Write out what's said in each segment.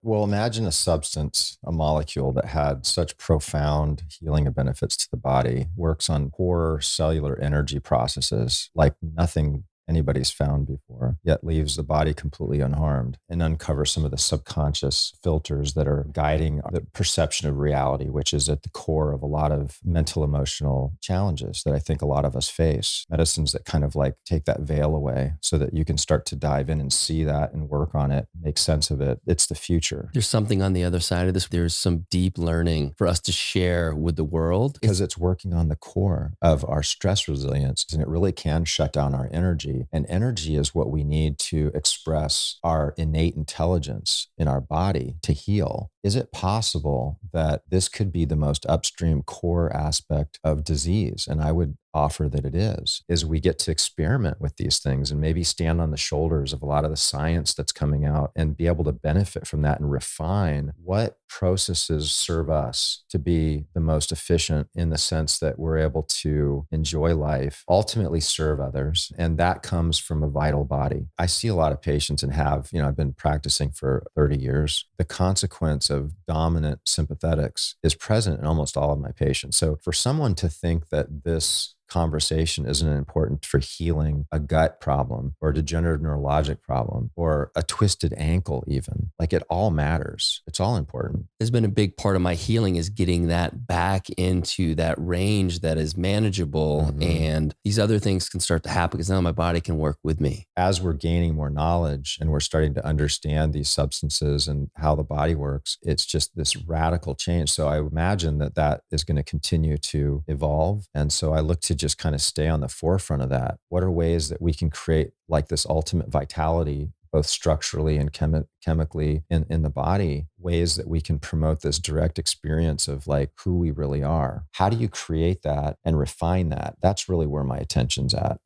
Well, imagine a substance, a molecule that had such profound healing benefits to the body, works on core cellular energy processes like nothing anybody's found before, yet leaves the body completely unharmed and uncovers some of the subconscious filters that are guiding the perception of reality, which is at the core of a lot of mental emotional challenges that I think a lot of us face. Medicines that kind of like take that veil away so that you can start to dive in and see that and work on it, make sense of it. It's the future. There's something on the other side of this. There's some deep learning for us to share with the world. Because it's working on the core of our stress resilience, and it really can shut down our energy. And energy is what we need to express our innate intelligence in our body to heal. Is it possible that this could be the most upstream core aspect of disease? And I would offer that it is we get to experiment with these things and maybe stand on the shoulders of a lot of the science that's coming out and be able to benefit from that and refine what processes serve us to be the most efficient in the sense that we're able to enjoy life, ultimately serve others. And that comes from a vital body. I see a lot of patients and I've been practicing for 30 years. The consequence of dominant sympathetics is present in almost all of my patients. So for someone to think that this conversation isn't important for healing a gut problem or a degenerative neurologic problem or a twisted ankle even, like it all matters. It's all important. Has been a big part of my healing is getting that back into that range that is manageable. And these other things can start to happen because now my body can work with me. As we're gaining more knowledge and we're starting to understand these substances and how the body works, it's just this radical change. So I imagine that is going to continue to evolve. And so I look to just kind of stay on the forefront of that. What are ways that we can create like this ultimate vitality, both structurally and chemically in the body, ways that we can promote this direct experience of like who we really are? How do you create that and refine that? That's really where my attention's at.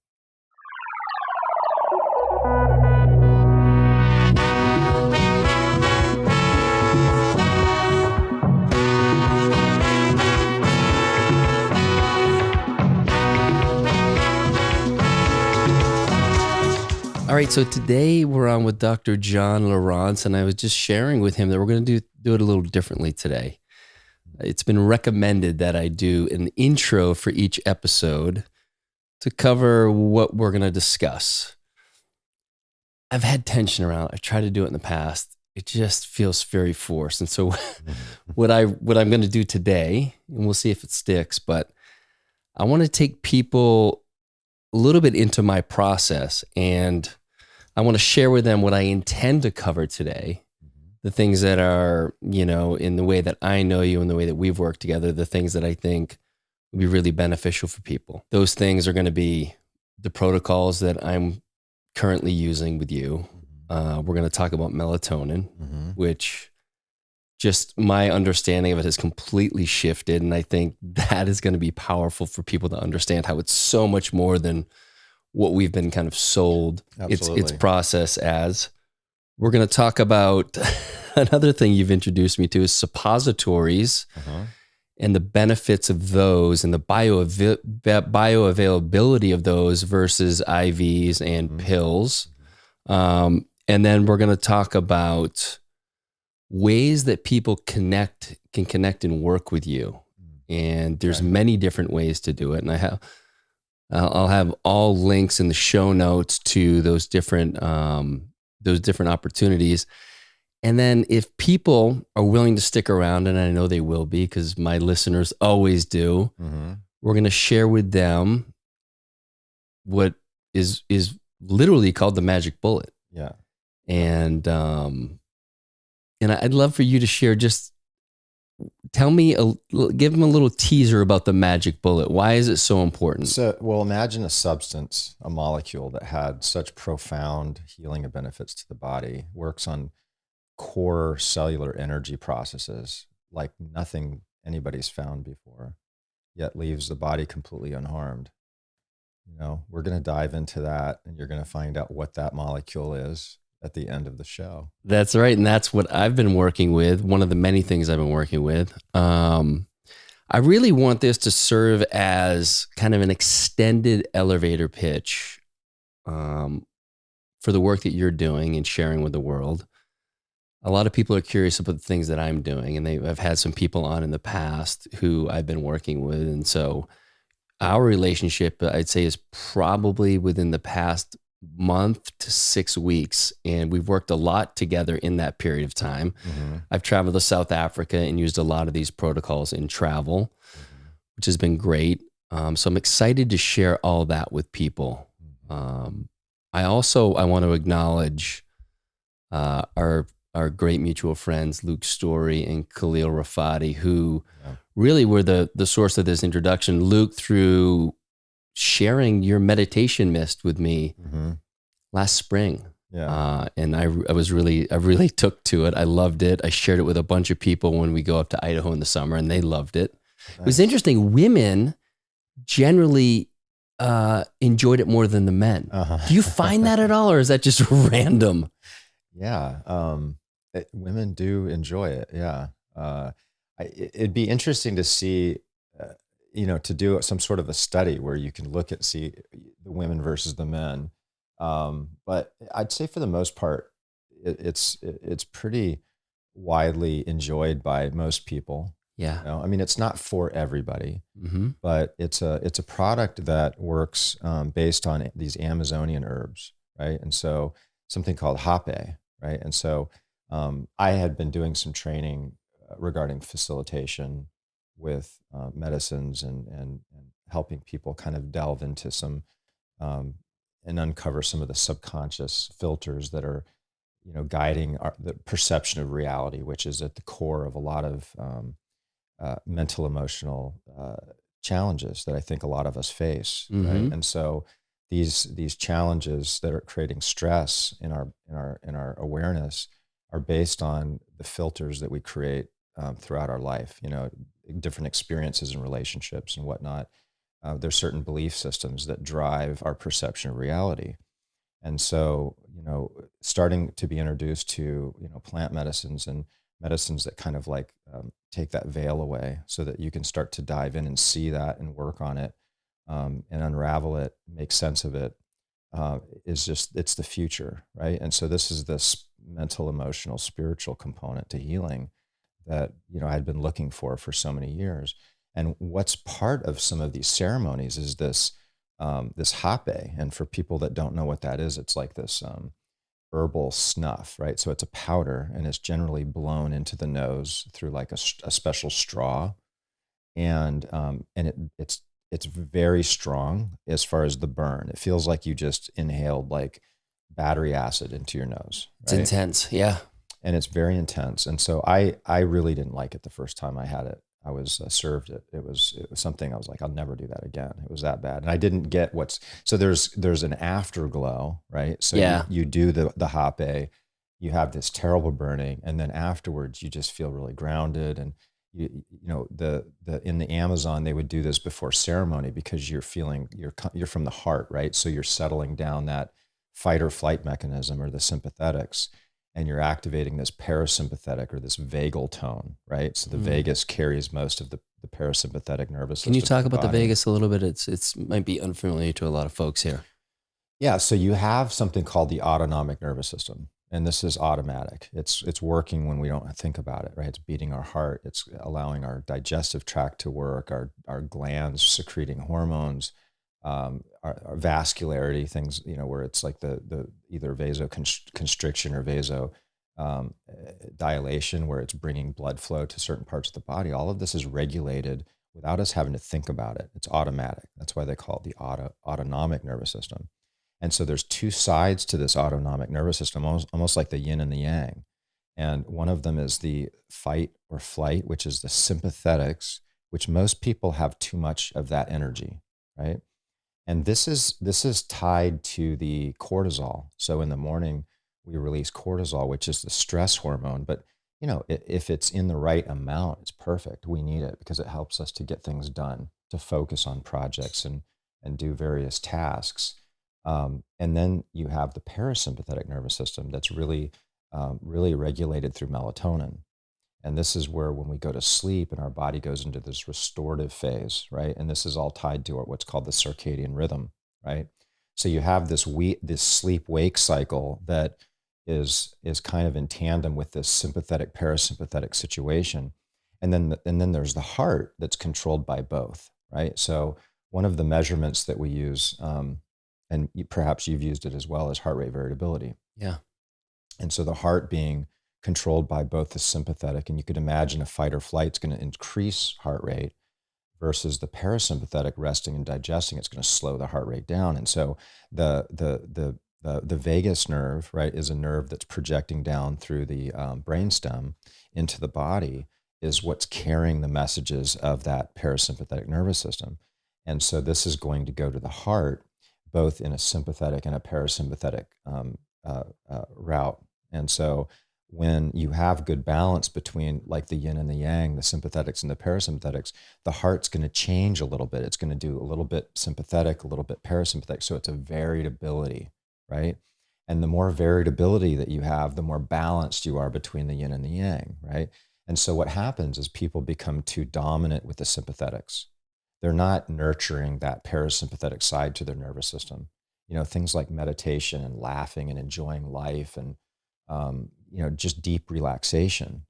All right, so today we're on with Dr. John Lieurance, and I was just sharing with him that we're going to do it a little differently today. It's been recommended that I do an intro for each episode to cover what we're going to discuss. I've had tension around it. I tried to do it in the past. It just feels very forced. And so what I'm going to do today, and we'll see if it sticks, but I want to take people a little bit into my process, and I want to share with them what I intend to cover today, the things that are, in the way that I know you and the way that we've worked together, the things that I think would be really beneficial for people. Those things are going to be the protocols that I'm currently using with you. We're going to talk about melatonin, which just my understanding of it has completely shifted. And I think that is going to be powerful for people to understand how it's so much more than what we've been kind of sold its process as. We're going to talk about another thing you've introduced me to is suppositories and the benefits of those and the bioavailability of those versus IVs and pills. And then we're going to talk about ways that people can connect and work with you. And there's many different ways to do it. And I'll have all links in the show notes to those different opportunities. And then if people are willing to stick around, and I know they will be because my listeners always do, we're going to share with them what is literally called the magic bullet. Yeah. And I'd love for you to share, just tell me, give them a little teaser about the magic bullet. Why is it so important? So, well, imagine a substance, a molecule that had such profound healing benefits to the body, works on core cellular energy processes like nothing anybody's found before, yet leaves the body completely unharmed. We're going to dive into that, and you're going to find out what that molecule is at the end of the show. That's right. And that's what I've been working with. One of the many things I've been working with. I really want this to serve as kind of an extended elevator pitch for the work that you're doing and sharing with the world. A lot of people are curious about the things that I'm doing, and I've had some people on in the past who I've been working with. And so our relationship, I'd say, is probably within the past month to 6 weeks. And we've worked a lot together in that period of time. Mm-hmm. I've traveled to South Africa and used a lot of these protocols in travel, which has been great. So I'm excited to share all that with people. I want to acknowledge our great mutual friends, Luke Story and Khalil Rafati, who really were the source of this introduction. Luke, through sharing your meditation mist with me last spring. Yeah. And I really took to it. I loved it. I shared it with a bunch of people when we go up to Idaho in the summer, and they loved it. Nice. It was interesting. Women generally enjoyed it more than the men. Do you find that at all, or is that just random? Yeah. Women do enjoy it. Yeah. It'd be interesting to see, to do some sort of a study where you can see the women versus the men. But I'd say for the most part, it's pretty widely enjoyed by most people. Yeah. I mean, it's not for everybody, but it's a product that works based on these Amazonian herbs, right? And so something called hape, right? And so I had been doing some training regarding facilitation with medicines and helping people kind of delve into some and uncover some of the subconscious filters that are, guiding the perception of reality, which is at the core of a lot of mental, emotional challenges that I think a lot of us face, right? And so these challenges that are creating stress in our awareness are based on the filters that we create throughout our life. Different experiences and relationships and whatnot. There's certain belief systems that drive our perception of reality. And so, starting to be introduced to, plant medicines and medicines that kind of like take that veil away so that you can start to dive in and see that and work on it and unravel it, make sense of it, it's the future, right? And so this is this mental, emotional, spiritual component to healing that, I had been looking for so many years. And what's part of some of these ceremonies is this hape. And for people that don't know what that is, it's like this herbal snuff, right? So it's a powder, and it's generally blown into the nose through like a special straw, and it's very strong as far as the burn. It feels like you just inhaled like battery acid into your nose. Right? It's intense, yeah. And it's very intense. And so I really didn't like it the first time I had it. I was served it. It was something I was like, I'll never do that again. It was that bad. And I didn't get so there's an afterglow, right? So yeah. you do the hape, you have this terrible burning, and then afterwards you just feel really grounded. And in the Amazon, they would do this before ceremony because you're from the heart, right? So you're settling down that fight or flight mechanism or the sympathetics, and you're activating this parasympathetic or this vagal tone, right? So the vagus carries most of the parasympathetic nervous system. Can you talk about the vagus a little bit? It's might be unfamiliar to a lot of folks here. Yeah, so you have something called the autonomic nervous system, and this is automatic. It's working when we don't think about it, right? It's beating our heart. It's allowing our digestive tract to work, our glands secreting hormones, our vascularity, things, where it's like the either vasoconstriction or vaso dilation, where it's bringing blood flow to certain parts of the body. All of this is regulated without us having to think about it. It's automatic. That's why they call it the autonomic nervous system. And so there's two sides to this autonomic nervous system, almost like the yin and the yang. And one of them is the fight or flight, which is the sympathetics, which most people have too much of that energy, right? And this is tied to the cortisol. So in the morning, we release cortisol, which is the stress hormone. But if it's in the right amount, it's perfect. We need it because it helps us to get things done, to focus on projects and do various tasks. And then you have the parasympathetic nervous system that's really regulated through melatonin. And this is where when we go to sleep and our body goes into this restorative phase, right? And this is all tied to what's called the circadian rhythm, right? So you have this sleep-wake cycle that is kind of in tandem with this sympathetic parasympathetic situation. And then there's the heart that's controlled by both, right? So one of the measurements that we use, and perhaps you've used it as well, is heart rate variability. Yeah. And so the heart being controlled by both the sympathetic, and you could imagine a fight or flight is going to increase heart rate, versus the parasympathetic resting and digesting, it's going to slow the heart rate down. And so the vagus nerve, right, is a nerve that's projecting down through the brainstem into the body, is what's carrying the messages of that parasympathetic nervous system. And so this is going to go to the heart, both in a sympathetic and a parasympathetic route. And so when you have good balance between like the yin and the yang, the sympathetics and the parasympathetics, the heart's going to change a little bit. It's going to do a little bit sympathetic, a little bit parasympathetic. So it's a variability, right? And the more variability that you have, the more balanced you are between the yin and the yang, right? And so what happens is people become too dominant with the sympathetics. They're not nurturing that parasympathetic side to their nervous system. You know, things like meditation and laughing and enjoying life and just deep relaxation,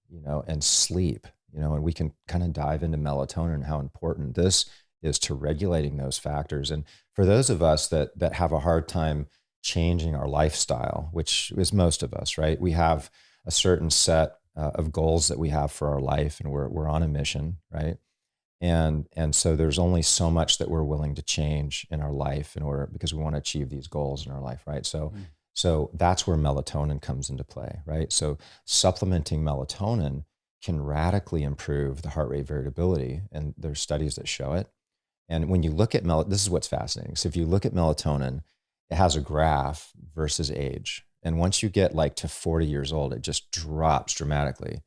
and sleep, and we can kind of dive into melatonin and how important this is to regulating those factors. And for those of us that have a hard time changing our lifestyle, which is most of us, right? We have a certain set of goals that we have for our life, and we're on a mission, right? And so there's only so much that we're willing to change in our life because we want to achieve these goals in our life, right? So that's where melatonin comes into play, right? So supplementing melatonin can radically improve the heart rate variability, and there's studies that show it. And when you look at this is what's fascinating. So if you look at melatonin, it has a graph versus age. And once you get like to 40 years old, it just drops dramatically.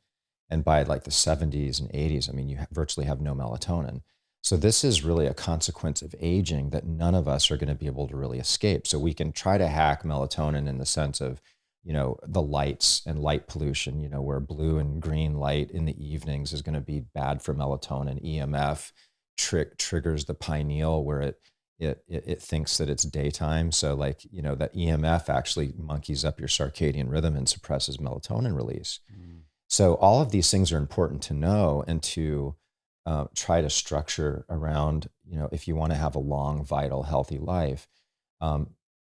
And by like the 70s and 80s, I mean, you virtually have no melatonin. So this is really a consequence of aging that none of us are going to be able to really escape. So we can try to hack melatonin in the sense of, the lights and light pollution, where blue and green light in the evenings is going to be bad for melatonin. EMF triggers the pineal where it thinks that it's daytime. So like, that EMF actually monkeys up your circadian rhythm and suppresses melatonin release. So all of these things are important to know and to try to structure around, if you want to have a long, vital, healthy life.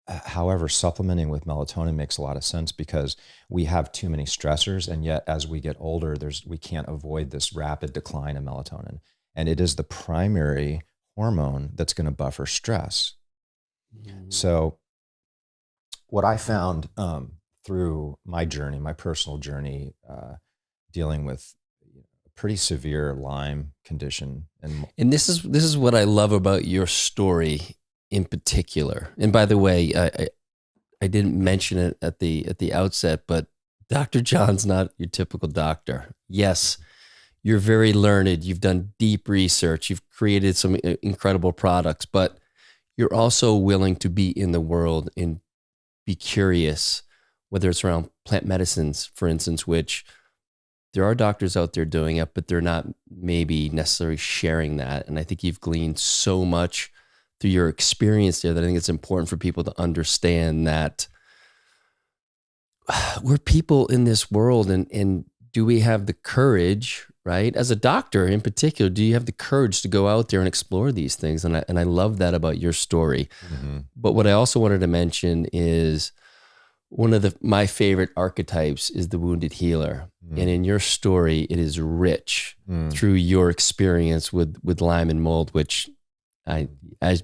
However, supplementing with melatonin makes a lot of sense because we have too many stressors. And yet as we get older, we can't avoid this rapid decline of melatonin. And it is the primary hormone that's going to buffer stress. So what I found through my journey, my personal journey, dealing with a pretty severe Lyme condition. And this is what I love about your story in particular. And by the way, I didn't mention it at the outset, but Dr. John's not your typical doctor. Yes, you're very learned. You've done deep research. You've created some incredible products, but you're also willing to be in the world and be curious, whether it's around plant medicines, for instance, which there are doctors out there doing it, but they're not maybe necessarily sharing that. And I think you've gleaned so much through your experience there that I think it's important for people to understand that we're people in this world, and do we have the courage, right? As a doctor in particular, do you have the courage to go out there and explore these things? And I love that about your story. Mm-hmm. But what I also wanted to mention is one of my favorite archetypes is the wounded healer. Mm. And in your story, it is rich through your experience with Lyme and mold, which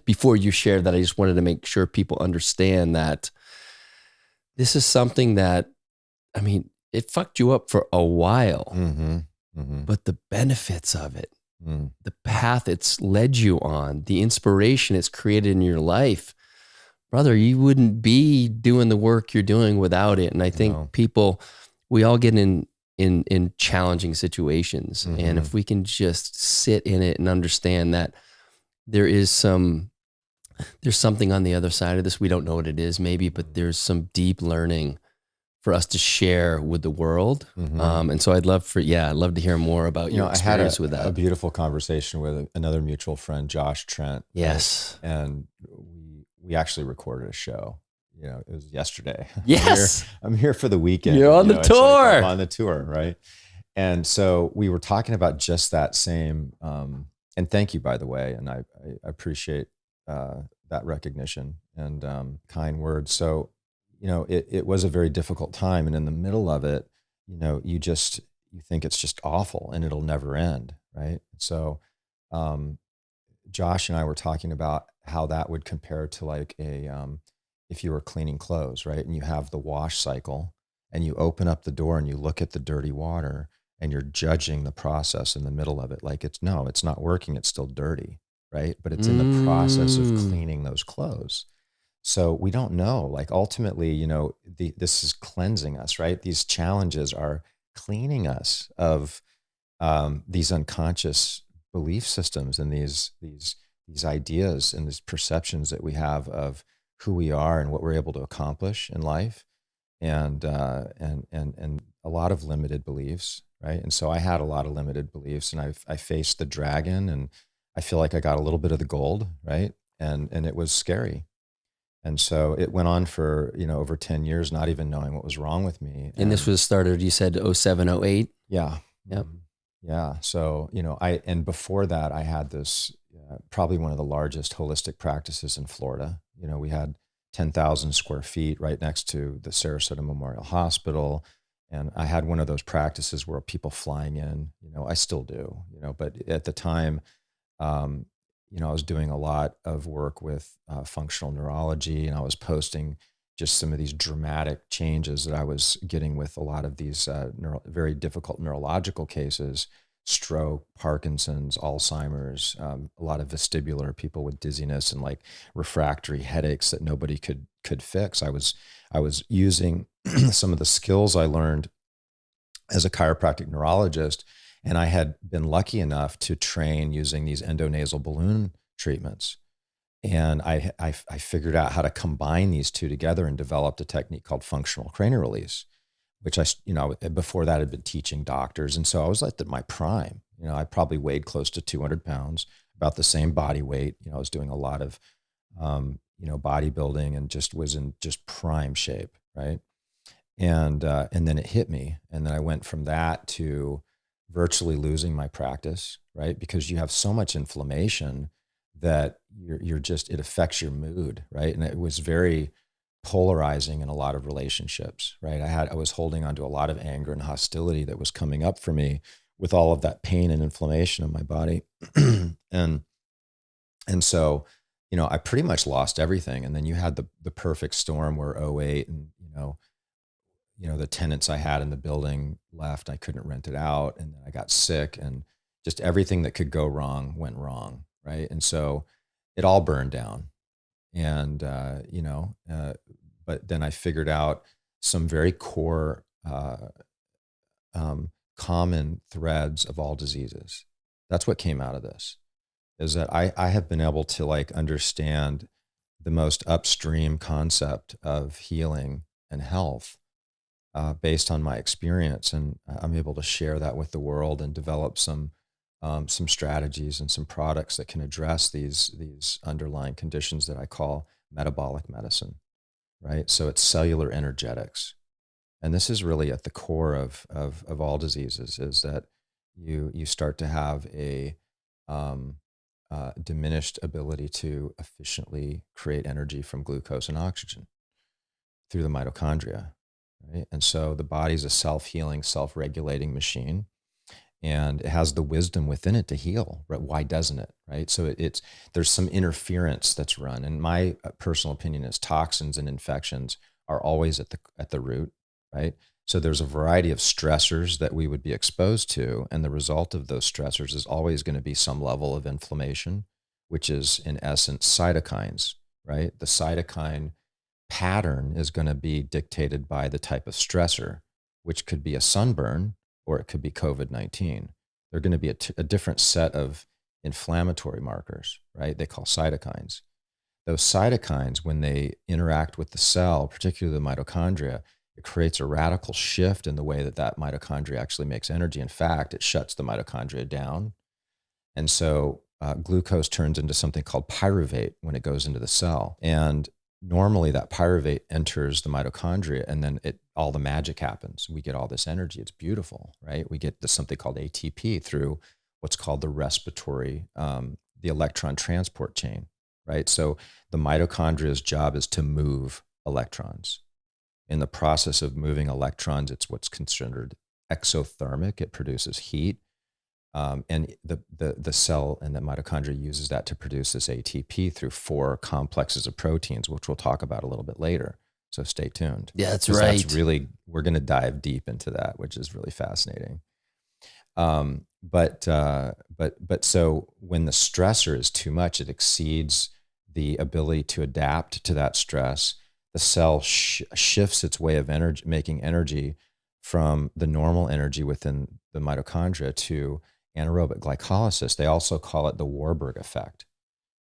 before you shared that, I just wanted to make sure people understand that this is something that, I mean, it fucked you up for a while, but the benefits of it, the path it's led you on, the inspiration it's created in your life, brother, you wouldn't be doing the work you're doing without it. And I think we all get in challenging situations. And if we can just sit in it and understand that there's something on the other side of this, we don't know what it is maybe, but there's some deep learning for us to share with the world. And so I'd love to hear more about your experience with that. I had a beautiful conversation with another mutual friend, Josh Trent. Yes. And we actually recorded a show, it was yesterday. Yes. I'm here for the weekend. You're on the It's like I'm tour. on the tour, right? And so we were talking about just that same, and thank you, by the way, and I appreciate that recognition and kind words. So, it was a very difficult time, and in the middle of it, you think it's just awful and it'll never end, right? So, Josh and I were talking about how that would compare to like if you were cleaning clothes, right? And you have the wash cycle, and you open up the door and you look at the dirty water, and you're judging the process in the middle of it. Like it's not working. It's still dirty, right? But it's in the process of cleaning those clothes. So we don't know, like ultimately, this is cleansing us, right? These challenges are cleaning us of these unconscious belief systems and these ideas and these perceptions that we have of who we are and what we're able to accomplish in life, and a lot of limited beliefs, right? And so I had a lot of limited beliefs, and I faced the dragon, and I feel like I got a little bit of the gold, right? And it was scary. And so it went on for, over 10 years, not even knowing what was wrong with me. And this was started, you said 07, 08? Yeah. Yep. Yeah. So, and before that, I had this probably one of the largest holistic practices in Florida. We had 10,000 square feet right next to the Sarasota Memorial Hospital. And I had one of those practices where people flying in, I still do, but at the time, I was doing a lot of work with functional neurology, and I was posting just some of these dramatic changes that I was getting with a lot of these very difficult neurological cases: stroke, Parkinson's, Alzheimer's, a lot of vestibular, people with dizziness and like refractory headaches that nobody could fix. I was using some of the skills I learned as a chiropractic neurologist, and I had been lucky enough to train using these endonasal balloon treatments. And I figured out how to combine these two together and developed a technique called functional cranial release, which before that had been teaching doctors. And so I was at my prime. I probably weighed close to 200 pounds, about the same body weight. I was doing a lot of, bodybuilding, and just was in just prime shape, right? And then it hit me. And then I went from that to virtually losing my practice, right? Because you have so much inflammation that it affects your mood, right? And it was very polarizing in a lot of relationships, right? I was holding on to a lot of anger and hostility that was coming up for me with all of that pain and inflammation in my body. and so, I pretty much lost everything. And then you had the perfect storm where '08, and, the tenants I had in the building left. I couldn't rent it out. And then I got sick, and just everything that could go wrong went wrong. Right. And so it all burned down. And, but then I figured out some very core, common threads of all diseases. That's what came out of this, is that I have been able to like understand the most upstream concept of healing and health based on my experience. And I'm able to share that with the world and develop some strategies and some products that can address these underlying conditions that I call metabolic medicine, right? So it's cellular energetics. And this is really at the core of all diseases, is that you start to have a diminished ability to efficiently create energy from glucose and oxygen through the mitochondria, right? And so the body's a self-healing, self-regulating machine, and it has the wisdom within it to heal, right? Why doesn't it, right? So there's some interference that's run. And my personal opinion is toxins and infections are always at the root, right? So there's a variety of stressors that we would be exposed to, and the result of those stressors is always going to be some level of inflammation, which is in essence cytokines, right? The cytokine pattern is going to be dictated by the type of stressor, which could be a sunburn, or it could be COVID-19. They're going to be a different set of inflammatory markers, right? They call cytokines. Those cytokines, when they interact with the cell, particularly the mitochondria, it creates a radical shift in the way that mitochondria actually makes energy. In fact, it shuts the mitochondria down. And so glucose turns into something called pyruvate when it goes into the cell. And normally that pyruvate enters the mitochondria, and then all the magic happens. We get all this energy. It's beautiful, right? We get something called ATP through what's called the respiratory, the electron transport chain, right? So the mitochondria's job is to move electrons. In the process of moving electrons, it's what's considered exothermic. It produces heat. And the cell and the mitochondria uses that to produce this ATP through 4 complexes of proteins, which we'll talk about a little bit later. So stay tuned. Yeah, that's right. That's really, we're going to dive deep into that, which is really fascinating. But so when the stressor is too much, it exceeds the ability to adapt to that stress. The cell shifts its way of making energy from the normal energy within the mitochondria to anaerobic glycolysis. They also call it the Warburg effect.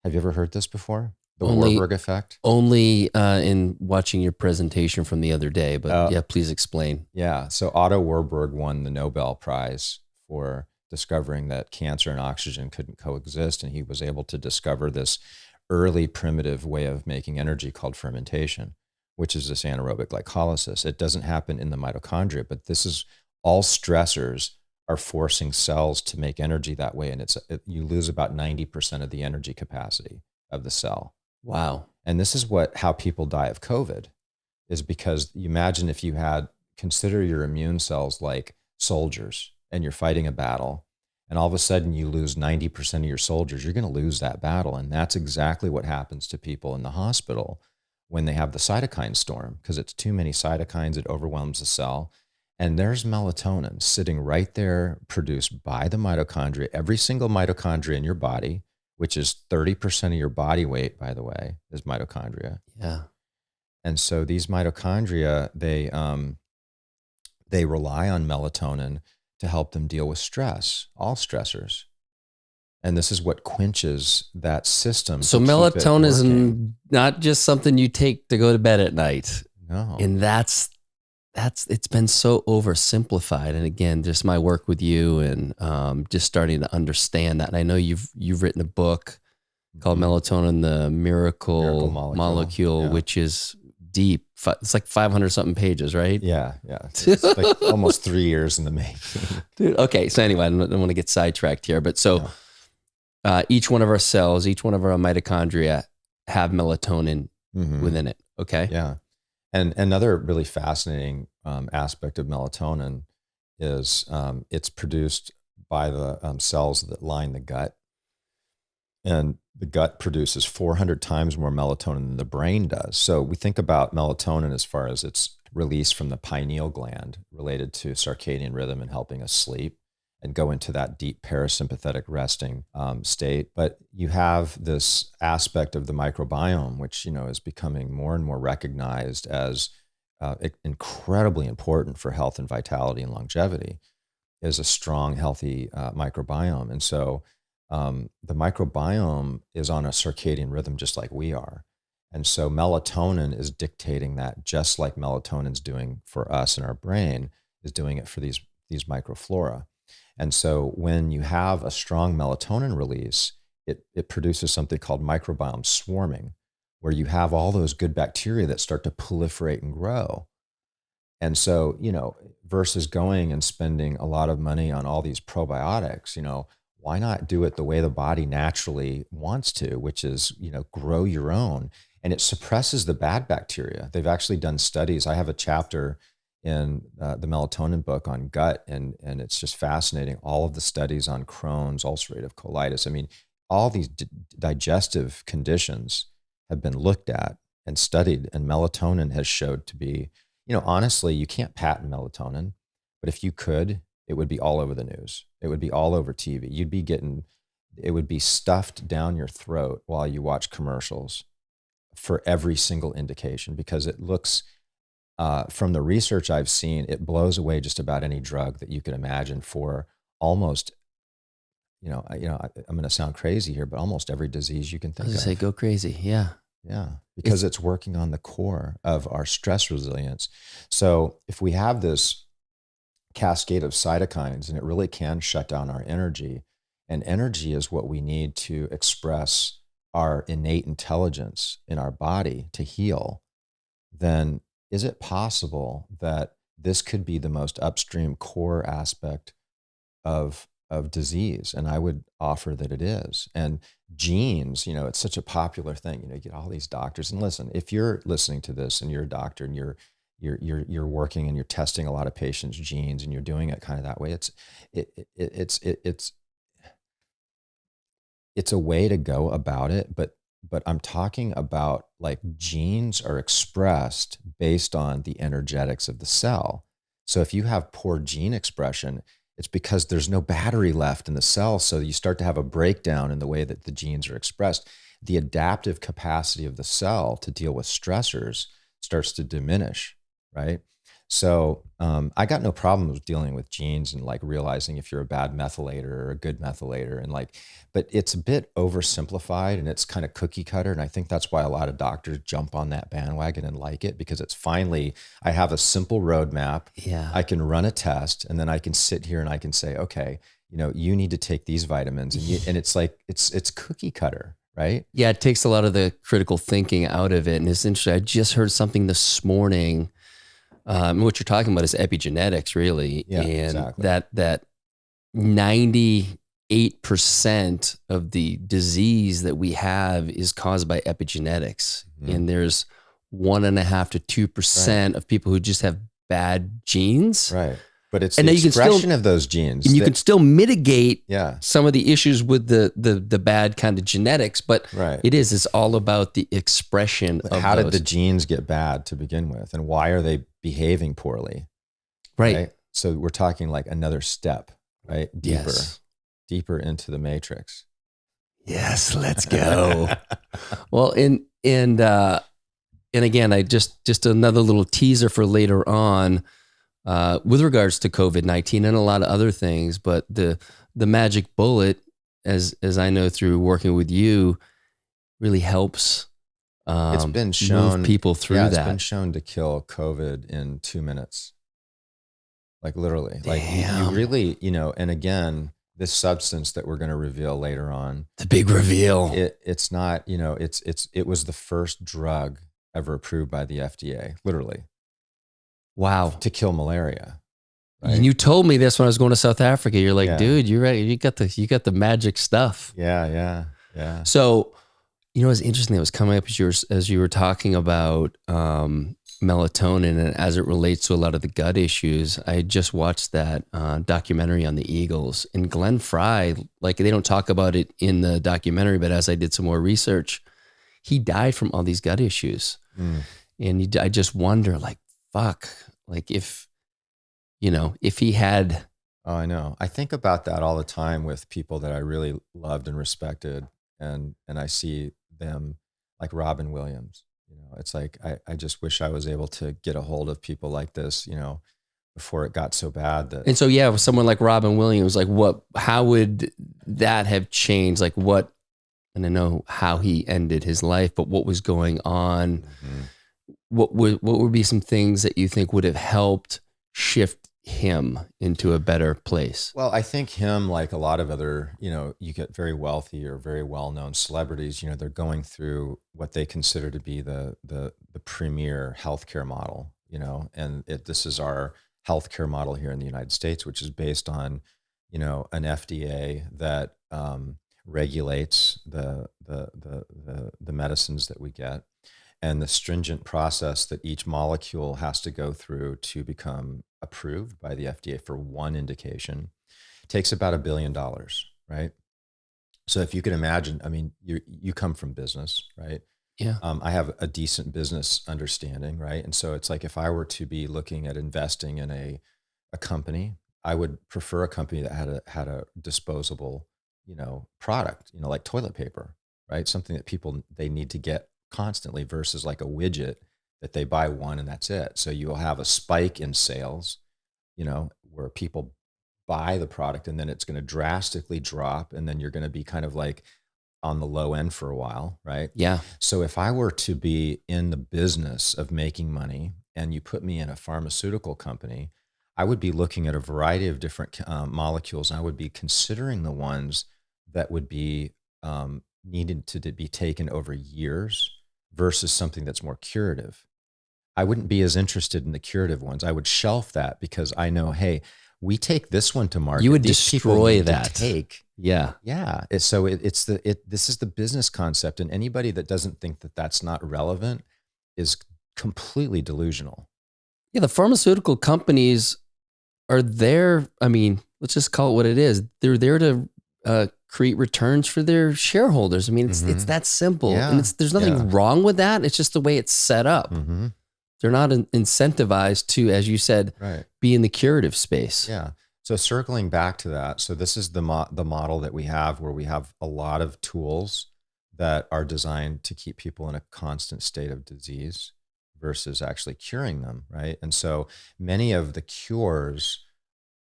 Have you ever heard this before? The Warburg effect? Only in watching your presentation from the other day, but yeah, please explain. Yeah, so Otto Warburg won the Nobel Prize for discovering that cancer and oxygen couldn't coexist, and he was able to discover this early primitive way of making energy called fermentation, which is this anaerobic glycolysis. It doesn't happen in the mitochondria, but this is all stressors are forcing cells to make energy that way. And you lose about 90% of the energy capacity of the cell. Wow. And this is how people die of COVID, is because you imagine if you consider your immune cells like soldiers and you're fighting a battle, and all of a sudden you lose 90% of your soldiers, you're going to lose that battle. And that's exactly what happens to people in the hospital when they have the cytokine storm, because it's too many cytokines, it overwhelms the cell. And there's melatonin sitting right there, produced by the mitochondria. Every single mitochondria in your body, which is 30% of your body weight, by the way, is mitochondria. Yeah. And so these mitochondria, they rely on melatonin to help them deal with stress, all stressors. And this is what quenches that system. So melatonin is not just something you take to go to bed at night. No. And it's been so oversimplified. And again, just my work with you and just starting to understand that. And I know you've written a book called Melatonin, the Miracle Molecule, yeah, which is deep. It's like 500 something pages, right? Yeah. It's like almost 3 years in the making. Dude, okay. So anyway, I don't want to get sidetracked here, but so each one of our cells, each one of our mitochondria have melatonin within it. Okay. Yeah. And another really fascinating aspect of melatonin is it's produced by the cells that line the gut. And the gut produces 400 times more melatonin than the brain does. So we think about melatonin as far as its release from the pineal gland related to circadian rhythm and helping us sleep and go into that deep parasympathetic resting state. But you have this aspect of the microbiome, which, is becoming more and more recognized as incredibly important for health and vitality and longevity, is a strong, healthy microbiome. And so the microbiome is on a circadian rhythm just like we are. And so melatonin is dictating that, just like melatonin's doing for us in our brain, is doing it for these microflora. And so when you have a strong melatonin release, it produces something called microbiome swarming, where you have all those good bacteria that start to proliferate and grow. And so, versus going and spending a lot of money on all these probiotics, why not do it the way the body naturally wants to, which is, grow your own. And it suppresses the bad bacteria. They've actually done studies. I have a chapter in the melatonin book on gut, and it's just fascinating. All of the studies on Crohn's, ulcerative colitis. I mean, all these digestive conditions have been looked at and studied, and melatonin has showed to be, honestly, you can't patent melatonin, but if you could, it would be all over the news. It would be all over TV. It would be stuffed down your throat while you watch commercials for every single indication, because it looks, from the research I've seen, it blows away just about any drug that you could imagine for almost, I'm going to sound crazy here, but almost every disease you can think of. Say go crazy. Yeah. Yeah. Because it's working on the core of our stress resilience. So if we have this cascade of cytokines, and it really can shut down our energy, and energy is what we need to express our innate intelligence in our body to heal, then is it possible that this could be the most upstream core aspect of disease? And I would offer that it is. And genes, it's such a popular thing. You get all these doctors. And listen, if you're listening to this and you're a doctor and you're working and you're testing a lot of patients' genes and you're doing it kind of that way, it's a way to go about it, but I'm talking about like genes are expressed based on the energetics of the cell. So if you have poor gene expression, it's because there's no battery left in the cell. So you start to have a breakdown in the way that the genes are expressed. The adaptive capacity of the cell to deal with stressors starts to diminish, right? So I got no problem with dealing with genes and like realizing if you're a bad methylator or a good methylator and like, but it's a bit oversimplified and it's kind of cookie cutter. And I think that's why a lot of doctors jump on that bandwagon and like it, because it's finally, I have a simple roadmap. Yeah. I can run a test and then I can sit here and I can say, okay, you need to take these vitamins and it's like, it's cookie cutter, right? Yeah. It takes a lot of the critical thinking out of it. And it's interesting. I just heard something this morning. What you're talking about is epigenetics, really. Yeah, and exactly. that 98% of the disease that we have is caused by epigenetics. Mm-hmm. And there's 1.5% to 2% of people who just have bad genes. Right. But it's and the you expression of those genes. And you can still mitigate yeah. some of the issues with the bad kind of genetics, but right. it's all about the expression of how those. did the genes get bad to begin with? And why are they behaving poorly? Right. So we're talking like another step, right? Deeper into the matrix. Yes, let's go. Well, and again, I just another little teaser for later on, with regards to COVID-19 and a lot of other things, but the magic bullet, as I know through working with you, really helps. It's been shown move people through that. It's been shown to kill COVID in 2 minutes, like literally. Damn. Like you really, and again, this substance that we're going to reveal later on, the big reveal. It's not, it was the first drug ever approved by the FDA, literally. Wow. To kill malaria. Right? And you told me this when I was going to South Africa. You're like, dude, you're right. You got the magic stuff. Yeah. So, it's interesting that was coming up as you were talking about melatonin and as it relates to a lot of the gut issues. I just watched that documentary on the Eagles, and Glenn Fry, like they don't talk about it in the documentary, but as I did some more research, he died from all these gut issues. And I just wonder, like, fuck, like if he had. Oh, I know. I think about that all the time with people that I really loved and respected. And I see them like Robin Williams, it's like, I just wish I was able to get a hold of people like this, before it got so bad that. And so, yeah, with someone like Robin Williams, like how would that have changed? Like and I know how he ended his life, but what was going on? Mm-hmm. What would be some things that you think would have helped shift him into a better place? Well, I think him, like a lot of other, you get very wealthy or very well-known celebrities, they're going through what they consider to be the premier healthcare model, and this is our healthcare model here in the United States, which is based on, an FDA that regulates the medicines that we get, and the stringent process that each molecule has to go through to become approved by the FDA for one indication takes about $1 billion, right? So if you can imagine, I mean, you come from business, right? Yeah. I have a decent business understanding, right? And so it's like, if I were to be looking at investing in a company, I would prefer a company that had a disposable, product, like toilet paper, right? Something that people, they need to get constantly versus like a widget that they buy one and that's it. So you'll have a spike in sales, where people buy the product and then it's going to drastically drop. And then you're going to be kind of like on the low end for a while. Right. Yeah. So if I were to be in the business of making money and you put me in a pharmaceutical company, I would be looking at a variety of different molecules. And I would be considering the ones that would be needed to be taken over years versus something that's more curative. I wouldn't be as interested in the curative ones. I would shelf that because I know, hey, we take this one to market. You would These people destroy need that. to take. Yeah. Yeah. So this is the business concept. And anybody that doesn't think that that's not relevant is completely delusional. Yeah. The pharmaceutical companies are there. I mean, let's just call it what it is. They're there to create returns for their shareholders. I mean, it's that simple. Yeah. And there's nothing wrong with that. It's just the way it's set up. Mm-hmm. They're not incentivized to, as you said, be in the curative space. Yeah. So circling back to that, so this is the model that we have, where we have a lot of tools that are designed to keep people in a constant state of disease versus actually curing them, right? And so many of the cures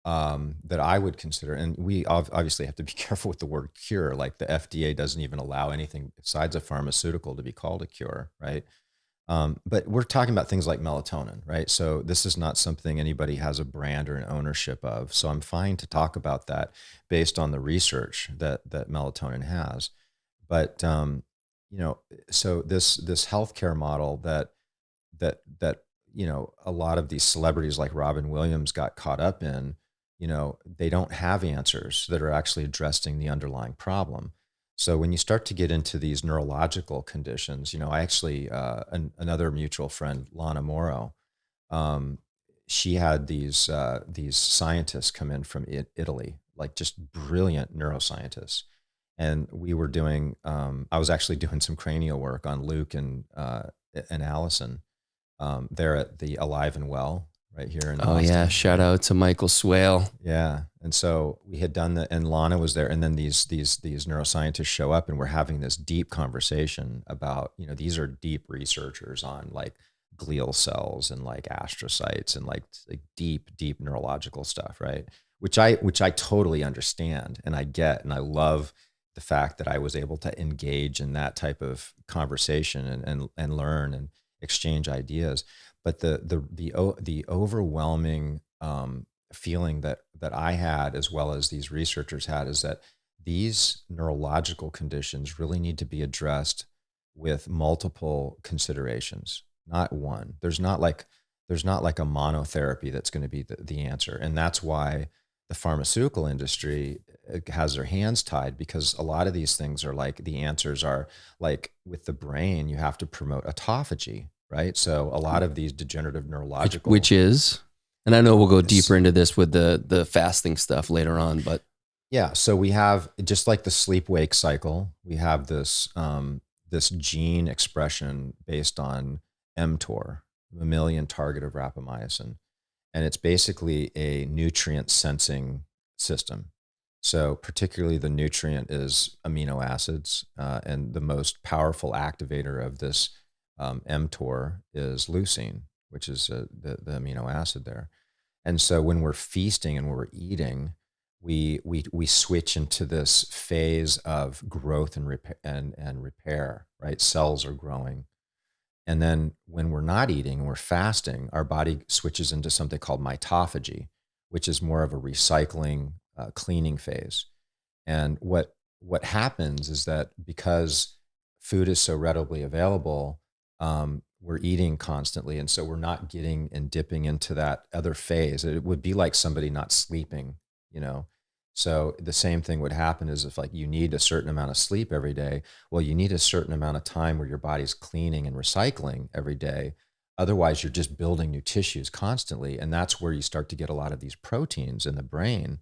that I would consider, and we obviously have to be careful with the word cure, like the FDA doesn't even allow anything besides a pharmaceutical to be called a cure, right? But we're talking about things like melatonin, right? So this is not something anybody has a brand or an ownership of. So I'm fine to talk about that based on the research that melatonin has. But so this healthcare model that a lot of these celebrities like Robin Williams got caught up in, they don't have answers that are actually addressing the underlying problem. So when you start to get into these neurological conditions, I actually, another mutual friend, Lana Morrow, she had these scientists come in from Italy, like just brilliant neuroscientists. And we were doing, I was actually doing some cranial work on Luke and Allison there at the Alive and Well right here in Austin. Yeah. Shout out to Michael Swale. Yeah. And so we had done that, and Lana was there. And then these neuroscientists show up, and we're having this deep conversation about, these are deep researchers on like glial cells and like astrocytes and like deep neurological stuff. Right. Which I totally understand and I get, and I love the fact that I was able to engage in that type of conversation and learn and exchange ideas. But the overwhelming feeling that I had, as well as these researchers had, is that these neurological conditions really need to be addressed with multiple considerations, not one. There's not like a monotherapy that's going to be the answer. And that's why the pharmaceutical industry has their hands tied, because a lot of these things are like, the answers are like, with the brain, you have to promote autophagy, right? So a lot of these degenerative neurological, which is, and I know we'll go deeper into this with the fasting stuff later on, but yeah. So we have, just like the sleep-wake cycle, we have this this gene expression based on mTOR, mammalian target of rapamycin, and it's basically a nutrient sensing system. So particularly the nutrient is amino acids, and the most powerful activator of this mTOR is leucine, which is the amino acid there. And so when we're feasting and we're eating, we switch into this phase of growth and repair, right? Cells are growing. And then when we're not eating and we're fasting, our body switches into something called mitophagy, which is more of a recycling, cleaning phase. And what happens is that because food is so readily available, we're eating constantly. And so we're not getting and dipping into that other phase. It would be like somebody not sleeping, So the same thing would happen is if like you need a certain amount of sleep every day, well, you need a certain amount of time where your body's cleaning and recycling every day. Otherwise, you're just building new tissues constantly. And that's where you start to get a lot of these proteins in the brain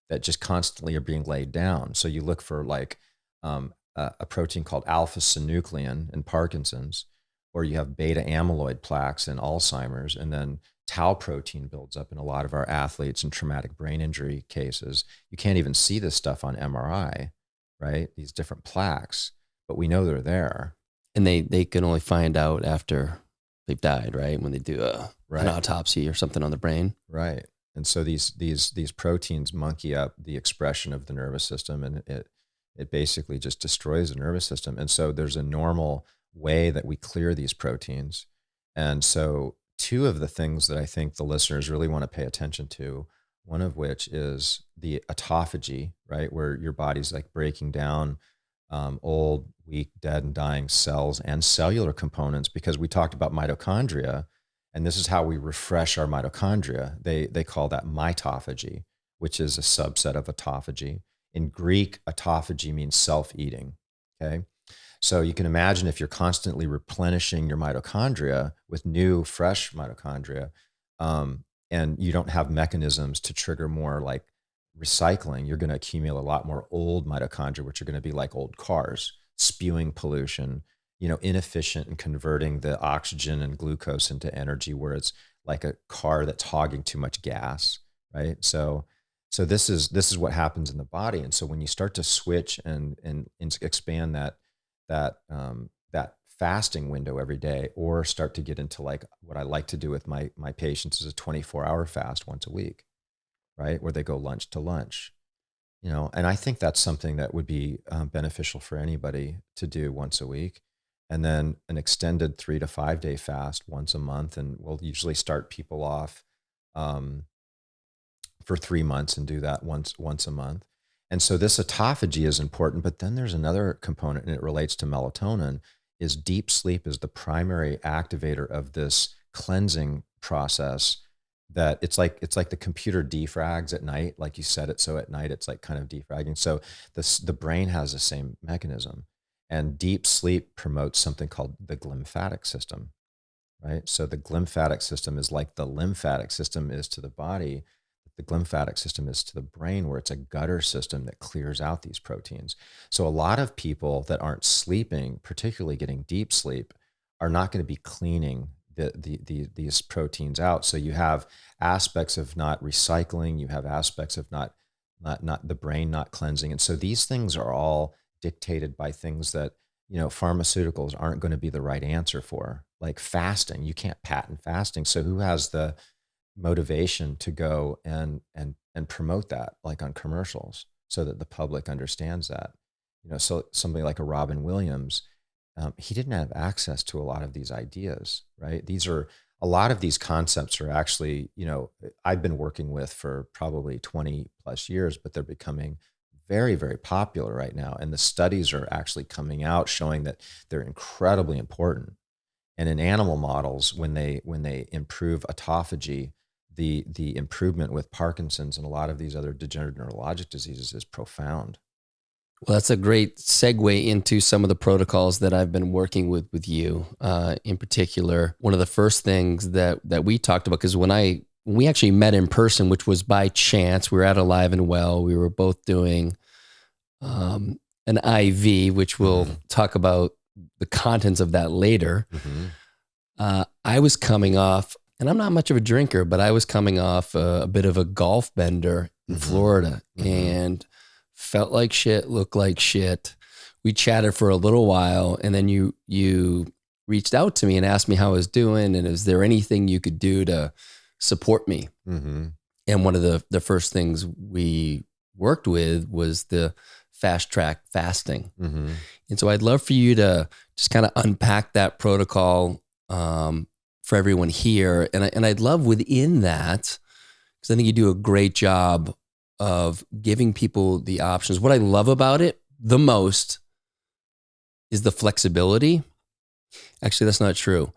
that just constantly are being laid down. So you look for like a protein called alpha-synuclein in Parkinson's, or you have beta amyloid plaques in Alzheimer's, and then tau protein builds up in a lot of our athletes in traumatic brain injury cases. You can't even see this stuff on MRI, right? These different plaques, but we know they're there. And they can only find out after they've died, right? When they do an autopsy or something on the brain. Right. And so these proteins monkey up the expression of the nervous system, and it basically just destroys the nervous system. And so there's a normal way that we clear these proteins. And so two of the things that I think the listeners really want to pay attention to, one of which is the autophagy, right? Where your body's like breaking down old, weak, dead, and dying cells and cellular components, because we talked about mitochondria, and this is how we refresh our mitochondria. They call that mitophagy, which is a subset of autophagy. In Greek, autophagy means self-eating. Okay, so you can imagine if you're constantly replenishing your mitochondria with new, fresh mitochondria, and you don't have mechanisms to trigger more like recycling, you're going to accumulate a lot more old mitochondria, which are going to be like old cars, spewing pollution, inefficient in converting the oxygen and glucose into energy, where it's like a car that's hogging too much gas, right? So this is what happens in the body. And so when you start to switch and expand that fasting window every day, or start to get into like what I like to do with my patients is a 24-hour fast once a week, right? Where they go lunch to lunch, and I think that's something that would be beneficial for anybody to do once a week. And then an extended 3 to 5 day fast once a month. And we'll usually start people off for 3 months and do that once a month. And so this autophagy is important, but then there's another component, and it relates to melatonin. Is deep sleep is the primary activator of this cleansing process. That it's like the computer defrags at night, like you said it. So at night it's like kind of defragging. So the brain has the same mechanism, and deep sleep promotes something called the glymphatic system, right? So the glymphatic system is like the lymphatic system is to the body. The glymphatic system is to the brain, where it's a gutter system that clears out these proteins. So a lot of people that aren't sleeping, particularly getting deep sleep, are not going to be cleaning these proteins out. So you have aspects of not recycling, you have aspects of not the brain not cleansing. And so these things are all dictated by things that, pharmaceuticals aren't going to be the right answer for. Like fasting, you can't patent fasting. So who has the motivation to go and promote that, like on commercials, so that the public understands that? So somebody like a Robin Williams, he didn't have access to a lot of these ideas, right? A lot of these concepts are actually, I've been working with for probably 20 plus years, but they're becoming very, very popular right now. And the studies are actually coming out showing that they're incredibly important. And in animal models, when they improve autophagy, the improvement with Parkinson's and a lot of these other degenerative neurologic diseases is profound. Well, that's a great segue into some of the protocols that I've been working with you. In particular, one of the first things that we talked about, because when we actually met in person, which was by chance, we were at Alive and Well. We were both doing an IV, which we'll talk about the contents of that later. I was coming off, and I'm not much of a drinker, but I was coming off a bit of a golf bender in Florida, and felt like shit, looked like shit. We chatted for a little while, and then you reached out to me and asked me how I was doing, and is there anything you could do to support me? And one of the first things we worked with was the fast track fasting. And so I'd love for you to just kind of unpack that protocol for everyone here. And I'd love within that, because I think you do a great job of giving people the options. What I love about it the most is the flexibility. Actually, that's not true.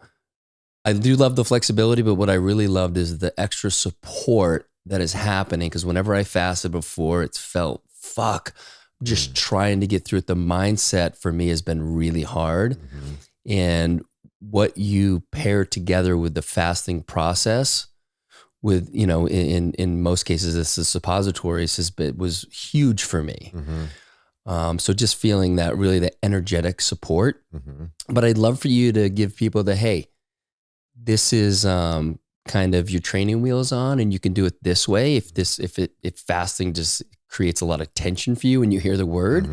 I do love the flexibility, but what I really loved is the extra support that is happening. Because whenever I fasted before, it's felt, just trying to get through it. The mindset for me has been really hard. And what you pair together with the fasting process with, in most cases, this is suppositories, was huge for me. So just feeling that really the energetic support. But I'd love for you to give people the, hey, this is kind of your training wheels on, and you can do it this way. If fasting just creates a lot of tension for you when you hear the word.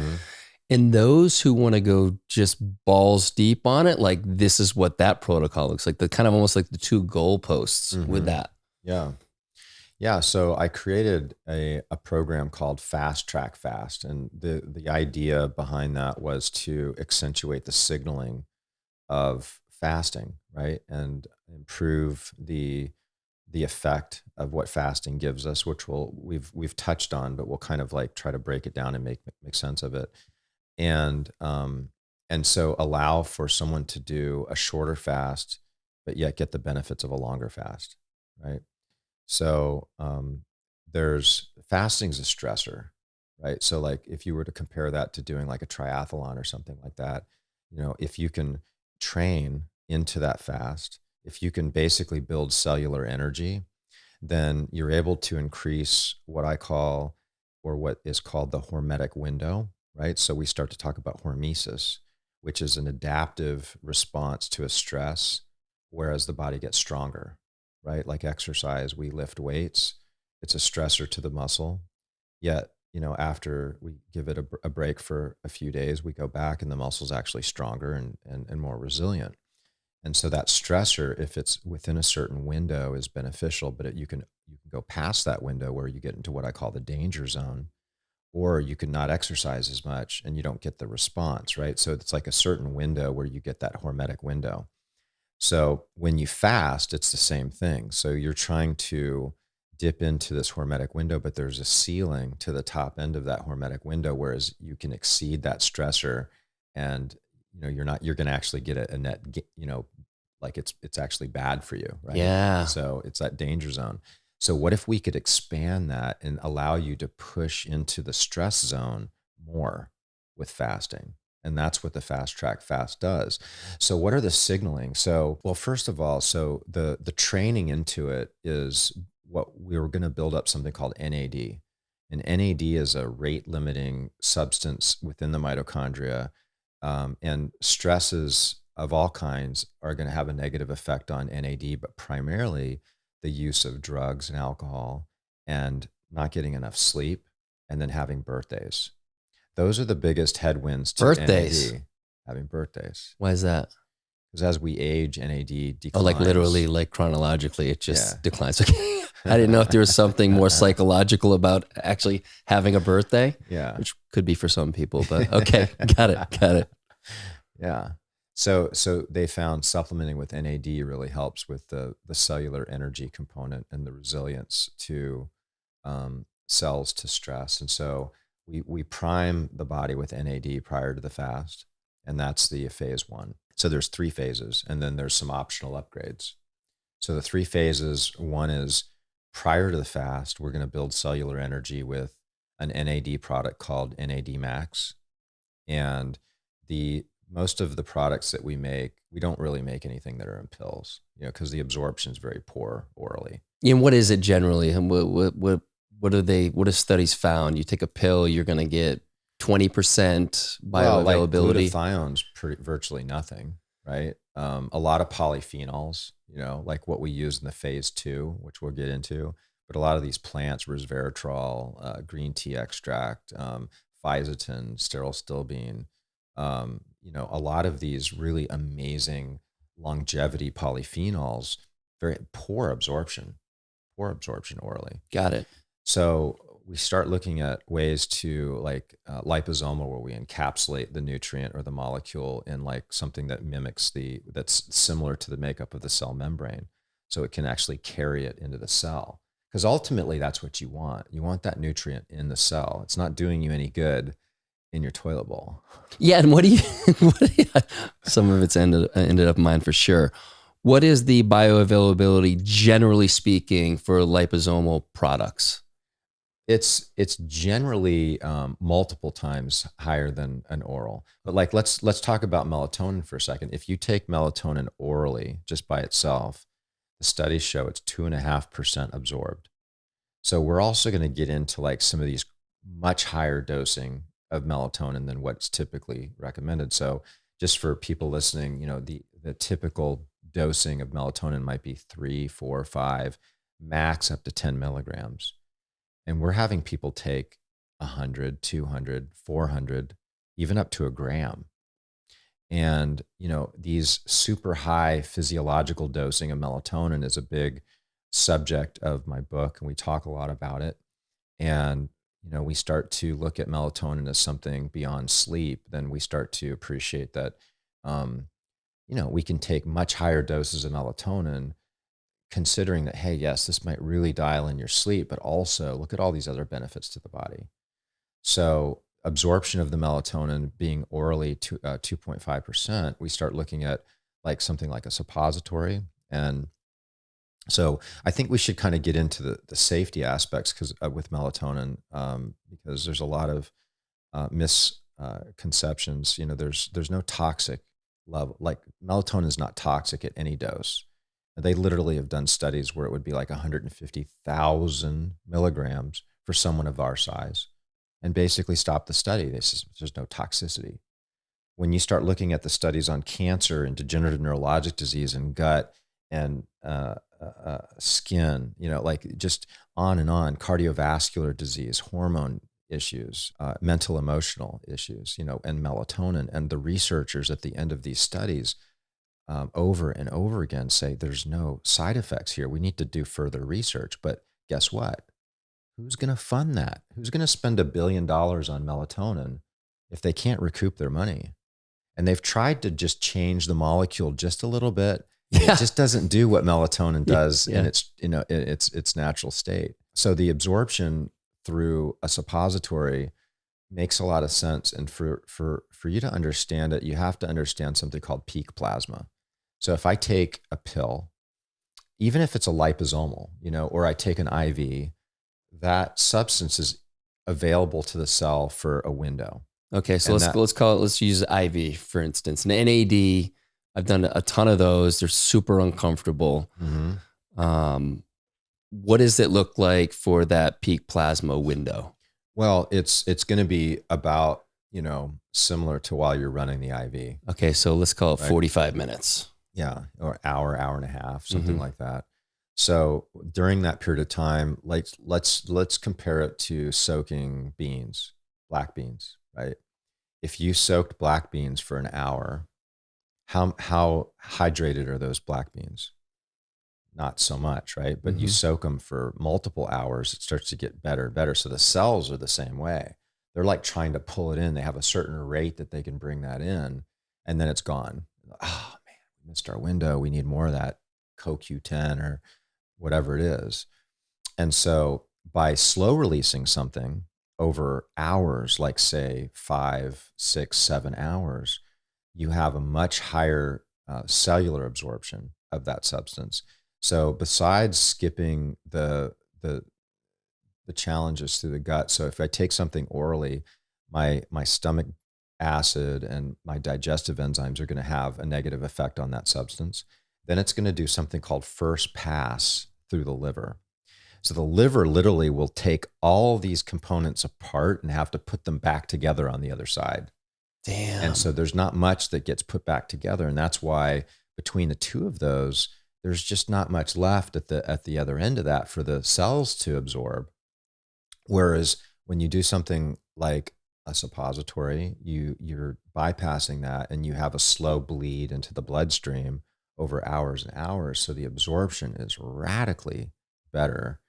And those who want to go just balls deep on it, like this is what that protocol looks like, the kind of almost like the two goalposts with that. Yeah. So I created a program called Fast Track Fast. And the idea behind that was to accentuate the signaling of fasting, right? And improve the effect of what fasting gives us, which we've touched on, but we'll kind of like try to break it down and make sense of it. And so allow for someone to do a shorter fast, but yet get the benefits of a longer fast, right? So there's fasting is a stressor, right? So like if you were to compare that to doing like a triathlon or something like that, if you can train into that fast, if you can basically build cellular energy, then you're able to increase what I call, or what is called the hormetic window, right? So we start to talk about hormesis, which is an adaptive response to a stress, whereas the body gets stronger, right? Like exercise, we lift weights, it's a stressor to the muscle. Yet, after we give it a break for a few days, we go back and the muscle's actually stronger and more resilient. And so that stressor, if it's within a certain window, is beneficial, but you can go past that window where you get into what I call the danger zone, or you can not exercise as much and you don't get the response, right? So it's like a certain window where you get that hormetic window. So when you fast, it's the same thing. So you're trying to dip into this hormetic window, but there's a ceiling to the top end of that hormetic window, whereas you can exceed that stressor, and you're going to actually get a net, like it's actually bad for you, right? Yeah. So it's that danger zone. So what if we could expand that and allow you to push into the stress zone more with fasting? And that's what the fast track fast does. So what are the signaling? So, well, first of all, so the training into it is what we were going to build up something called NAD. And NAD is a rate limiting substance within the mitochondria. And stresses of all kinds are going to have a negative effect on NAD, but primarily the use of drugs and alcohol and not getting enough sleep and then having birthdays. Those are the biggest headwinds to Birthdays. NAD, having birthdays. Why is that? Because as we age, NAD declines. Oh, like literally, like chronologically, it just Yeah. declines. Okay. I didn't know if there was something more psychological about actually having a birthday, Yeah. which could be for some people, but okay. Got it. Yeah. So they found supplementing with NAD really helps with the cellular energy component and the resilience to cells to stress. And so we prime the body with NAD prior to the fast, and that's the phase one. So there's 3 phases, and then there's some optional upgrades. So the 3 phases, one is prior to the fast, we're going to build cellular energy with an NAD product called NAD Max. And most of the products that we make, we don't really make anything that are in pills, because the absorption is very poor orally. And what is it generally? And what have studies found? You take a pill, you're going to get 20% bioavailability. Like glutathione's virtually nothing, right? A lot of polyphenols, like what we use in the phase 2, which we'll get into. But a lot of these plants, resveratrol, green tea extract, fisetin, sterile stilbene, a lot of these really amazing longevity polyphenols, very poor absorption orally. Got it. So we start looking at ways to like liposomal, where we encapsulate the nutrient or the molecule in like something that mimics that's similar to the makeup of the cell membrane. So it can actually carry it into the cell. Because ultimately that's what you want. You want that nutrient in the cell. It's not doing you any good in your toilet bowl. Yeah. And some of it's ended up mine for sure. What is the bioavailability, generally speaking, for liposomal products? It's generally multiple times higher than an oral. But like let's talk about melatonin for a second. If you take melatonin orally just by itself, the studies show it's 2.5% absorbed. So we're also going to get into like some of these much higher dosing of melatonin than what's typically recommended. So just for people listening, the typical dosing of melatonin might be 3, 4, 5, max up to 10 milligrams. And we're having people take 100, 200, 400, even up to a gram. And, these super high physiological dosing of melatonin is a big subject of my book, and we talk a lot about it. And, we start to look at melatonin as something beyond sleep. Then we start to appreciate that, we can take much higher doses of melatonin, considering that, hey, yes, this might really dial in your sleep, but also look at all these other benefits to the body. So absorption of the melatonin being orally 2.5%, we start looking at like something like a suppository. And so I think we should kind of get into the safety aspects because with melatonin, because there's a lot of misconceptions. There's no toxic level. Like melatonin is not toxic at any dose. They literally have done studies where it would be like 150,000 milligrams for someone of our size, and basically stop the study. There's no toxicity. When you start looking at the studies on cancer and degenerative neurologic disease and gut and skin, like just on and on, cardiovascular disease, hormone issues, mental emotional issues, and melatonin, and the researchers at the end of these studies over and over again say there's no side effects here. We need to do further research. But guess what? Who's going to fund that? Who's going to spend $1 billion on melatonin if they can't recoup their money? And they've tried to just change the molecule just a little bit. Yeah. It just doesn't do what melatonin does Yeah. in its natural state. So the absorption through a suppository makes a lot of sense. And for you to understand it, you have to understand something called peak plasma. So if I take a pill, even if it's a liposomal, or I take an IV, that substance is available to the cell for a window. Okay, so let's use IV for instance. An NAD, I've done a ton of those. They're super uncomfortable. Mm-hmm. What does it look like for that peak plasma window? Well, it's going to be about, similar to while you're running the IV. Okay, so let's call it Right. 45 minutes. Yeah, or hour and a half, something like that. So during that period of time, like let's compare it to soaking beans, black beans, right? If you soaked black beans for an hour, how hydrated are those black beans? Not so much, right? But you soak them for multiple hours, it starts to get better and better. So the cells are the same way. They're like trying to pull it in. They have a certain rate that they can bring that in, and then it's gone. Oh man, we missed our window. We need more of that CoQ10 or whatever it is. And so by slow releasing something over hours, like say 5, 6, 7 hours, you have a much higher cellular absorption of that substance. So besides skipping the challenges through the gut, so if I take something orally, my stomach acid and my digestive enzymes are going to have a negative effect on that substance. Then it's going to do something called first pass through the liver. So the liver literally will take all these components apart and have to put them back together on the other side. Damn. And so there's not much that gets put back together. And that's why between the two of those, there's just not much left at the other end of that for the cells to absorb. Whereas when you do something like a suppository, you're bypassing that and you have a slow bleed into the bloodstream over hours and hours. So the absorption is radically better.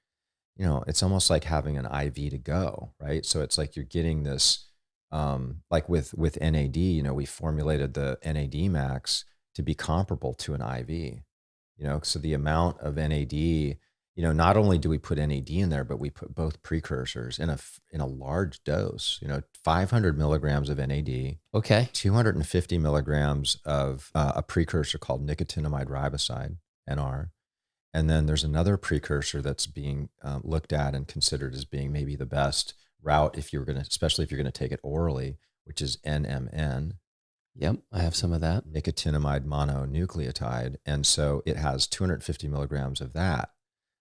It's almost like having an IV to go, right? So it's like you're getting this, like with NAD, we formulated the NAD max to be comparable to an IV, so the amount of NAD, not only do we put NAD in there, but we put both precursors in a large dose, 500 milligrams of NAD, Okay. 250 milligrams of a precursor called nicotinamide riboside, NR. And then there's another precursor that's being looked at and considered as being maybe the best route especially if you're going to take it orally, which is NMN. Yep, I have some of that. Nicotinamide mononucleotide. And so it has 250 milligrams of that.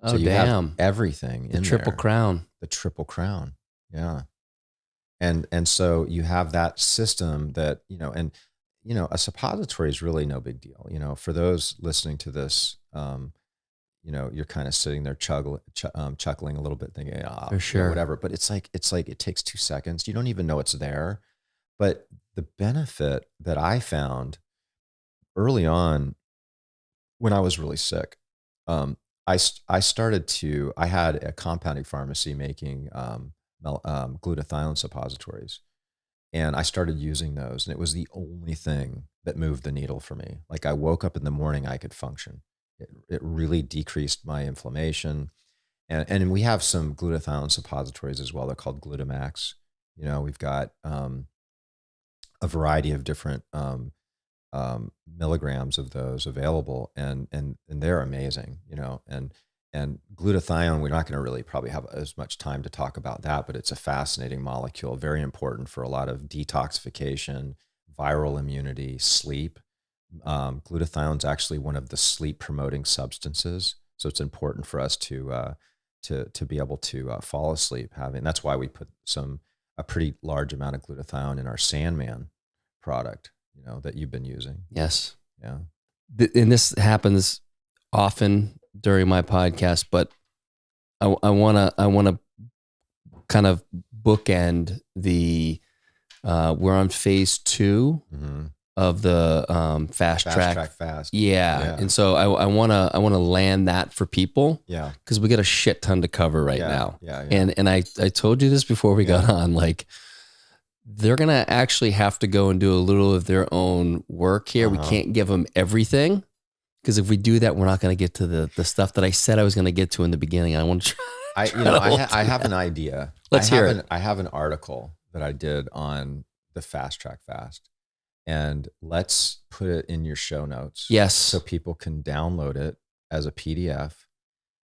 Oh, So you damn. have everything in The triple there. crown. The triple crown. Yeah. And so you have that system that, a suppository is really no big deal. For those listening to this, you're kind of sitting there chuckling a little bit thinking, For sure. whatever. But it's like it takes 2 seconds. You don't even know it's there. But the benefit that I found early on when I was really sick, I had a compounding pharmacy making glutathione suppositories. And I started using those, and it was the only thing that moved the needle for me. Like I woke up in the morning, I could function. It really decreased my inflammation. And we have some glutathione suppositories as well. They're called Glutamax, We've got a variety of different milligrams of those available, and they're amazing, and glutathione, we're not going to really probably have as much time to talk about that, but it's a fascinating molecule, very important for a lot of detoxification, viral immunity, sleep. Glutathione is actually one of the sleep promoting substances, so it's important for us to be able to fall asleep. That's why we put a pretty large amount of glutathione in our Sandman product, that you've been using. Yes. Yeah. And this happens often during my podcast, but I want to kind of bookend we're on phase 2 of the fast track. Yeah. And so I want to land that for people. Yeah. Cause we got a shit ton to cover right now. Yeah. And I told you this before we got on, like, they're going to actually have to go and do a little of their own work here. We can't give them everything, because if we do that, we're not going to get to the stuff that I said I was going to get to in the beginning. I want to try. I have an idea. Let's hear it. I have an article that I did on the fast track fast, and let's put it in your show notes. Yes. So people can download it as a PDF,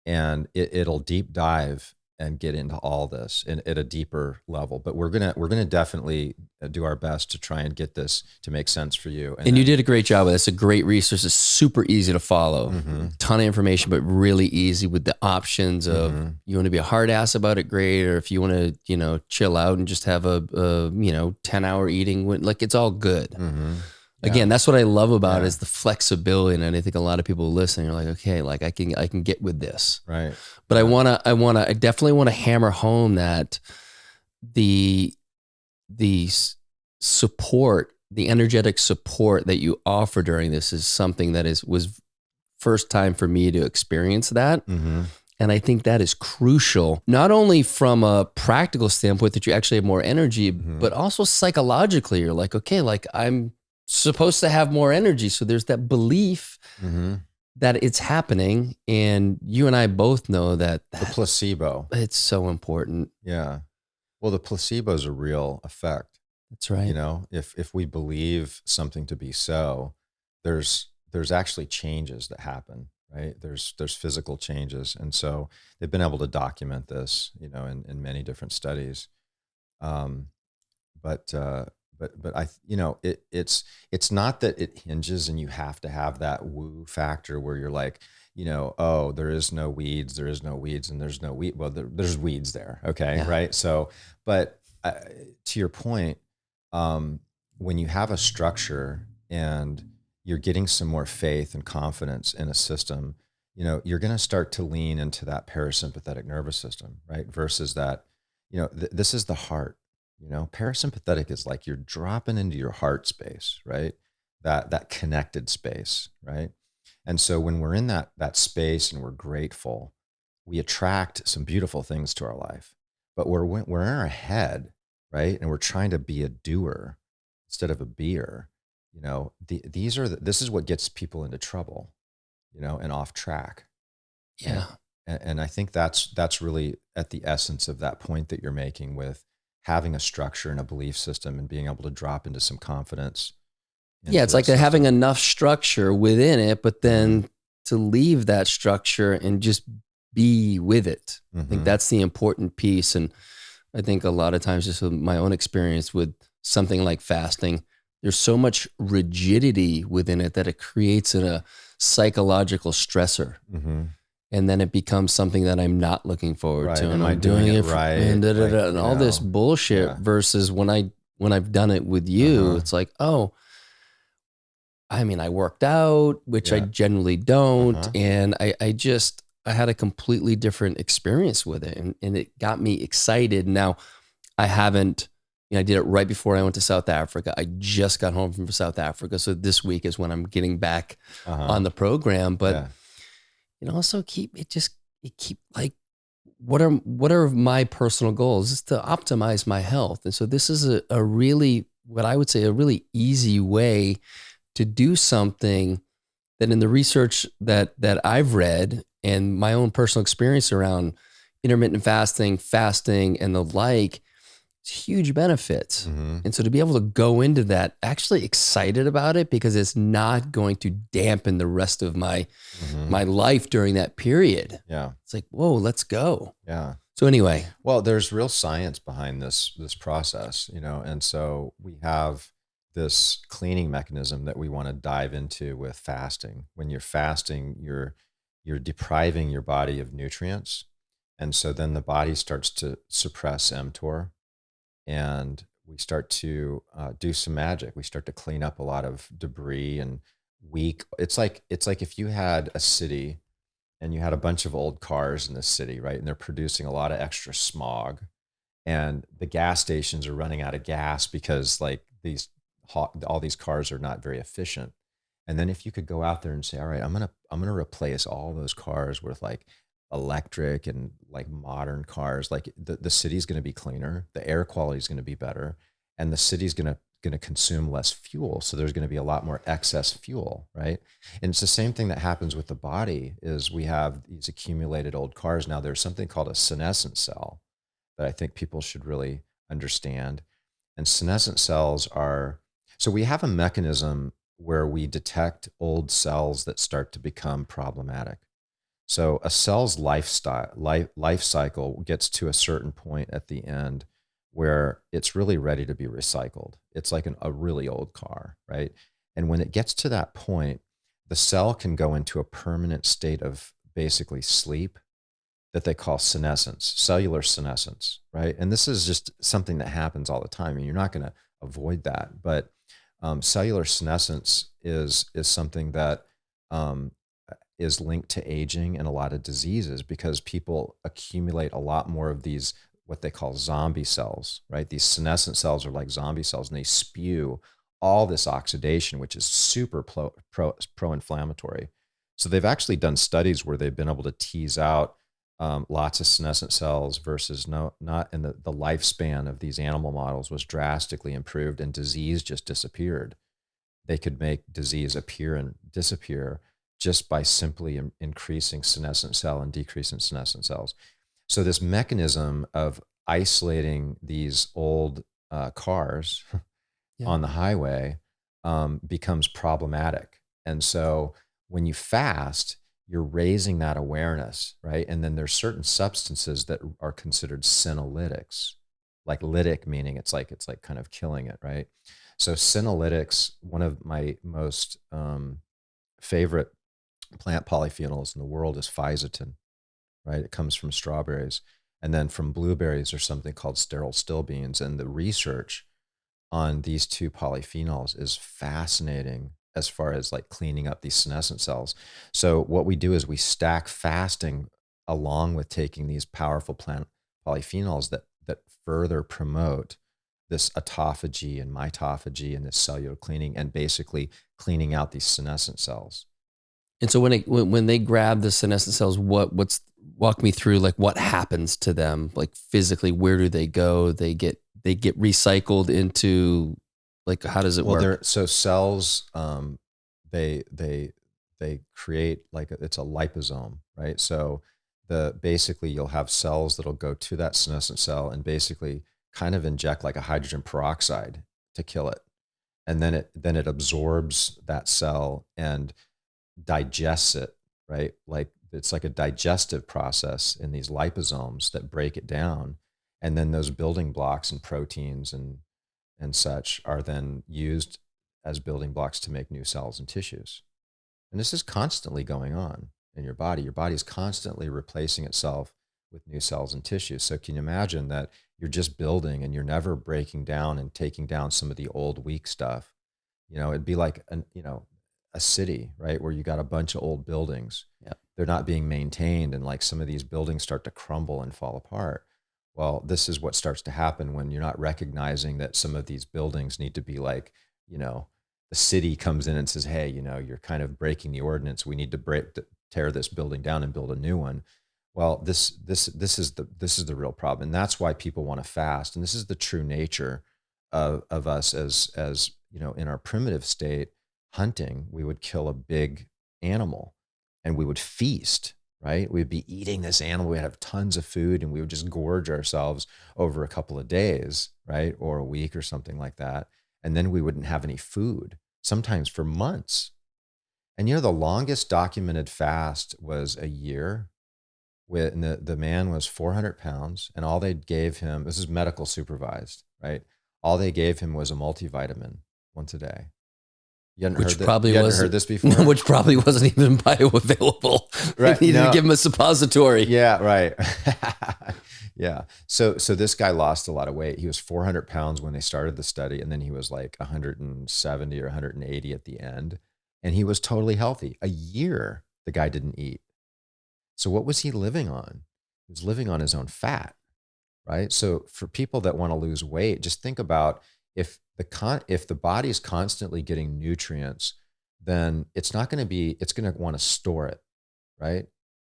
and it'll deep dive and get into all this at a deeper level. But we're gonna definitely do our best to try and get this to make sense for you. And you did a great job with it. It's a great resource. It's super easy to follow. Ton of information, but really easy with the options of you want to be a hard ass about it, great. Or if you want to, chill out and just have a 10-hour eating, like, it's all good. Again, that's what I love about it, is the flexibility. And I think a lot of people listening are like, okay, like I can get with this. Right. But I definitely want to hammer home that the support, the energetic support that you offer during this is something that was first time for me to experience that. And I think that is crucial, not only from a practical standpoint that you actually have more energy, but also psychologically. You're like, okay, like I'm supposed to have more energy. So there's that belief that it's happening. And you and I both know that the placebo, it's so important. Yeah. Well, the placebo is a real effect. That's right. If we believe something to be so, there's actually changes that happen, right? There's physical changes. And so they've been able to document this, in many different studies. But I, it's not that it hinges and you have to have that woo factor where you're like, oh, there is no weeds, and there's no weed. Well, there's weeds there. Okay. Yeah. Right. So, but to your point, when you have a structure and you're getting some more faith and confidence in a system, you're going to start to lean into that parasympathetic nervous system, right? Versus that, this is the heart. Parasympathetic is like you're dropping into your heart space, right? That connected space, right? And so when we're in that space and we're grateful, we attract some beautiful things to our life. But we're in our head, right? And we're trying to be a doer instead of a beer. This is what gets people into trouble, and off track. Yeah. And I think that's really at the essence of that point that you're making with having a structure and a belief system and being able to drop into some confidence. Yeah, it's like having enough structure within it, but then to leave that structure and just be with it. I think that's the important piece. And I think a lot of times, just with my own experience with something like fasting, there's so much rigidity within it that it creates a psychological stressor. And then it becomes something that I'm not looking forward to. And I'm doing it right. And all this bullshit versus when I've done it with you, it's like, oh, I mean, I worked out, which I generally don't. And I had a completely different experience with it, and it got me excited. Now I haven't, I did it right before I went to South Africa. I just got home from South Africa. So this week is when I'm getting back on the program, but also keep like, what are my personal goals? Is to optimize my health. And so this is a really, what I would say, a really easy way to do something that in the research that I've read and my own personal experience around intermittent fasting, and the like, It's huge benefits. Mm-hmm. And so to be able to go into that, actually excited about it because it's not going to dampen the rest of my life during that period. Yeah. It's like, whoa, let's go. Yeah. So anyway. Well, there's real science behind this process, and so we have this cleaning mechanism that we want to dive into with fasting. When you're fasting, you're depriving your body of nutrients. And so then the body starts to suppress mTOR, and we start to do some magic. We start to clean up a lot of debris and weak. It's like if you had a city and you had a bunch of old cars in the city, right? And they're producing a lot of extra smog, and the gas stations are running out of gas because like all these cars are not very efficient. And then if you could go out there and say, all right, I'm gonna replace all those cars with like electric and like modern cars, like the city's going to be cleaner, the air quality is going to be better, and the city's going to consume less fuel. So there's going to be a lot more excess fuel, right? And it's the same thing that happens with the body. Is we have these accumulated old cars. Now there's something called a senescent cell that I think people should really understand. And senescent cells are, so we have a mechanism where we detect old cells that start to become problematic. So a cell's life cycle gets to a certain point at the end where it's really ready to be recycled. It's like a really old car, right? And when it gets to that point, the cell can go into a permanent state of basically sleep that they call senescence, cellular senescence, right? And this is just something that happens all the time, and you're not going to avoid that. But cellular senescence is something that is linked to aging and a lot of diseases because people accumulate a lot more of these, what they call zombie cells, right? These senescent cells are like zombie cells, and they spew all this oxidation, which is super pro-inflammatory. So they've actually done studies where they've been able to tease out lots of senescent cells versus not, and the lifespan of these animal models was drastically improved, and disease just disappeared. They could make disease appear and disappear just by simply increasing senescent cell and decreasing senescent cells. So this mechanism of isolating these old cars on the highway becomes problematic. And so when you fast, you're raising that awareness, right? And then there's certain substances that are considered senolytics, like lytic, meaning it's like kind of killing it, right? So senolytics, one of my most favorite plant polyphenols in the world is physotin, right? It comes from strawberries. And then from blueberries, there's something called sterile still beans. And the research on these two polyphenols is fascinating as far as like cleaning up these senescent cells. So what we do is we stack fasting along with taking these powerful plant polyphenols that further promote this autophagy and mitophagy and this cellular cleaning, and basically cleaning out these senescent cells. And so when they grab the senescent cells, walk me through like what happens to them, like physically, where do they go? They get recycled into, like, how does it work? So cells, they create like it's a liposome, right? So basically you'll have cells that'll go to that senescent cell and basically kind of inject like a hydrogen peroxide to kill it, and then it absorbs that cell and digests it, right? Like it's like a digestive process in these liposomes that break it down, and then those building blocks and proteins and such are then used as building blocks to make new cells and tissues. And this is constantly going on in your body. Your body is constantly replacing itself with new cells and tissues. So can you imagine that you're just building and you're never breaking down and taking down some of the old weak stuff? It'd be like a city, right? Where you got a bunch of old buildings. Yeah. They're not being maintained, and like some of these buildings start to crumble and fall apart. Well, this is what starts to happen when you're not recognizing that some of these buildings need to be like, the city comes in and says, hey, you're kind of breaking the ordinance. We need to tear this building down and build a new one. Well, this is the real problem. And that's why people want to fast. And this is the true nature of us as in our primitive state, hunting, we would kill a big animal and we would feast, right? We'd be eating this animal. We'd have tons of food and we would just gorge ourselves over a couple of days, right? Or a week or something like that. And then we wouldn't have any food, sometimes for months. And the longest documented fast was a year. And the man was 400 pounds, and all they gave him, this is medical supervised, right? All they gave him was a multivitamin once a day. You hadn't heard this before? Which probably wasn't even bioavailable. Right. They needed to give him a suppository. Yeah, right. Yeah. So this guy lost a lot of weight. He was 400 pounds when they started the study, and then he was like 170 or 180 at the end. And he was totally healthy. A year, the guy didn't eat. So what was he living on? He was living on his own fat, right? So for people that want to lose weight, just think about if the body is constantly getting nutrients, then it's going to want to store it, right?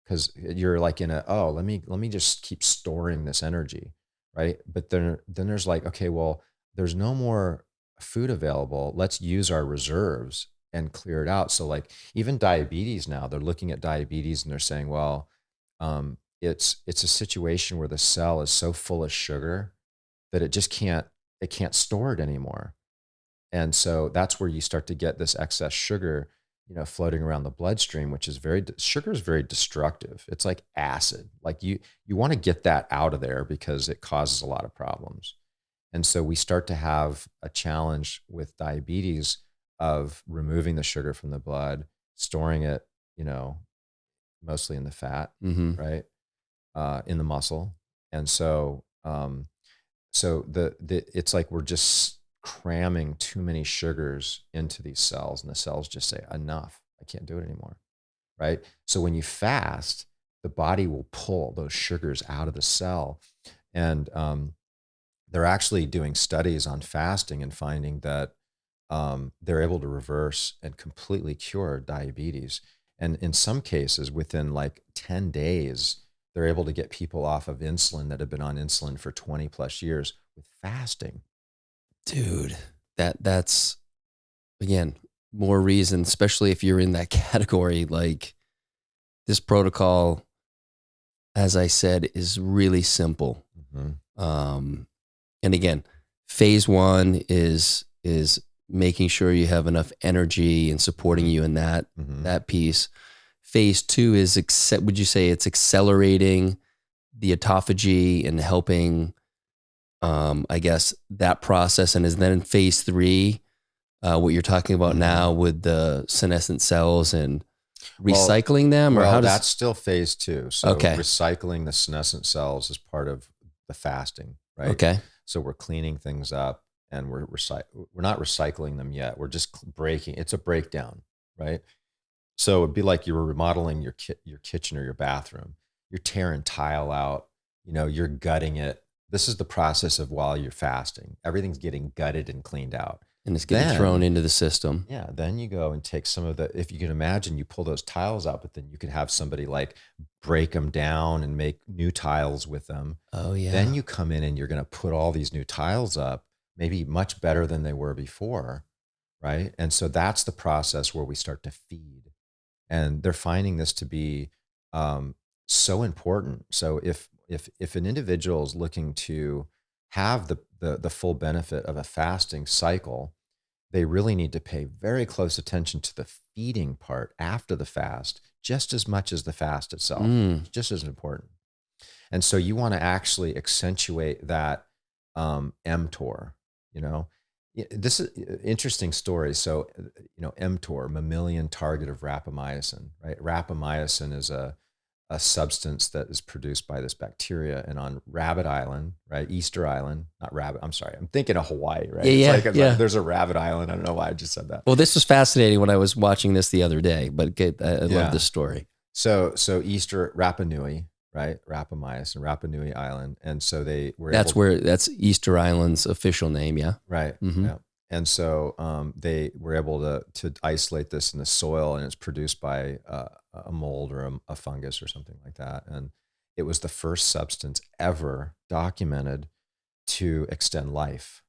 Because you're like let me just keep storing this energy, right? But then there's like, okay, well, there's no more food available. Let's use our reserves and clear it out. So like even diabetes now, they're looking at diabetes and they're saying, well, it's a situation where the cell is so full of sugar that it can't store it anymore. And so that's where you start to get this excess sugar, floating around the bloodstream, which is sugar is very destructive. It's like acid. Like you want to get that out of there because it causes a lot of problems. And so we start to have a challenge with diabetes of removing the sugar from the blood, storing it, mostly in the fat, right, in the muscle, and so it's like we're just cramming too many sugars into these cells, and the cells just say, enough, I can't do it anymore, right? So when you fast, the body will pull those sugars out of the cell, and they're actually doing studies on fasting and finding that they're able to reverse and completely cure diabetes. And in some cases, within like 10 days, they're able to get people off of insulin that have been on insulin for 20 plus years with fasting. Dude, that's again, more reason, especially if you're in that category. Like this protocol, as I said, is really simple. And again, phase 1 is making sure you have enough energy and supporting you in that piece. Phase 2 is, would you say it's accelerating the autophagy and helping, I guess, that process? And is then phase 3, what you're talking about now with the senescent cells and recycling them? Or that's still phase 2. So recycling the senescent cells is part of the fasting, right? Okay. So we're cleaning things up. And we're not recycling them yet. We're just breaking. It's a breakdown, right? So it'd be like you were remodeling your kitchen or your bathroom. You're tearing tile out. You're gutting it. This is the process of while you're fasting. Everything's getting gutted and cleaned out, and it's getting thrown into the system. Yeah. Then you go and take some of the. If you can imagine, you pull those tiles out, but then you could have somebody like break them down and make new tiles with them. Oh yeah. Then you come in and you're going to put all these new tiles up, maybe much better than they were before, right? And so that's the process where we start to feed. And they're finding this to be so important. So if an individual is looking to have the full benefit of a fasting cycle, they really need to pay very close attention to the feeding part after the fast, just as much as the fast itself. It's just as important. And so you want to actually accentuate that mTOR. This is an interesting story. So, mTOR, mammalian target of rapamycin, right? Rapamycin is a substance that is produced by this bacteria. And on Rabbit Island, right? Easter Island, not Rabbit. I'm sorry. I'm thinking of Hawaii, right? It's like there's a Rabbit Island. I don't know why I just said that. Well, this was fascinating when I was watching this the other day, but I love this story. So Easter, Rapa Nui, right? Rapamycin, Rapa Nui Island. And so they were that's Easter Island's official name. Yeah. Right. Yeah. And so they were able to isolate this in the soil, and it's produced by a mold or a fungus or something like that. And it was the first substance ever documented to extend life.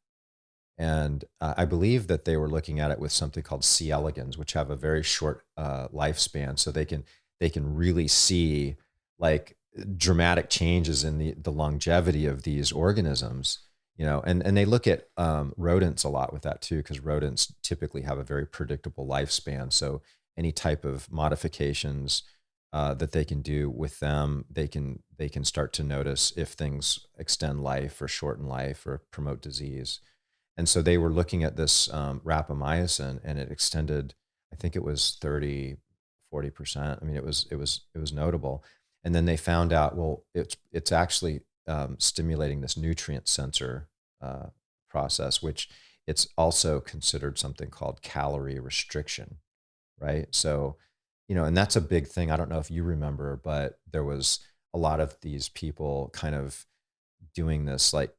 And I believe that they were looking at it with something called C. elegans, which have a very short lifespan. So they can they can really see like dramatic changes in the longevity of these organisms, and they look at rodents a lot with that too, because rodents typically have a very predictable lifespan. So any type of modifications that they can do with them, they can start to notice if things extend life or shorten life or promote disease. And so they were looking at this rapamycin, and it extended, I think it was 30-40%. I mean, it was notable. And then they found out, well, it's actually stimulating this nutrient sensor process, which it's also considered something called calorie restriction, right? So, and that's a big thing. I don't know if you remember, but there was a lot of these people kind of doing this like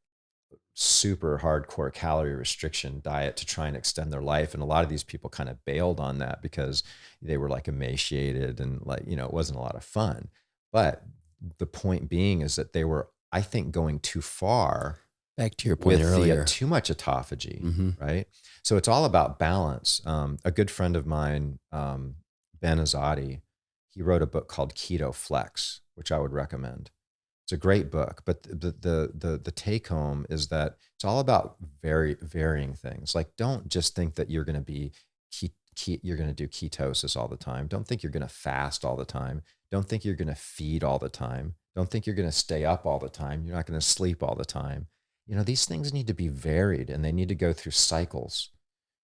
super hardcore calorie restriction diet to try and extend their life. And a lot of these people kind of bailed on that because they were like emaciated and like, it wasn't a lot of fun. But the point being is that they were, I think, going too far. Back to your point with earlier. too much autophagy, right? So it's all about balance. A good friend of mine, Ben Azadi, he wrote a book called Keto Flex, which I would recommend. It's a great book, but the take home is that it's all about varying things. Like, don't just think that you're going to be you're going to do ketosis all the time. Don't think you're going to fast all the time. Don't think you're going to feed all the time. Don't think you're going to stay up all the time. You're not going to sleep all the time. These things need to be varied, and they need to go through cycles.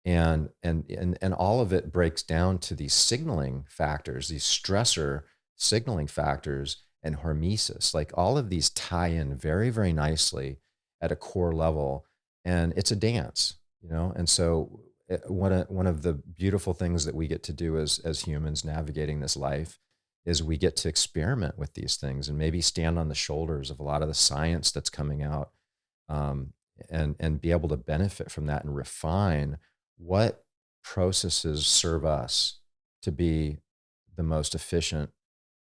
And all of it breaks down to these signaling factors, these stressor signaling factors, and hormesis. Like, all of these tie in very, very nicely at a core level, and it's a dance, And so one of the beautiful things that we get to do as humans navigating this life is we get to experiment with these things and maybe stand on the shoulders of a lot of the science that's coming out, and be able to benefit from that and refine what processes serve us to be the most efficient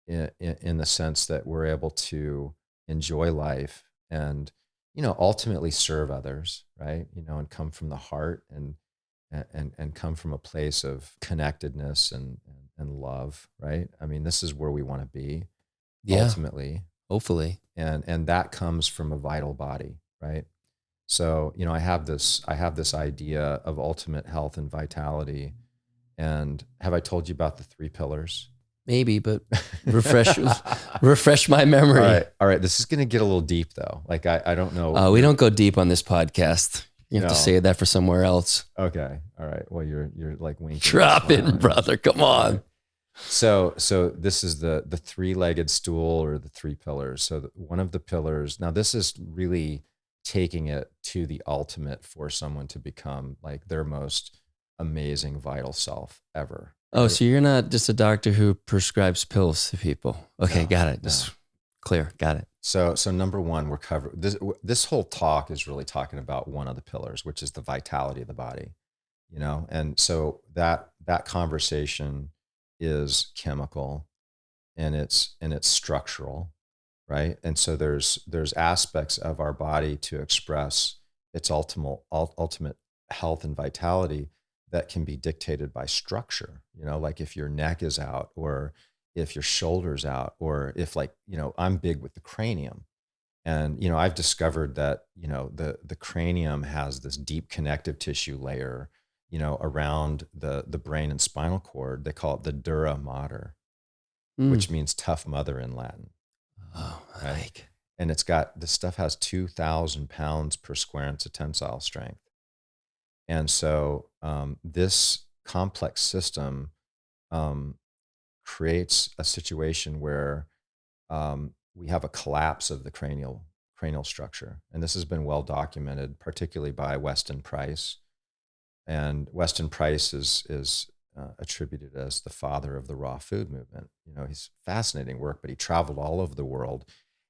in the sense that we're able to enjoy life and, ultimately serve others, right? And come from the heart and come from a place of connectedness and love, right? I mean, this is where we want to be ultimately. Hopefully. And that comes from a vital body, right? So, I have this idea of ultimate health and vitality. And have I told you about the 3 pillars? Maybe, but refresh my memory. All right. This is going to get a little deep though. Like, I don't know. We don't go deep on this podcast. You have to say that for somewhere else. Okay. All right. Well, you're like winking. Drop in, brother. Come on. So this is the 3-legged stool, or the 3 pillars. So one of the pillars, now this is really taking it to the ultimate for someone to become like their most amazing vital self ever. Oh, so you're not just a doctor who prescribes pills to people. Okay, no, got it. Just clear. Got it. So number one, we're covering this whole talk is really talking about one of the pillars, which is the vitality of the body, And so that conversation is chemical, and it's structural, right? And so there's aspects of our body to express its ultimate health and vitality that can be dictated by structure, like if your neck is out, or if your shoulder's out, or if, like, I'm big with the cranium. And, I've discovered that, the cranium has this deep connective tissue layer, around the brain and spinal cord. They call it the dura mater, which means tough mother in Latin. Oh, right? And this stuff has 2,000 pounds per square inch of tensile strength. And so this complex system creates a situation where we have a collapse of the cranial structure. And this has been well documented, particularly by Weston Price. And Weston Price is attributed as the father of the raw food movement. He's fascinating work, but he traveled all over the world.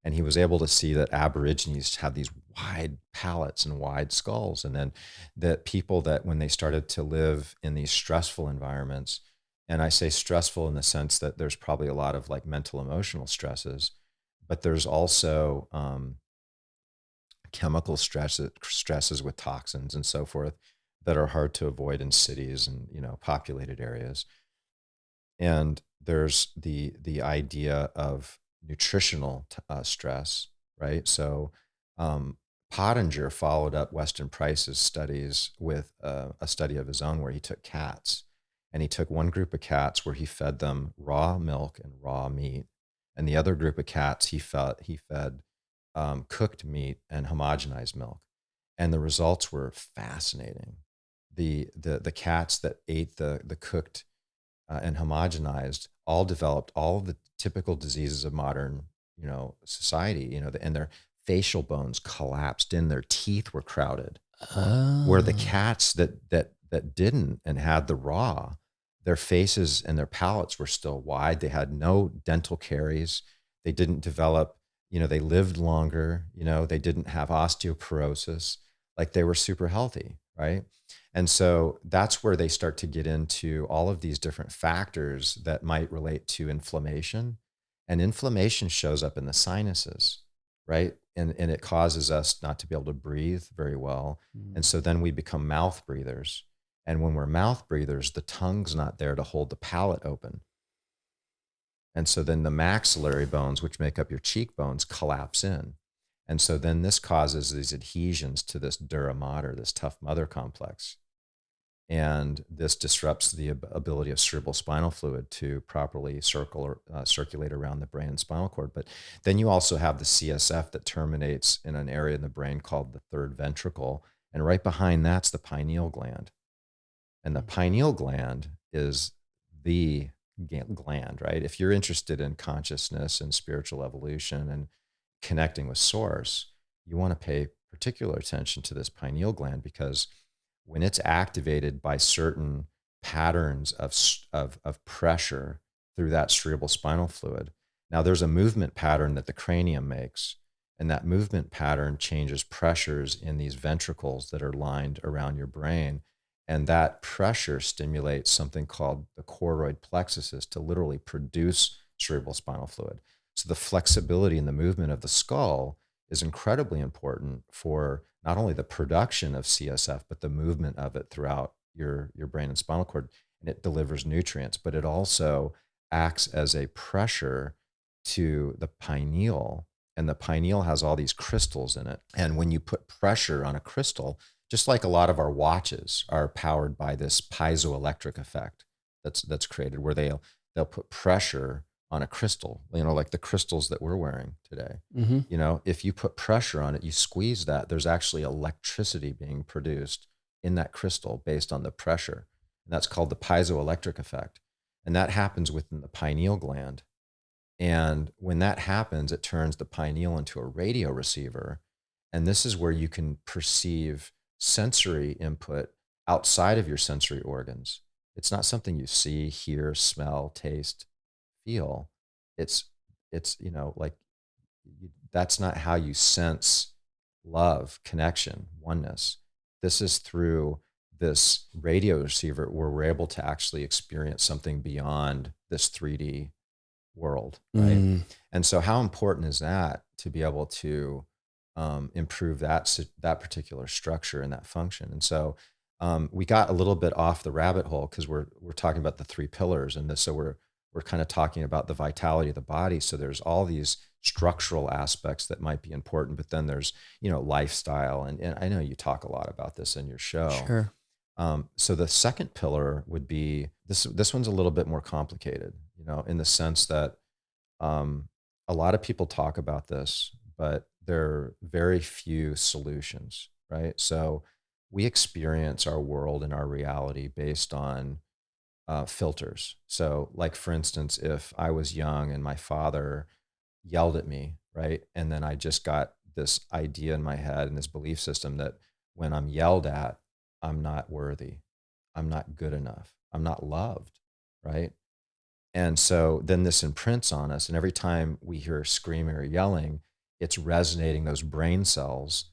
And he was able to see that Aborigines have these wide palates and wide skulls. And then that people that when they started to live in these stressful environments, and I say stressful in the sense that there's probably a lot of like mental, emotional stresses, but there's also chemical stresses with toxins and so forth that are hard to avoid in cities and, populated areas. And there's the idea of nutritional stress, right? So Pottinger followed up Weston Price's studies with a study of his own where he took cats, and he took one group of cats where he fed them raw milk and raw meat, and the other group of cats he fed cooked meat and homogenized milk, and the results were fascinating. The cats that ate the cooked and homogenized all developed all of the typical diseases of modern, society, and their facial bones collapsed in, their teeth were crowded, where the Oh. cats that didn't and had the raw, their faces and their palates were still wide. They had no dental caries. They didn't develop, they lived longer, they didn't have osteoporosis. Like, they were super healthy, right? And so that's where they start to get into all of these different factors that might relate to inflammation. And inflammation shows up in the sinuses, right? And it causes us not to be able to breathe very well. And Mm. so then we become mouth breathers. And when we're mouth breathers, the tongue's not there to hold the palate open. And so then the maxillary bones, which make up your cheekbones, collapse in. And so then this causes these adhesions to this dura mater, this tough mother complex. And this disrupts the ability of cerebral spinal fluid to properly circulate around the brain and spinal cord. But then you also have the CSF that terminates in an area in the brain called the third ventricle. And right behind that's the pineal gland. And the pineal gland is the gland, right? If you're interested in consciousness and spiritual evolution and connecting with source, you want to pay particular attention to this pineal gland, because when it's activated by certain patterns of pressure through that cerebral spinal fluid, now there's a movement pattern that the cranium makes, and that movement pattern changes pressures in these ventricles that are lined around your brain. And that pressure stimulates something called the choroid plexuses to literally produce cerebral spinal fluid. So the flexibility and the movement of the skull is incredibly important for not only the production of CSF, but the movement of it throughout your brain and spinal cord. And it delivers nutrients, but it also acts as a pressure to the pineal. And the pineal has all these crystals in it. And when you put pressure on a crystal, just like a lot of our watches are powered by this piezoelectric effect that's created, where they'll put pressure on a crystal, like the crystals that we're wearing today. Mm-hmm. If you put pressure on it, you squeeze that, there's actually electricity being produced in that crystal based on the pressure. And that's called the piezoelectric effect. And that happens within the pineal gland. And when that happens, it turns the pineal into a radio receiver. And this is where you can perceive sensory input outside of your sensory organs. It's not something you see, hear, smell, taste, feel. It's like, that's not how you sense love, connection, oneness. This is through this radio receiver where we're able to actually experience something beyond this 3D world, right? Mm. And so how important is that to be able to improve that particular structure and that function? And so we got a little bit off the rabbit hole because we're talking about the three pillars, and this, so we're kind of talking about the vitality of the body. So there's all these structural aspects that might be important, but then there's lifestyle, and I know you talk a lot about this in your show. Sure. So the second pillar would be this. This one's a little bit more complicated, in the sense that a lot of people talk about this, but there are very few solutions, right? So we experience our world and our reality based on filters. So, like, for instance, if I was young and my father yelled at me, right? And then I just got this idea in my head and this belief system that when I'm yelled at, I'm not worthy, I'm not good enough, I'm not loved, right? And so then this imprints on us. And every time we hear screaming or yelling, it's resonating those brain cells,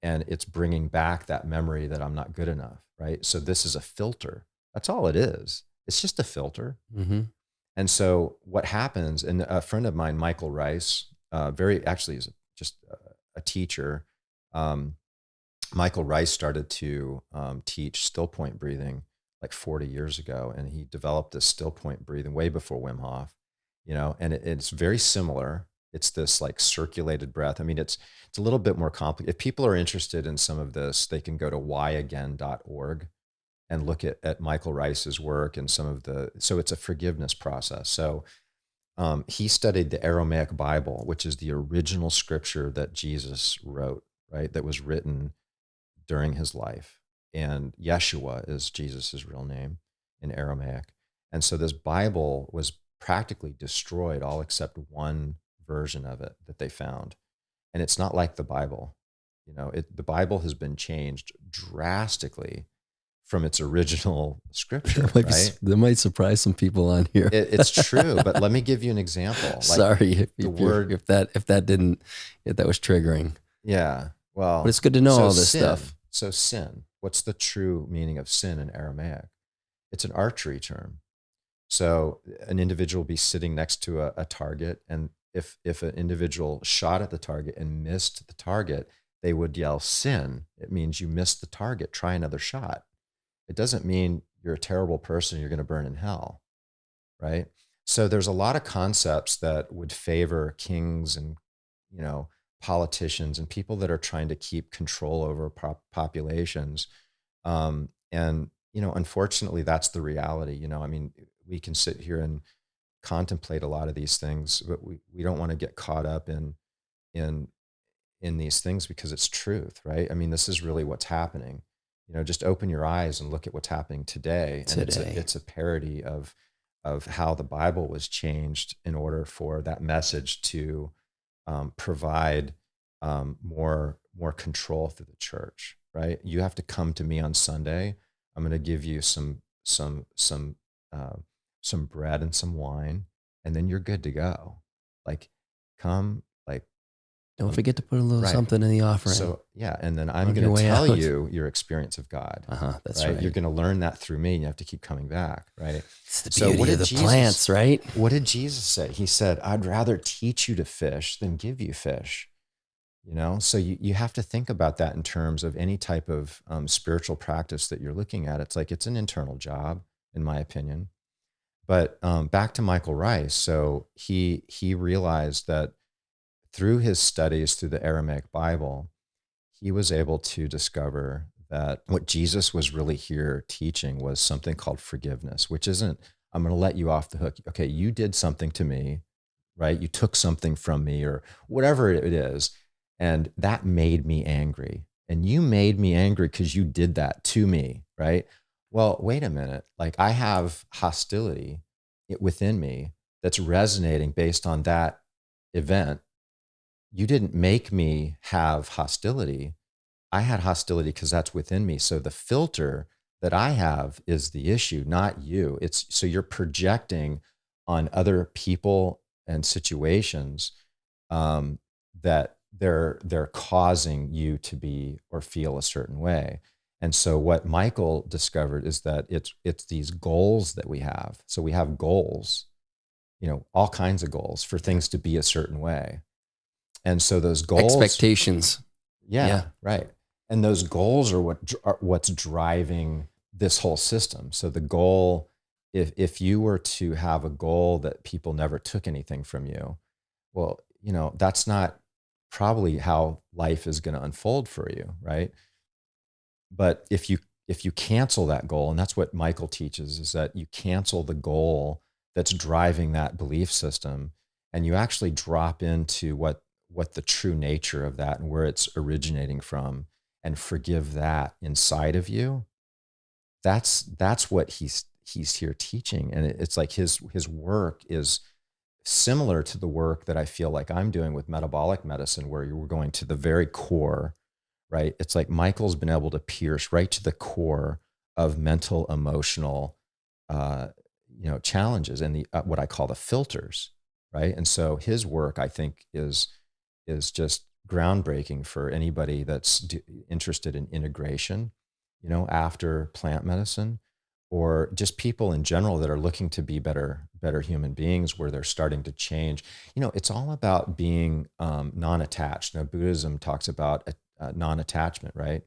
and it's bringing back that memory that I'm not good enough, right? So this is a filter. That's all it is. It's just a filter. Mm-hmm. And so what happens, and a friend of mine, Michael Rice, very actually is just a teacher. Michael Rice started to teach still point breathing like 40 years ago, and he developed this still point breathing way before Wim Hof, and it's very similar. It's this like circulated breath. I mean, it's a little bit more complicated. If people are interested in some of this, they can go to whyagain.org and look at Michael Rice's work and so it's a forgiveness process. So he studied the Aramaic Bible, which is the original scripture that Jesus wrote, right? That was written during his life. And Yeshua is Jesus's real name in Aramaic. And so this Bible was practically destroyed, all except one version of it that they found. And it's not like the Bible. The Bible has been changed drastically from its original scripture, right? That might surprise some people on here. It's true, but let me give you an example. Like Sorry if that was triggering. Yeah, well, but it's good to know all this stuff. So sin, what's the true meaning of sin in Aramaic? It's an archery term. So an individual will be sitting next to a target, and if an individual shot at the target and missed the target, they would yell sin. It means you missed the target, try another shot. It doesn't mean you're a terrible person, you're going to burn in hell, right? So there's a lot of concepts that would favor kings and, politicians and people that are trying to keep control over populations. Unfortunately, that's the reality. I mean, we can sit here and contemplate a lot of these things, but we don't want to get caught up in these things because it's truth, right? I mean, this is really what's happening. Just open your eyes and look at what's happening today. And it's a parody of how the Bible was changed in order for that message to provide more control through the church, right? You have to come to me on Sunday. I'm going to give you some bread and some wine, and then you're good to go. Like, come, like, don't forget to put a little something in the offering. So yeah, and then I'm going to tell you your experience of God. That's right. You're going to learn that through me, and you have to keep coming back, right? It's the beauty of the plants, right? What did Jesus say? He said, "I'd rather teach you to fish than give you fish." So you have to think about that in terms of any type of spiritual practice that you're looking at. It's like it's an internal job, in my opinion. But back to Michael Rice. So he realized that through his studies through the Aramaic Bible, he was able to discover that what Jesus was really here teaching was something called forgiveness, which isn't, I'm going to let you off the hook. Okay, you did something to me, right? You took something from me or whatever it is, and that made me angry. And you made me angry because you did that to me, right? Well, wait a minute. Like, I have hostility within me that's resonating based on that event. You didn't make me have hostility. I had hostility because that's within me. So the filter that I have is the issue, not you. So you're projecting on other people and situations that they're causing you to be or feel a certain way. And so what Michael discovered is that it's these goals that we have. So we have goals, all kinds of goals for things to be a certain way. And so those goals, expectations. Yeah, right. And those goals are what's driving this whole system. So the goal, if you were to have a goal that people never took anything from you, well, that's not probably how life is going to unfold for you, right? But if you cancel that goal, and that's what Michael teaches, is that you cancel the goal that's driving that belief system, and you actually drop into what the true nature of that and where it's originating from, and forgive that inside of you. That's what he's here teaching. And it's like his work is similar to the work that I feel like I'm doing with metabolic medicine, where you're going to the very core, right? It's like Michael's been able to pierce right to the core of mental, emotional, challenges and the what I call the filters, right? And so his work, I think, is just groundbreaking for anybody that's interested in integration, after plant medicine, or just people in general that are looking to be better human beings, where they're starting to change. It's all about being non-attached. Buddhism talks about non-attachment, right?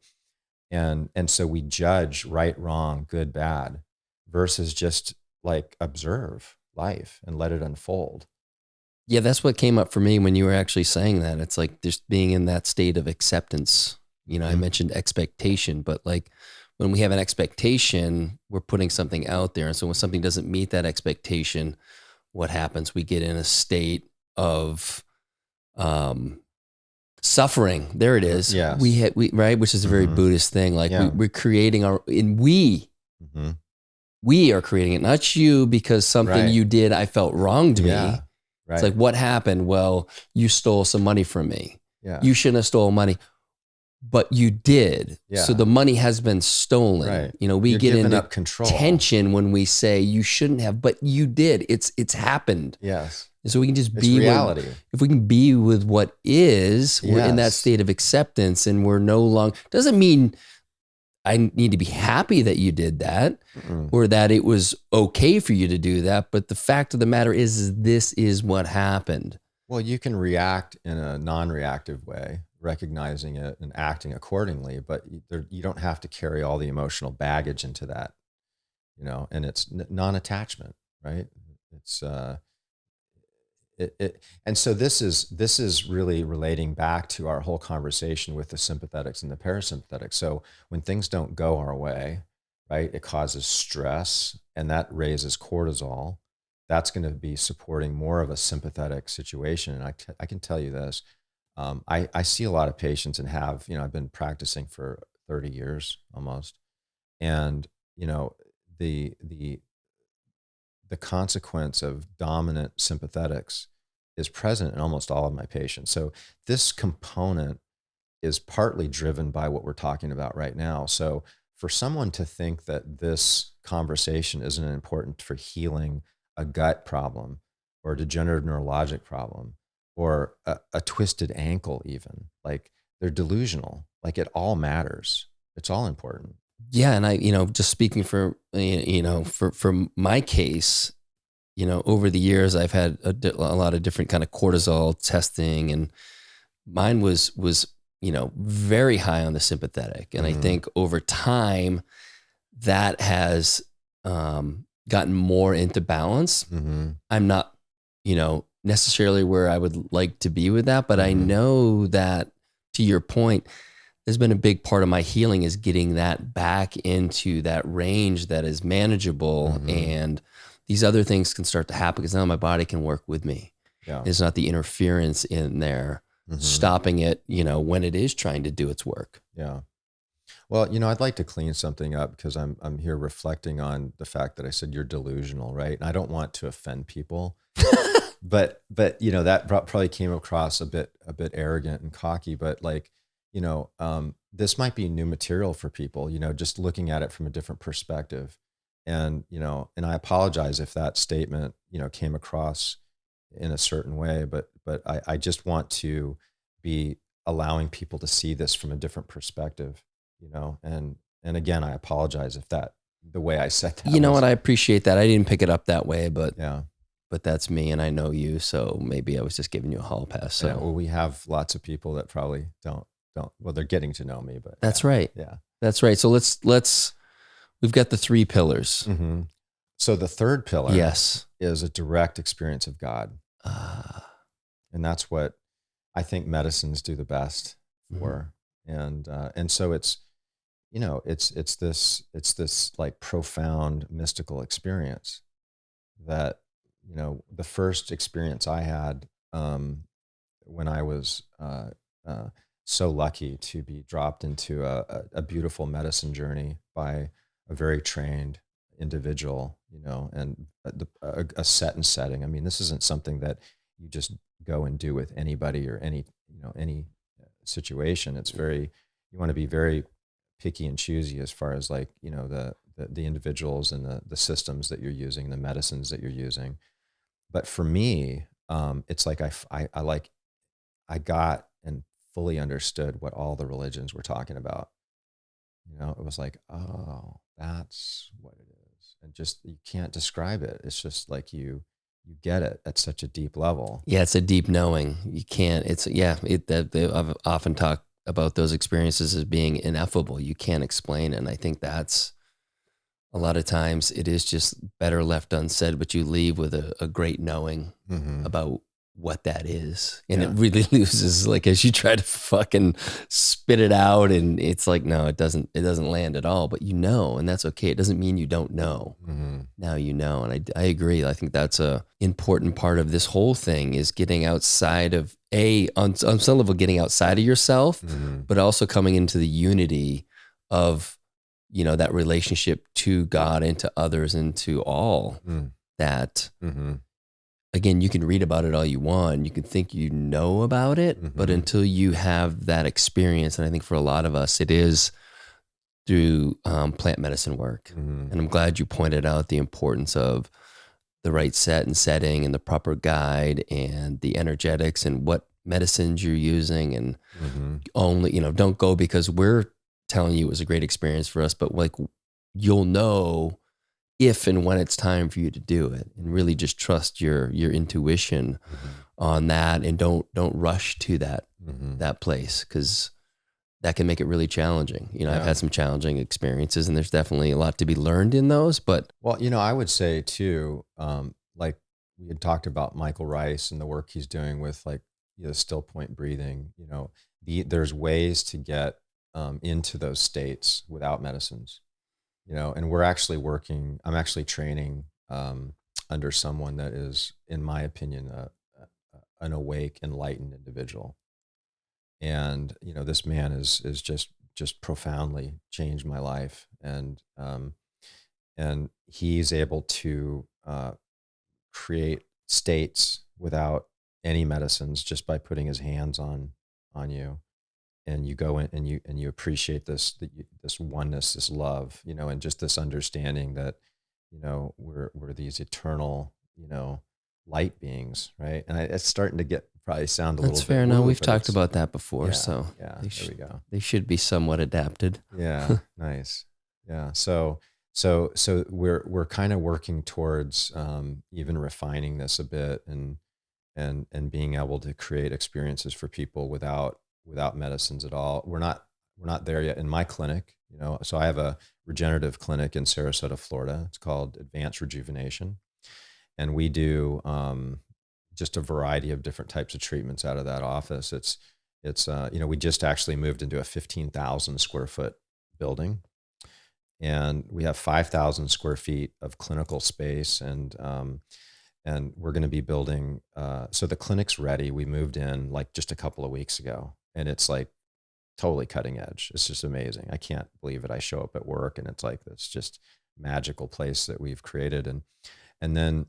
And so we judge right, wrong, good, bad, versus just like observe life and let it unfold. Yeah, that's what came up for me when you were actually saying that. It's like just being in that state of acceptance. You know, I mentioned expectation, but like when we have an expectation, we're putting something out there. And so when something doesn't meet that expectation, what happens? We get in a state of suffering. There it is. Yes. Right, which is a very Buddhist thing. Like we're creating Mm-hmm. we are creating it, not you, because something you did I felt wronged me. Right. It's like, what happened? Well, you stole some money from me. Yeah. You shouldn't have stolen money, but you did. Yeah. So the money has been stolen. Right. You know, we You're get giving into up control. tension when we say you shouldn't have, but you did. It's happened. Yes. And so we can just It's be reality. if we can be with what is, we're in that state of acceptance, and we're no longer, doesn't mean I need to be happy that you did that or that it was okay for you to do that. But the fact of the matter is this is what happened. Well, you can react in a non-reactive way, recognizing it and acting accordingly, but you don't have to carry all the emotional baggage into that, you know, and it's non-attachment, right? It's, and so this is really relating back to our whole conversation with the sympathetics and the parasympathetics. So when things don't go our way, right, it causes stress, and that raises cortisol. That's going to be supporting more of a sympathetic situation. And I can tell you this, I see a lot of patients and have, you know, I've been practicing for 30 years almost. And, you know, the consequence of dominant sympathetics is present in almost all of my patients. So this component is partly driven by what we're talking about right now. So for someone to think that this conversation isn't important for healing a gut problem or a degenerative neurologic problem or a twisted ankle, even, like, they're delusional. Like, it all matters. It's all important. Yeah. And I, you know, just speaking for, you know, for my case, you know, over the years, I've had a lot of different kind of cortisol testing, and mine was, you know, very high on the sympathetic. And I think over time that has gotten more into balance. I'm not, you know, necessarily where I would like to be with that, but I know that, to your point, there's been a big part of my healing is getting that back into that range that is manageable, and these other things can start to happen because now my body can work with me. Yeah. It's not the interference in there stopping it, you know, when it is trying to do its work. Yeah. Well, you know, I'd like to clean something up because I'm here reflecting on the fact that I said you're delusional, right? And I don't want to offend people, but you know, that probably came across a bit arrogant and cocky. But, like, you know, this might be new material for people, you know, just looking at it from a different perspective. And, you know, and I apologize if that statement, you know, came across in a certain way, but I just want to be allowing people to see this from a different perspective, you know, and again, I apologize if that, the way I said that. You know what? I appreciate that. I didn't pick it up that way, but yeah, but that's me, and I know you, so maybe I was just giving you a hall pass. So yeah, well, we have lots of people that probably don't, well, they're getting to know me, but that's right. Yeah. That's right. So let's, we've got the 3 pillars. So the third pillar Yes. is a direct experience of God. And that's what I think medicines do the best for. And so it's, you know, it's this like profound mystical experience that, you know, the first experience I had when I was so lucky to be dropped into a beautiful medicine journey by a very trained individual, you know, and a set and setting. I mean, this isn't something that you just go and do with anybody or any, you know, any situation. It's very, you want to be very picky and choosy as far as, like, you know, the individuals and the systems that you're using, the medicines that you're using. But for me, it's like I got and fully understood what all the religions were talking about. You know, it was like, oh, that's what it is. And just, you can't describe it. It's just like you get it at such a deep level. Yeah, it's a deep knowing. You can't, it's, yeah, I've often talked about those experiences as being ineffable. You can't explain it. And I think that's a lot of times it is just better left unsaid, but you leave with a great knowing about what that is. And it really loses, like, as you try to fucking spit it out, and it's like, no, it doesn't land at all, but you know, and that's okay. It doesn't mean you don't know. Now you know. And I agree. I think that's a important part of this whole thing, is getting outside of on some level, getting outside of yourself, but also coming into the unity of, you know, that relationship to God and to others and to all that. Again, you can read about it all you want. You can think you know about it, but until you have that experience, and I think for a lot of us, it is through plant medicine work. And I'm glad you pointed out the importance of the right set and setting and the proper guide and the energetics and what medicines you're using. And only, you know, don't go because we're telling you it was a great experience for us, but like, you'll know if and when it's time for you to do it, and really just trust your intuition on that, and don't rush to that place, because that can make it really challenging. You know, I've had some challenging experiences, and there's definitely a lot to be learned in those. But well, you know, I would say too, like we had talked about Michael Rice and the work he's doing with, like, you know, still point breathing. You know, there's ways to get into those states without medicines. You know, and I'm actually training under someone that is, in my opinion, an awake, enlightened individual. And, you know, this man is just profoundly changed my life. And he's able to create states without any medicines, just by putting his hands on you. And you go in and you appreciate this oneness, this love, you know, and just this understanding that, you know, we're these eternal, you know, light beings, right? And it's starting to probably sound a little bit. That's fair. No, we've talked about that before, so there we go. They should be somewhat adapted. Yeah, nice. Yeah, so we're kind of working towards even refining this a bit, and being able to create experiences for people without medicines at all. We're not there yet in my clinic, you know. So I have a regenerative clinic in Sarasota, Florida. It's called Advanced Rejuvenation. And we do just a variety of different types of treatments out of that office. It's you know, we just actually moved into a 15,000 square foot building, and we have 5,000 square feet of clinical space. And we're going to be building, so the clinic's ready. We moved in like just a couple of weeks ago, and it's like totally cutting edge. It's just amazing. I can't believe it. I show up at work and it's like this just magical place that we've created. And then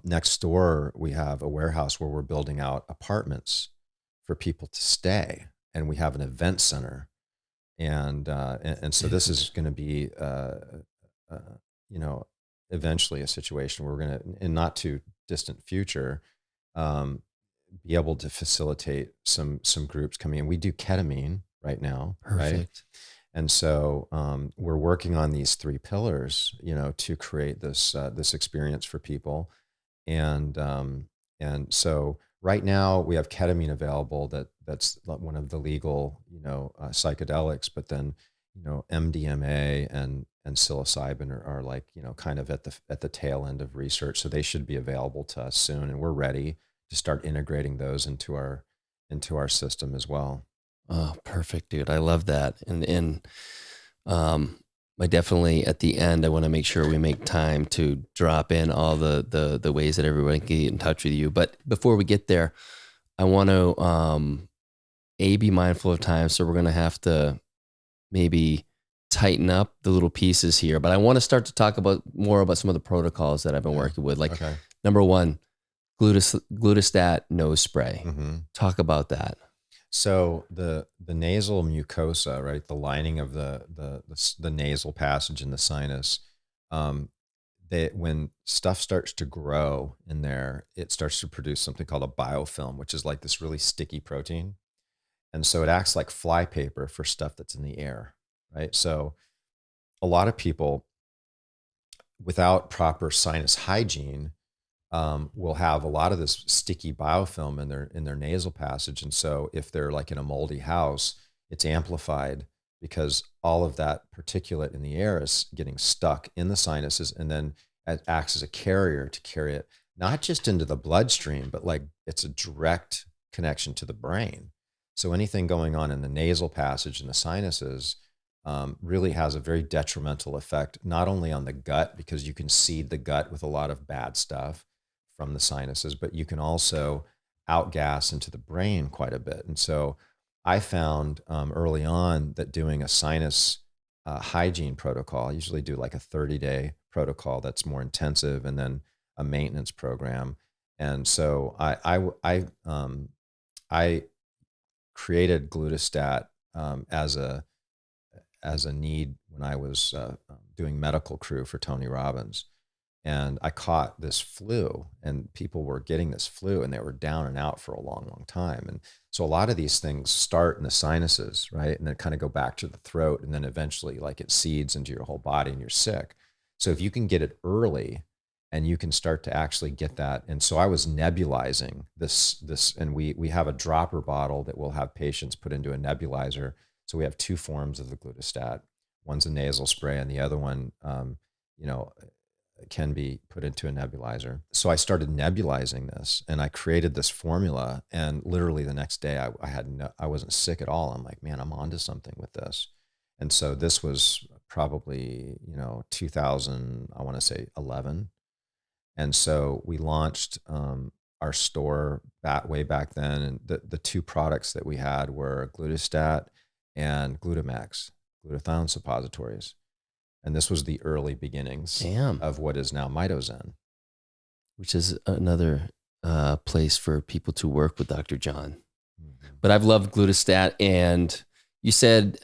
next door, we have a warehouse where we're building out apartments for people to stay. And we have an event center. And so this is going to be, you know, eventually a situation where we're going to, in not too distant future, be able to facilitate some groups coming in. We do ketamine right now. Perfect. Right? And so we're working on these 3 pillars, you know, to create this experience for people. And so right now we have ketamine available. That's one of the legal, you know, psychedelics. But then, you know, MDMA and psilocybin are like, you know, kind of at the tail end of research. So they should be available to us soon, and we're ready to start integrating those into our system as well. Oh, perfect, dude. I love that. And I definitely, at the end, I want to make sure we make time to drop in all the ways that everyone can get in touch with you. But before we get there, I want to be mindful of time. So we're going to have to maybe tighten up the little pieces here. But I want to start to talk more about some of the protocols that I've been working with. Like, number one, glutastat nose spray. Talk about that. So the nasal mucosa, right, the lining of the nasal passage in the sinus, when stuff starts to grow in there, it starts to produce something called a biofilm, which is like this really sticky protein. And so it acts like flypaper for stuff that's in the air, right? So a lot of people, without proper sinus hygiene, will have a lot of this sticky biofilm in their nasal passage. And so if they're like in a moldy house, it's amplified because all of that particulate in the air is getting stuck in the sinuses, and then it acts as a carrier to carry it not just into the bloodstream, but like it's a direct connection to the brain. So anything going on in the nasal passage and the sinuses really has a very detrimental effect, not only on the gut, because you can seed the gut with a lot of bad stuff from the sinuses, but you can also outgas into the brain quite a bit. And so I found early on that doing a sinus hygiene protocol, I usually do like a 30-day protocol that's more intensive, and then a maintenance program. And so I created glutastat as a need when I was doing medical crew for Tony Robbins. And I caught this flu, and people were getting this flu, and they were down and out for a long, long time. And so a lot of these things start in the sinuses, right? And then kind of go back to the throat, and then eventually like it seeds into your whole body and you're sick. So if you can get it early, and you can start to actually get that. And so I was nebulizing this, and we have a dropper bottle that we'll have patients put into a nebulizer. So we have two forms of the glutastat. One's a nasal spray, and the other one, can be put into a nebulizer. So I started nebulizing this, and I created this formula. And literally the next day, I wasn't sick at all. I'm like, man, I'm onto something with this. And so this was probably 2000, I want to say 11. And so we launched our store way back then, and the two products that we had were glutastat and Glutamax, glutathione suppositories. And this was the early beginnings of what is now Mitozen. Which is another place for people to work with Dr. John. Mm-hmm. But I've loved glutastat, and you said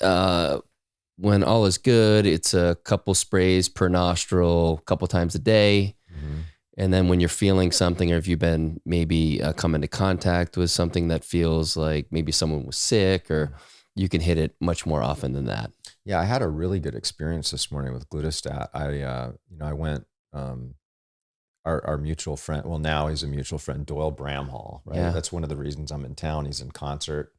when all is good, it's a couple sprays per nostril, a couple times a day. Mm-hmm. And then when you're feeling something, or if you've been maybe come into contact with something that feels like maybe someone was sick, or you can hit it much more often than that. Yeah, I had a really good experience this morning with glutastat. I went, our mutual friend, well, now he's a mutual friend, Doyle Bramhall, right? Yeah. That's one of the reasons I'm in town. He's in concert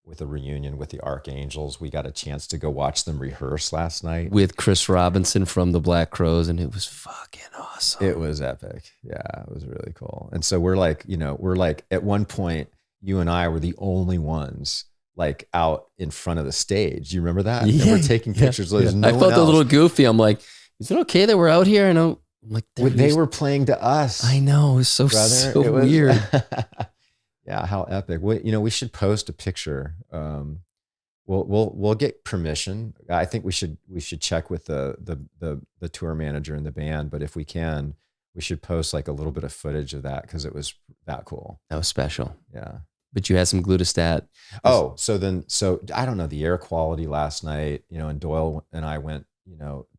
with a reunion with the Archangels. We got a chance to go watch them rehearse last night. With Chris Robinson from the Black Crowes, and it was fucking awesome. It was epic. Yeah, it was really cool. And so we're like at one point, you and I were the only ones like out in front of the stage. You remember that? Yeah. And we're taking pictures. Yeah. No I felt a little goofy. I'm like, is it okay that we're out here? And I'm like, they were playing to us. I know. It was so weird. Yeah, how epic. We should post a picture. We'll get permission. I think we should check with the tour manager and the band, but if we can, we should post like a little bit of footage of that, because it was that cool. That was special. Yeah. But you had some glutastat. So I don't know, the air quality last night, and Doyle and I went,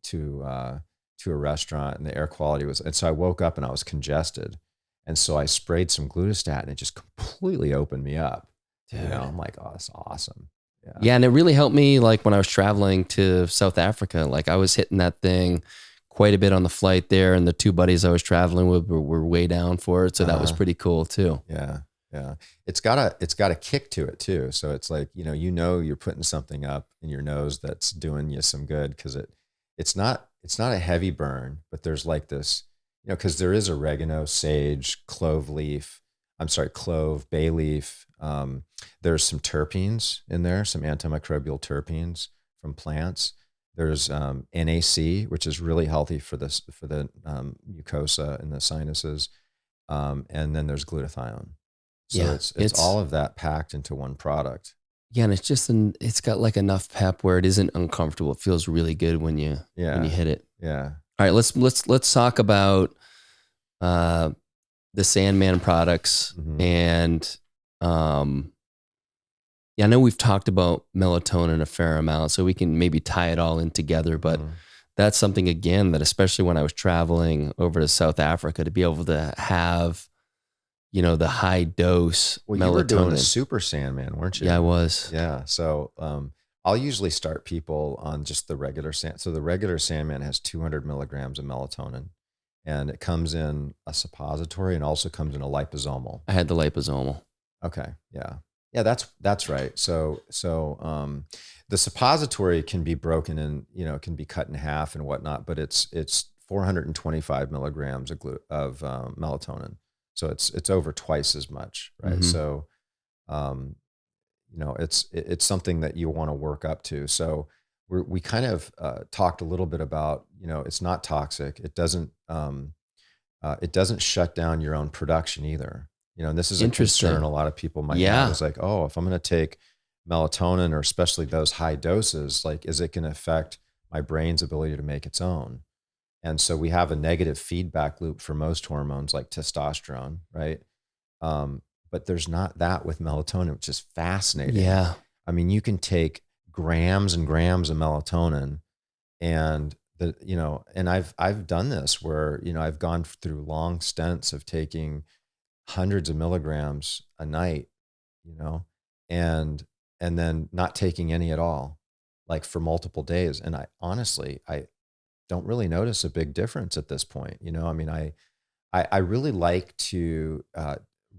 to a restaurant, and the air quality was, and so I woke up and I was congested. And so I sprayed some glutastat, and it just completely opened me up. Dude. I'm like, oh, that's awesome. Yeah. And it really helped me, like when I was traveling to South Africa, like I was hitting that thing quite a bit on the flight there, and the two buddies I was traveling with were way down for it. So that was pretty cool too. Yeah. Yeah. It's got a kick to it too. So it's like, you're putting something up in your nose that's doing you some good, because it's not a heavy burn, but there's like this, because there is oregano, sage, clove, bay leaf. There's some terpenes in there, some antimicrobial terpenes from plants. There's NAC, which is really healthy for the mucosa and the sinuses. And then there's glutathione. So it's all of that packed into one product. Yeah, and it's got like enough pep where it isn't uncomfortable. It feels really good when you hit it. Yeah. All right, let's talk about the Sandman products. Mm-hmm. And I know we've talked about melatonin a fair amount, so we can maybe tie it all in together, but that's something, again, that especially when I was traveling over to South Africa, to be able to have the high dose melatonin. You were doing the Super Sandman, weren't you? Yeah, I was. Yeah. So I'll usually start people on just the regular So the regular Sandman has 200 milligrams of melatonin, and it comes in a suppository and also comes in a liposomal. I had the liposomal. Okay. Yeah. Yeah, that's right. So the suppository can be broken in, it can be cut in half and whatnot, but it's 425 milligrams of melatonin. So it's over twice as much, right? Mm-hmm. So it's something that you want to work up to. So we kind of talked a little bit about, it's not toxic. It doesn't shut down your own production either. And this is a concern a lot of people might have. Is like, oh, if I'm going to take melatonin, or especially those high doses, like, is it going to affect my brain's ability to make its own? And so we have a negative feedback loop for most hormones like testosterone, right? But there's not that with melatonin, which is fascinating. Yeah. I mean, you can take grams and grams of melatonin, and and I've done this where, I've gone through long stints of taking hundreds of milligrams a night, and then not taking any at all, like for multiple days. And I honestly, I don't really notice a big difference at this point. I mean, I really like to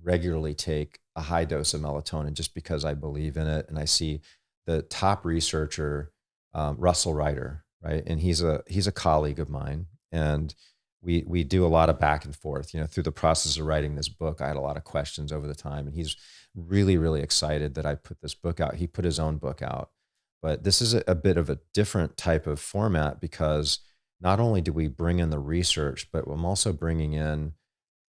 regularly take a high dose of melatonin just because I believe in it. And I see the top researcher, Russell Ryder, right? And he's a colleague of mine, and we do a lot of back and forth, through the process of writing this book. I had a lot of questions over the time, and he's really, really excited that I put this book out. He put his own book out, but this is a bit of a different type of format, because not only do we bring in the research, but I'm also bringing in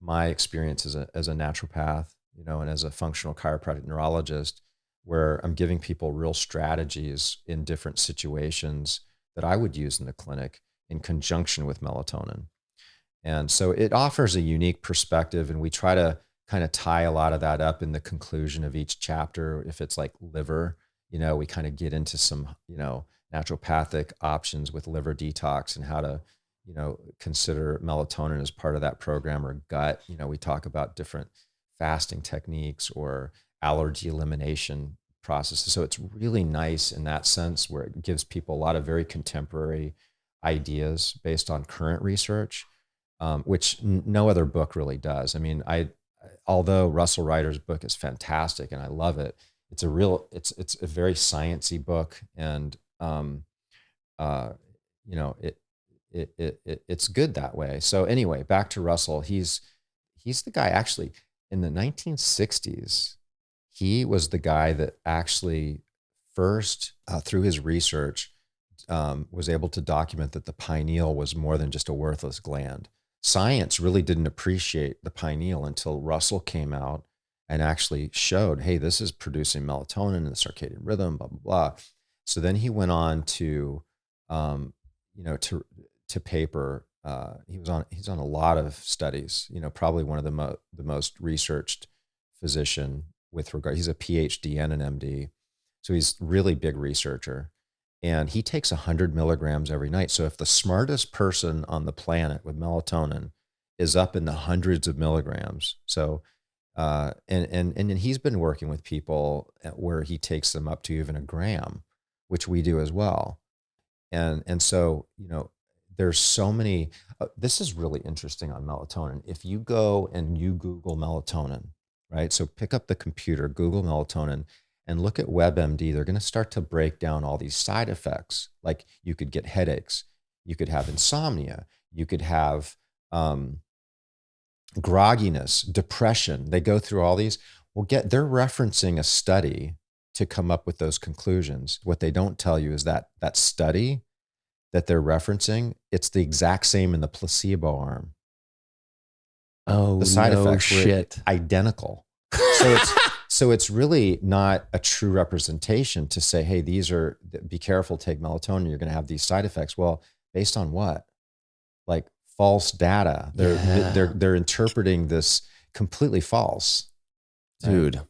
my experience as a naturopath, and as a functional chiropractic neurologist, where I'm giving people real strategies in different situations that I would use in the clinic in conjunction with melatonin. And so it offers a unique perspective, and we try to kind of tie a lot of that up in the conclusion of each chapter. If it's like liver, we kind of get into some, naturopathic options with liver detox and how to, consider melatonin as part of that program, or gut. We talk about different fasting techniques or allergy elimination processes. So it's really nice in that sense, where it gives people a lot of very contemporary ideas based on current research, which no other book really does. I mean, although Russell Ryder's book is fantastic and I love it, it's a very sciencey book, and it's good that way. So anyway, back to Russell. He's the guy, actually, in the 1960s. He was the guy that actually first, through his research, was able to document that the pineal was more than just a worthless gland. Science really didn't appreciate the pineal until Russell came out and actually showed, hey, this is producing melatonin and the circadian rhythm, blah, blah, blah. So then he went on to, to paper. He's on a lot of studies, probably one of the most researched physician with regard. He's a PhD and an MD. So he's really big researcher, and he takes 100 milligrams every night. So if the smartest person on the planet with melatonin is up in the hundreds of milligrams, so and he's been working with people where he takes them up to even a gram, which we do as well. And so, there's so many, this is really interesting on melatonin. If you go and you Google melatonin, right? So pick up the computer, Google melatonin, and look at WebMD. They're going to start to break down all these side effects. Like, you could get headaches, you could have insomnia, you could have grogginess, depression. They go through all these. They're referencing a study to come up with those conclusions. What they don't tell you is that study that they're referencing, it's the exact same in the placebo arm. Oh, the side no effects were identical. So it's really not a true representation to say, hey, be careful, take melatonin, you're going to have these side effects. Well, based on what? Like false data. They're interpreting this completely false. Dude. Right?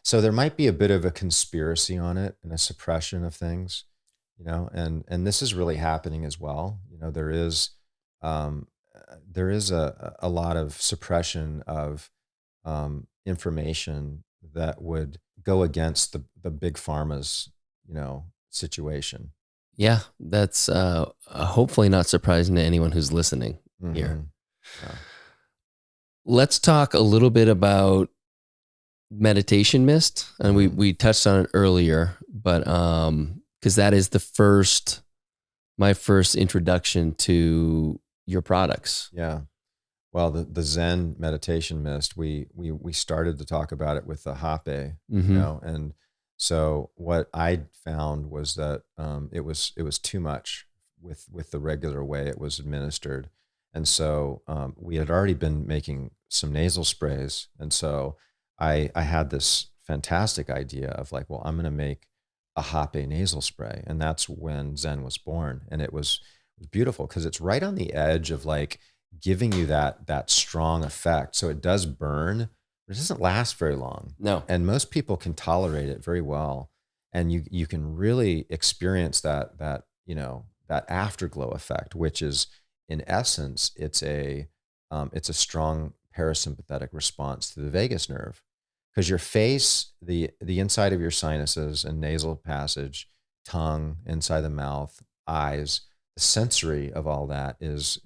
So there might be a bit of a conspiracy on it and a suppression of things, and this is really happening as well. There is a lot of suppression of information that would go against the big pharma's, situation. Yeah, that's hopefully not surprising to anyone who's listening here. Yeah. Let's talk a little bit about meditation mist. And Mhm. we touched on it earlier, but because that is my first introduction to your products. Yeah. Well, the Zen meditation mist, we started to talk about it with the hape, Mm-hmm. and so what I found was that it was too much with the regular way it was administered, and so we had already been making some nasal sprays, and so I had this fantastic idea of like, well, I'm going to make a hape nasal spray, and that's when Zen was born, and it was beautiful because it's right on the edge of like giving you that strong effect. So it does burn, but it doesn't last very long. No. And most people can tolerate it very well. And you can really experience that afterglow effect, which is in essence, it's a strong parasympathetic response to the vagus nerve. Because your face, the inside of your sinuses and nasal passage, tongue, inside the mouth, eyes, the sensory of all that is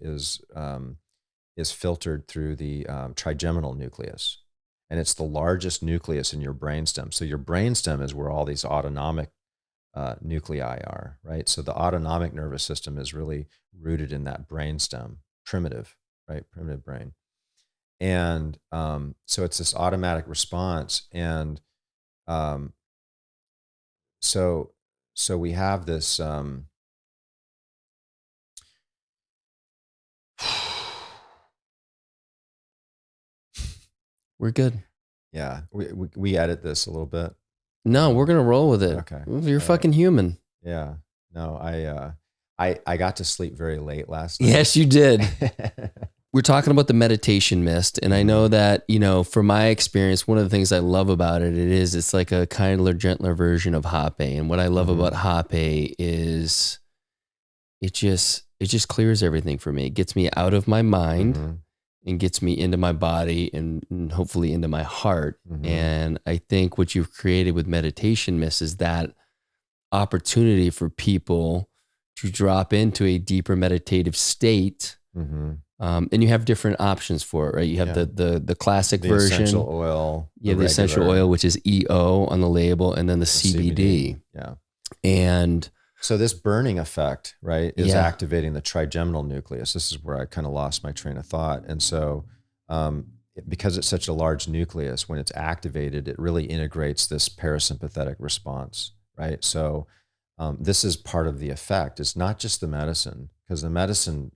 filtered through the trigeminal nucleus, and it's the largest nucleus in your brainstem. So your brainstem is where all these autonomic nuclei are, right? So the autonomic nervous system is really rooted in that brainstem, primitive, right? Primitive brain, and so it's this automatic response, and um, so so we have this. We're good. Yeah, we edit this a little bit. No, we're gonna roll with it. Okay. You're All right. fucking human. Yeah. No, I got to sleep very late last night. Yes, you did. We're talking about the meditation mist, and I know Mhm. that, from my experience, one of the things I love about it's like a kinder, gentler version of hape. And what I love Mhm. about hape is it just clears everything for me. It gets me out of my mind Mhm. and gets me into my body and hopefully into my heart. Mhm. And I think what you've created with meditation mist is that opportunity for people to drop into a deeper meditative state. Mhm. And you have different options for it, right? You have Yeah. the classic The essential version. oil, You the have the essential regular, oil, which is EO on the label, and then the the CBD. CBD. Yeah. And So this burning effect, right, is yeah, activating the trigeminal nucleus. This is where I kind of lost my train of thought. And so, because it's such a large nucleus, when it's activated, it really integrates this parasympathetic response, right? So, this is part of the effect. It's not just the medicine, because the medicine,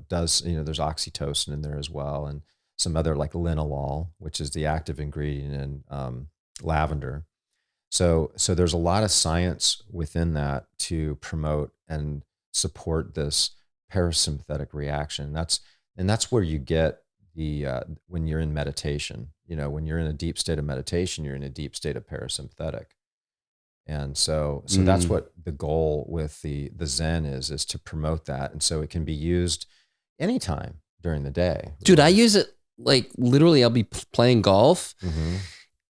does, there's oxytocin in there as well, and some other like linalool, which is the active ingredient in lavender. So there's a lot of science within that to promote and support this parasympathetic reaction. That's where you get the when you're in meditation. When you're in a deep state of meditation, you're in a deep state of parasympathetic. And so that's mm. what the goal with the Zen is to promote that. And so it can be used anytime during the day, Dude, I really. use it like literally. I'll be playing golf Hmm.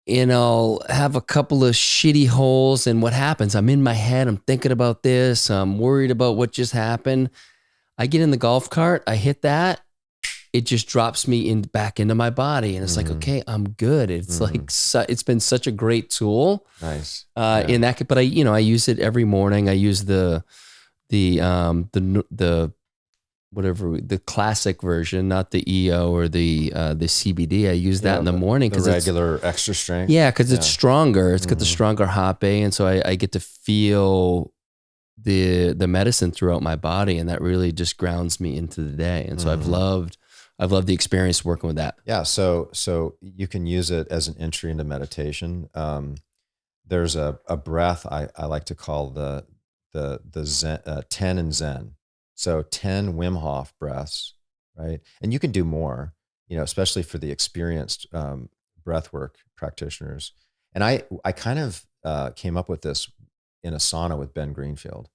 and I'll have a couple of shitty holes. And what happens? I'm in my head. I'm thinking about this. I'm worried about what just happened. I get in the golf cart. I hit that. It just drops me back into my body, and it's like, Hmm. okay, I'm good. It's Hmm. like it's been such a great tool. Nice. Yeah. In that, but I use it every morning. I use the whatever the classic version, not the EO or the CBD. I use that Yeah, in the morning the because it's regular extra strength. yeah, because it's Yeah. stronger. It's got the Hmm. stronger hape, and so I get to feel the medicine throughout my body, and that really just grounds me into the day. And so Hmm. I've loved the experience working with that. Yeah. So you can use it as an entry into meditation. There's a breath I like to call the Zen, 10 and Zen. So 10 Wim Hof breaths, right? And you can do more, especially for the experienced breath work practitioners. And I kind of came up with this in a sauna with Ben Greenfield.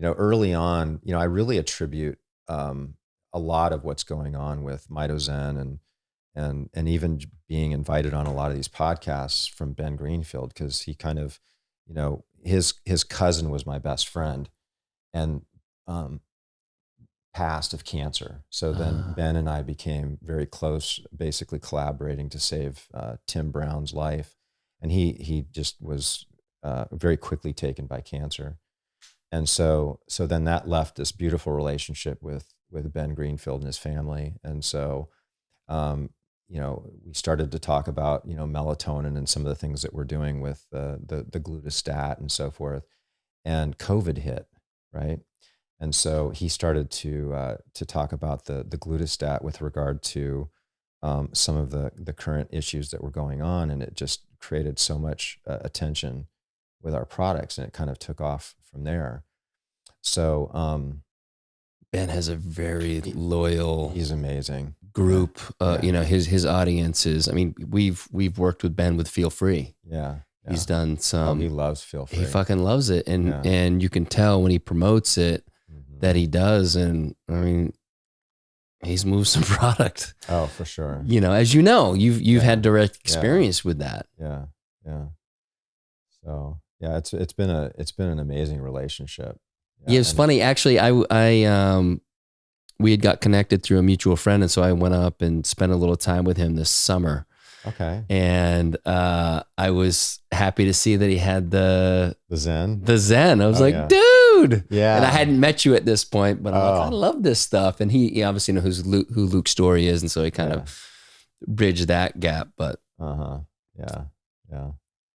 Early on, I really attribute a lot of what's going on with Mitozen and even being invited on a lot of these podcasts from Ben Greenfield, because he kind of, his cousin was my best friend, and passed of cancer. So then Ben and I became very close, basically collaborating to save Tim Brown's life. And he just was very quickly taken by cancer. And so then that left this beautiful relationship with Ben Greenfield and his family. And so, we started to talk about, melatonin and some of the things that we're doing with the glutastat and so forth. And COVID hit, right? And so he started to talk about the glutastat with regard to some of the current issues that were going on, and it just created so much attention with our products, and it kind of took off from there. So Ben has a very loyal. He's amazing group. His audience is. I mean, we've worked with Ben with Feel Free. Yeah. He's done some. He loves Feel Free. He fucking loves it, and you can tell when he promotes it that he does. And I mean, he's moved some product. Oh, for sure. As you've had direct experience with that. Yeah. So it's been an amazing relationship. Yeah, it's funny. Actually, we had got connected through a mutual friend, and so I went up and spent a little time with him this summer. Okay. And I was happy to see that he had the Zen. I was dude. Yeah. And I hadn't met you at this point, but I'm like, I love this stuff. And he obviously knows who Luke Story is, and so he kind of bridged that gap. But yeah.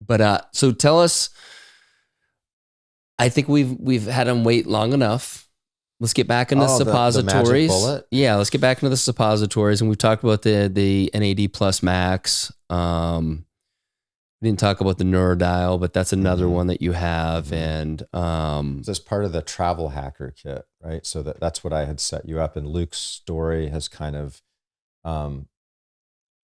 But so tell us. I think we've had him wait long enough. Let's get back into suppositories. The magic bullet? Yeah, let's get back into the suppositories. And we've talked about the NAD plus max. We didn't talk about the Neurodial, but that's another one that you have. And so it's part of the travel hacker kit, right? So that's what I had set you up. And Luke's Story has kind of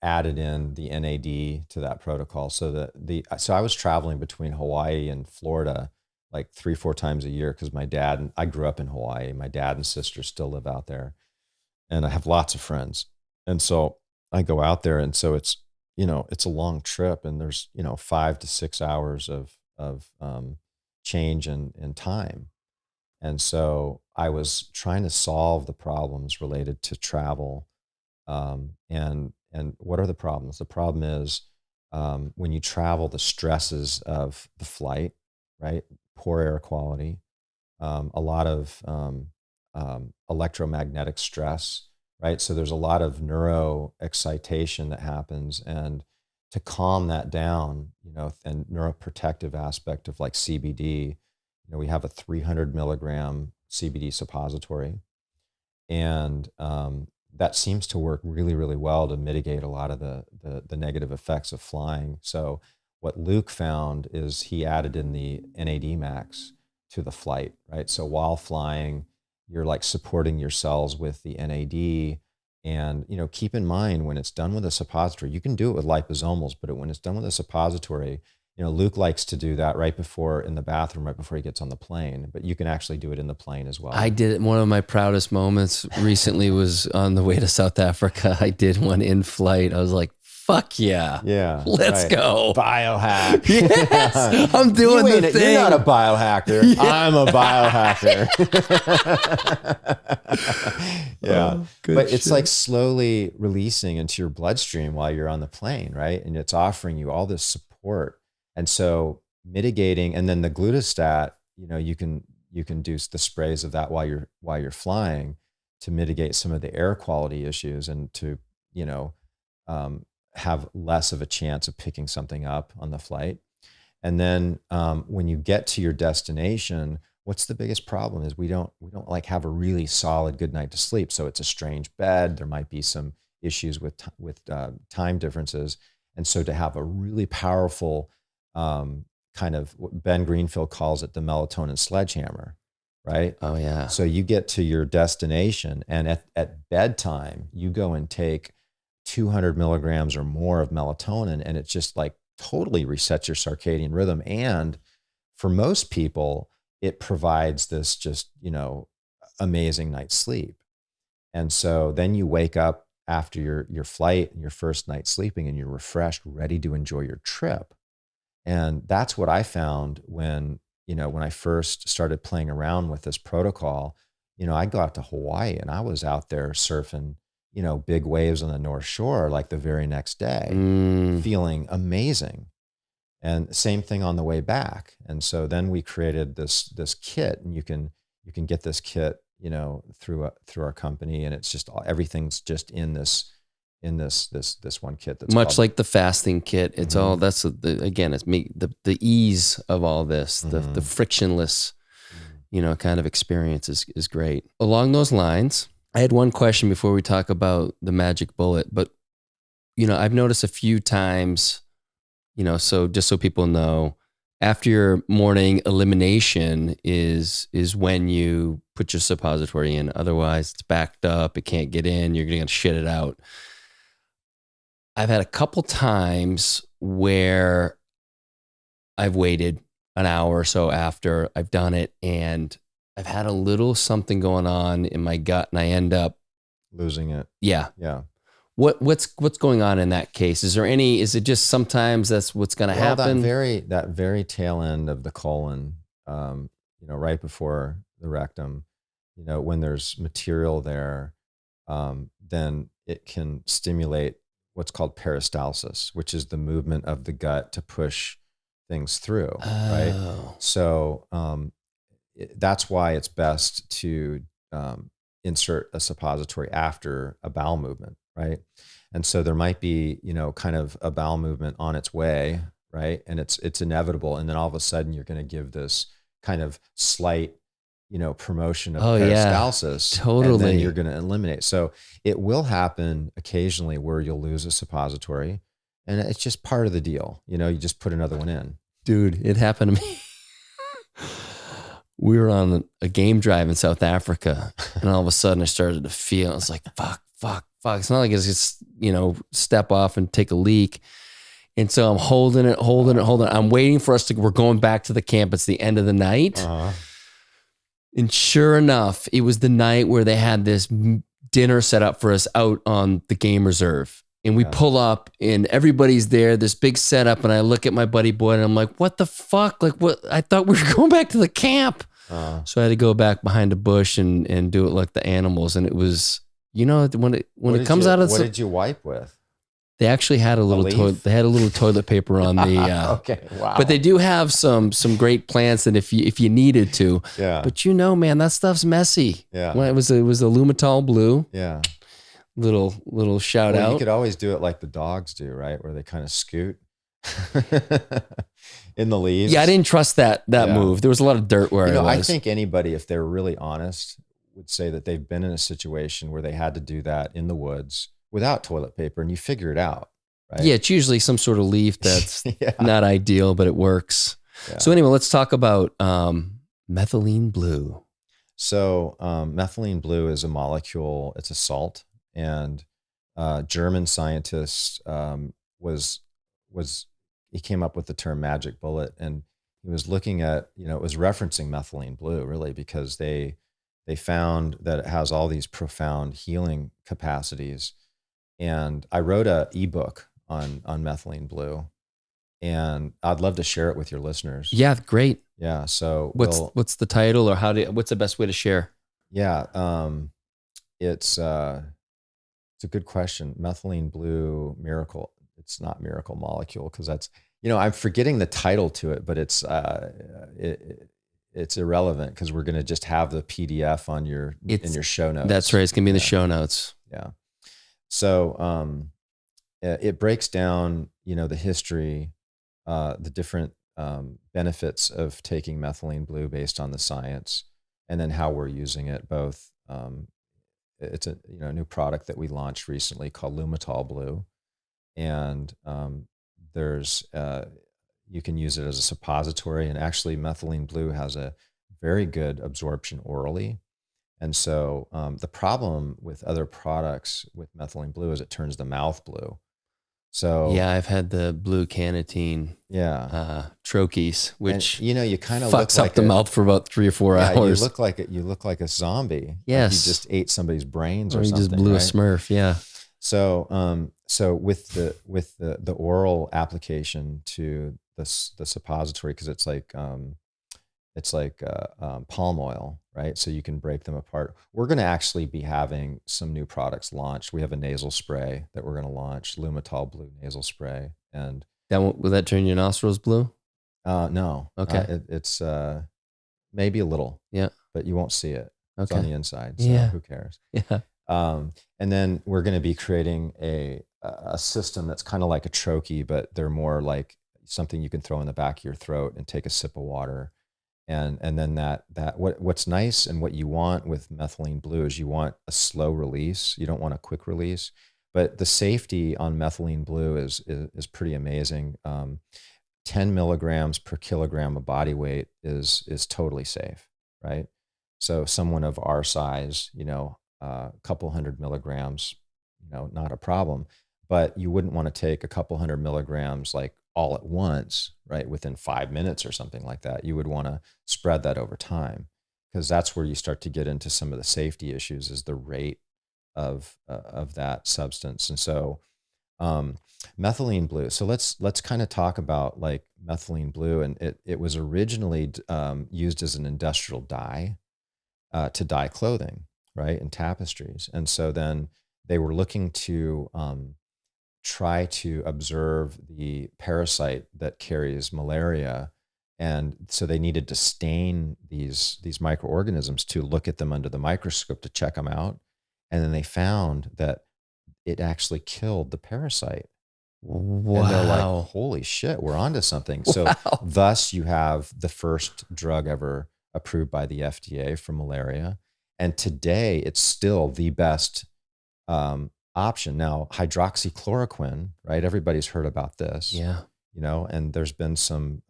added in the NAD to that protocol. So so I was traveling between Hawaii and Florida like 3-4 times a year, because I grew up in Hawaii. My dad and sister still live out there, and I have lots of friends. And so I go out there, and so it's a long trip, and there's 5 to 6 hours of change in time. And so I was trying to solve the problems related to travel. And what are the problems? The problem is when you travel, the stresses of the flight, right? Poor air quality, a lot of electromagnetic stress, right? So there's a lot of neuro excitation that happens, and to calm that down, and neuroprotective aspect of like CBD, we have a 300 milligram CBD suppository, and that seems to work really, really well to mitigate a lot of the negative effects of flying. So what Luke found is he added in the NAD max to the flight, right? So while flying, you're like supporting your cells with the NAD. And, keep in mind, when it's done with a suppository, you can do it with liposomals, but when it's done with a suppository, Luke likes to do that in the bathroom, right before he gets on the plane, but you can actually do it in the plane as well. I did it. One of my proudest moments recently was on the way to South Africa. I did one in flight. I was like, fuck yeah. Yeah. Let's go. Biohack. Yes. I'm doing the thing. You're not a biohacker. Yeah. I'm a biohacker. Yeah. Oh, but it's like slowly releasing into your bloodstream while you're on the plane, right? And it's offering you all this support. And so mitigating, and then the glutastat, you can do the sprays of that while you're flying to mitigate some of the air quality issues, and to, have less of a chance of picking something up on the flight. And then when you get to your destination, what's the biggest problem is we don't like have a really solid good night to sleep. So it's a strange bed. There might be some issues with time differences. And so to have a really powerful kind of, what Ben Greenfield calls it, the melatonin sledgehammer, right? Oh yeah. So you get to your destination, and at bedtime, you go and take 200 milligrams or more of melatonin, and it's just like totally resets your circadian rhythm. And for most people, it provides this just, amazing night's sleep. And so then you wake up after your flight and your first night sleeping, and you're refreshed, ready to enjoy your trip. And that's what I found when I first started playing around with this protocol. I'd go out to Hawaii and I was out there surfing, big waves on the North Shore, like the very next day, feeling amazing. And same thing on the way back. And so then we created this kit, and you can get this kit, through our company, and it's just everything's just in this one kit. That's much like the fasting kit. It's all, that's again, it's the ease of all this, the frictionless, kind of experience is great. Along those lines, I had one question before we talk about the magic bullet, but I've noticed a few times, so just so people know, after your morning elimination is when you put your suppository in. Otherwise, it's backed up. It can't get in. You're going to shit it out. I've had a couple times where I've waited an hour or so after I've done it, and I've had a little something going on in my gut, and I end up losing it. Yeah. Yeah. What's going on in that case? Is it just sometimes that's what's going to happen? That very tail end of the colon, right before the rectum, when there's material there, then it can stimulate what's called peristalsis, which is the movement of the gut to push things through. Right. So, that's why it's best to, insert a suppository after a bowel movement. Right. And so there might be, kind of a bowel movement on its way. Right. And it's inevitable. And then all of a sudden you're going to give this kind of slight, promotion of peristalsis. Yeah, totally. And then you're going to eliminate. So it will happen occasionally where you'll lose a suppository, and it's just part of the deal. You just put another one in. Dude, it happened to me. We were on a game drive in South Africa, and all of a sudden I started to feel, I was like, fuck. It's not like it's just, step off and take a leak. And so I'm holding it. I'm waiting for we're going back to the camp. It's the end of the night. Uh-huh. And sure enough, it was the night where they had this dinner set up for us out on the game reserve. And we pull up and everybody's there, this big setup. And I look at my buddy Boyd and I'm like, what the fuck? Like, what? I thought we were going back to the camp. So I had to go back behind a bush and do it like the animals. And it was, when it comes out of, what did you wipe with? They actually had a little toilet. They had a little toilet paper on the. Okay, wow. But they do have some great plants, and if you needed to. Yeah. But man, that stuff's messy. Yeah. When it was a Lumitol blue. Yeah. Little shout out. You could always do it like the dogs do, right? Where they kind of scoot in the leaves. Yeah, I didn't trust that move. There was a lot of dirt where I was. I think anybody, if they're really honest, would say that they've been in a situation where they had to do that in the woods without toilet paper, and you figure it out, right? Yeah, it's usually some sort of leaf that's not ideal, but it works. Yeah. So anyway, let's talk about methylene blue. So methylene blue is a molecule. It's a salt, and German scientist he came up with the term magic bullet, and he was looking at, it was referencing methylene blue really, because they found that it has all these profound healing capacities. And I wrote an ebook on methylene blue, and I'd love to share it with your listeners. Yeah, great. Yeah. So what's the title, or what's the best way to share? Yeah. It's a good question. Methylene blue miracle. It's not miracle molecule, because that's, I'm forgetting the title to it, but it's irrelevant, because we're going to just have the PDF in your show notes. That's right. It's going to be in the show notes. Yeah. So it breaks down, the history, the different benefits of taking methylene blue based on the science, and then how we're using it. Both, it's a new product that we launched recently called Lumitol Blue, and there's you can use it as a suppository, and actually methylene blue has a very good absorption orally. And so the problem with other products with methylene blue is it turns the mouth blue. So yeah, I've had the blue carnitine troches, which and, you kind of fucks up the mouth for about 3 or 4 hours. You look like a zombie. Yes, like you just ate somebody's brains or you something. Just blew right? a Smurf. Yeah. So with the oral application to the suppository, because it's like palm oil, right? So you can break them apart. We're going to actually be having some new products launched. We have a nasal spray that we're going to launch, Lumitol Blue nasal spray. And will that turn your nostrils blue? no, Okay. it's maybe a little, Yeah. but you won't see it. It's Okay. on the inside, so Yeah. who cares? Yeah. And then we're going to be creating a system that's kind of like a trochee, but they're more like something you can throw in the back of your throat and take a sip of water. And then what's nice and what you want with methylene blue is you want a slow release. You don't want a quick release, but the safety on methylene blue is pretty amazing. 10 milligrams per kilogram of body weight is totally safe, right? So someone of our size, a couple hundred milligrams, not a problem. But you wouldn't want to take a couple hundred milligrams like all at once, right? Within 5 minutes or something like that. You would want to spread that over time, because that's where you start to get into some of the safety issues, is the rate of that substance. And so methylene blue. So let's kind of talk about like methylene blue. And it was originally used as an industrial dye to dye clothing, right, and tapestries. And so then they were looking to try to observe the parasite that carries malaria. And so they needed to stain these microorganisms to look at them under the microscope to check them out. And then they found that it actually killed the parasite. Wow. And they're like, holy shit, we're onto something. So thus you have the first drug ever approved by the FDA for malaria. And today it's still the best option. Now, hydroxychloroquine, right? Everybody's heard about this. Yeah. And there's been some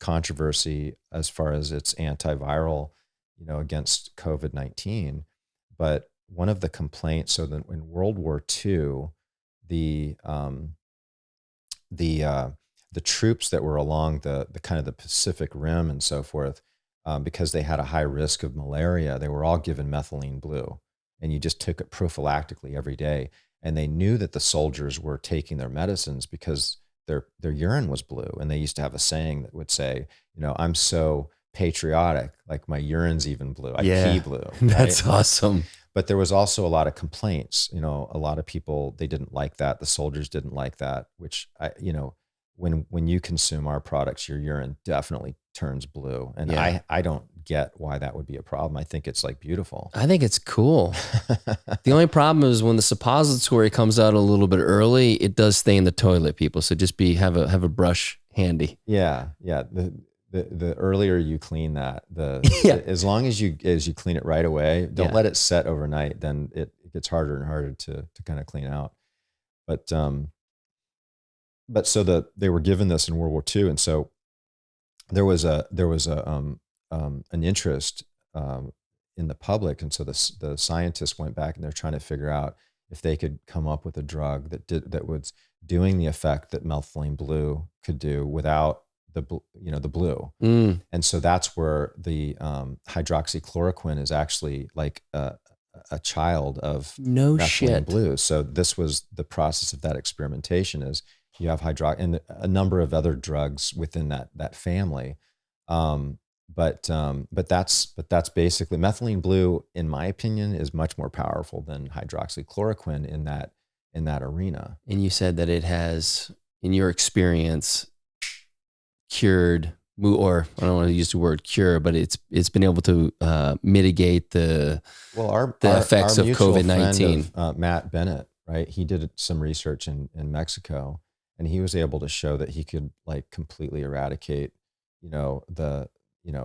controversy as far as its antiviral, against COVID-19. But one of the complaints, so that in World War II, the troops that were along the kind of the Pacific Rim and so forth, because they had a high risk of malaria, they were all given methylene blue, and you just took it prophylactically every day. And they knew that the soldiers were taking their medicines because their urine was blue. And they used to have a saying that would say, I'm so patriotic, like my urine's even blue. I pee blue. Right? That's awesome. But there was also a lot of complaints. A lot of people, they didn't like that. The soldiers didn't like that, which when you consume our products, your urine definitely turns blue. And I don't get why that would be a problem. I think it's like beautiful. I think it's cool. The only problem is when the suppository comes out a little bit early, it does stay in the toilet, people. So just have a brush handy. Yeah. Yeah. The earlier you clean that, as long as you clean it right away, don't let it set overnight, then it gets harder and harder to kind of clean out. But so they were given this in World War II, and so there was an interest in the public, and so the scientists went back and they're trying to figure out if they could come up with a drug that was doing the effect that methylene blue could do without the blue. And so that's where the hydroxychloroquine is actually like a child of methylene blue. So this was the process of that experimentation, is you have and a number of other drugs within that family. But that's basically methylene blue, in my opinion, is much more powerful than hydroxychloroquine in that arena. And you said that it has, in your experience, cured, or I don't want to use the word cure, but it's been able to mitigate the effects of COVID-19. Matt Bennett, right? He did some research in Mexico, and he was able to show that he could like completely eradicate,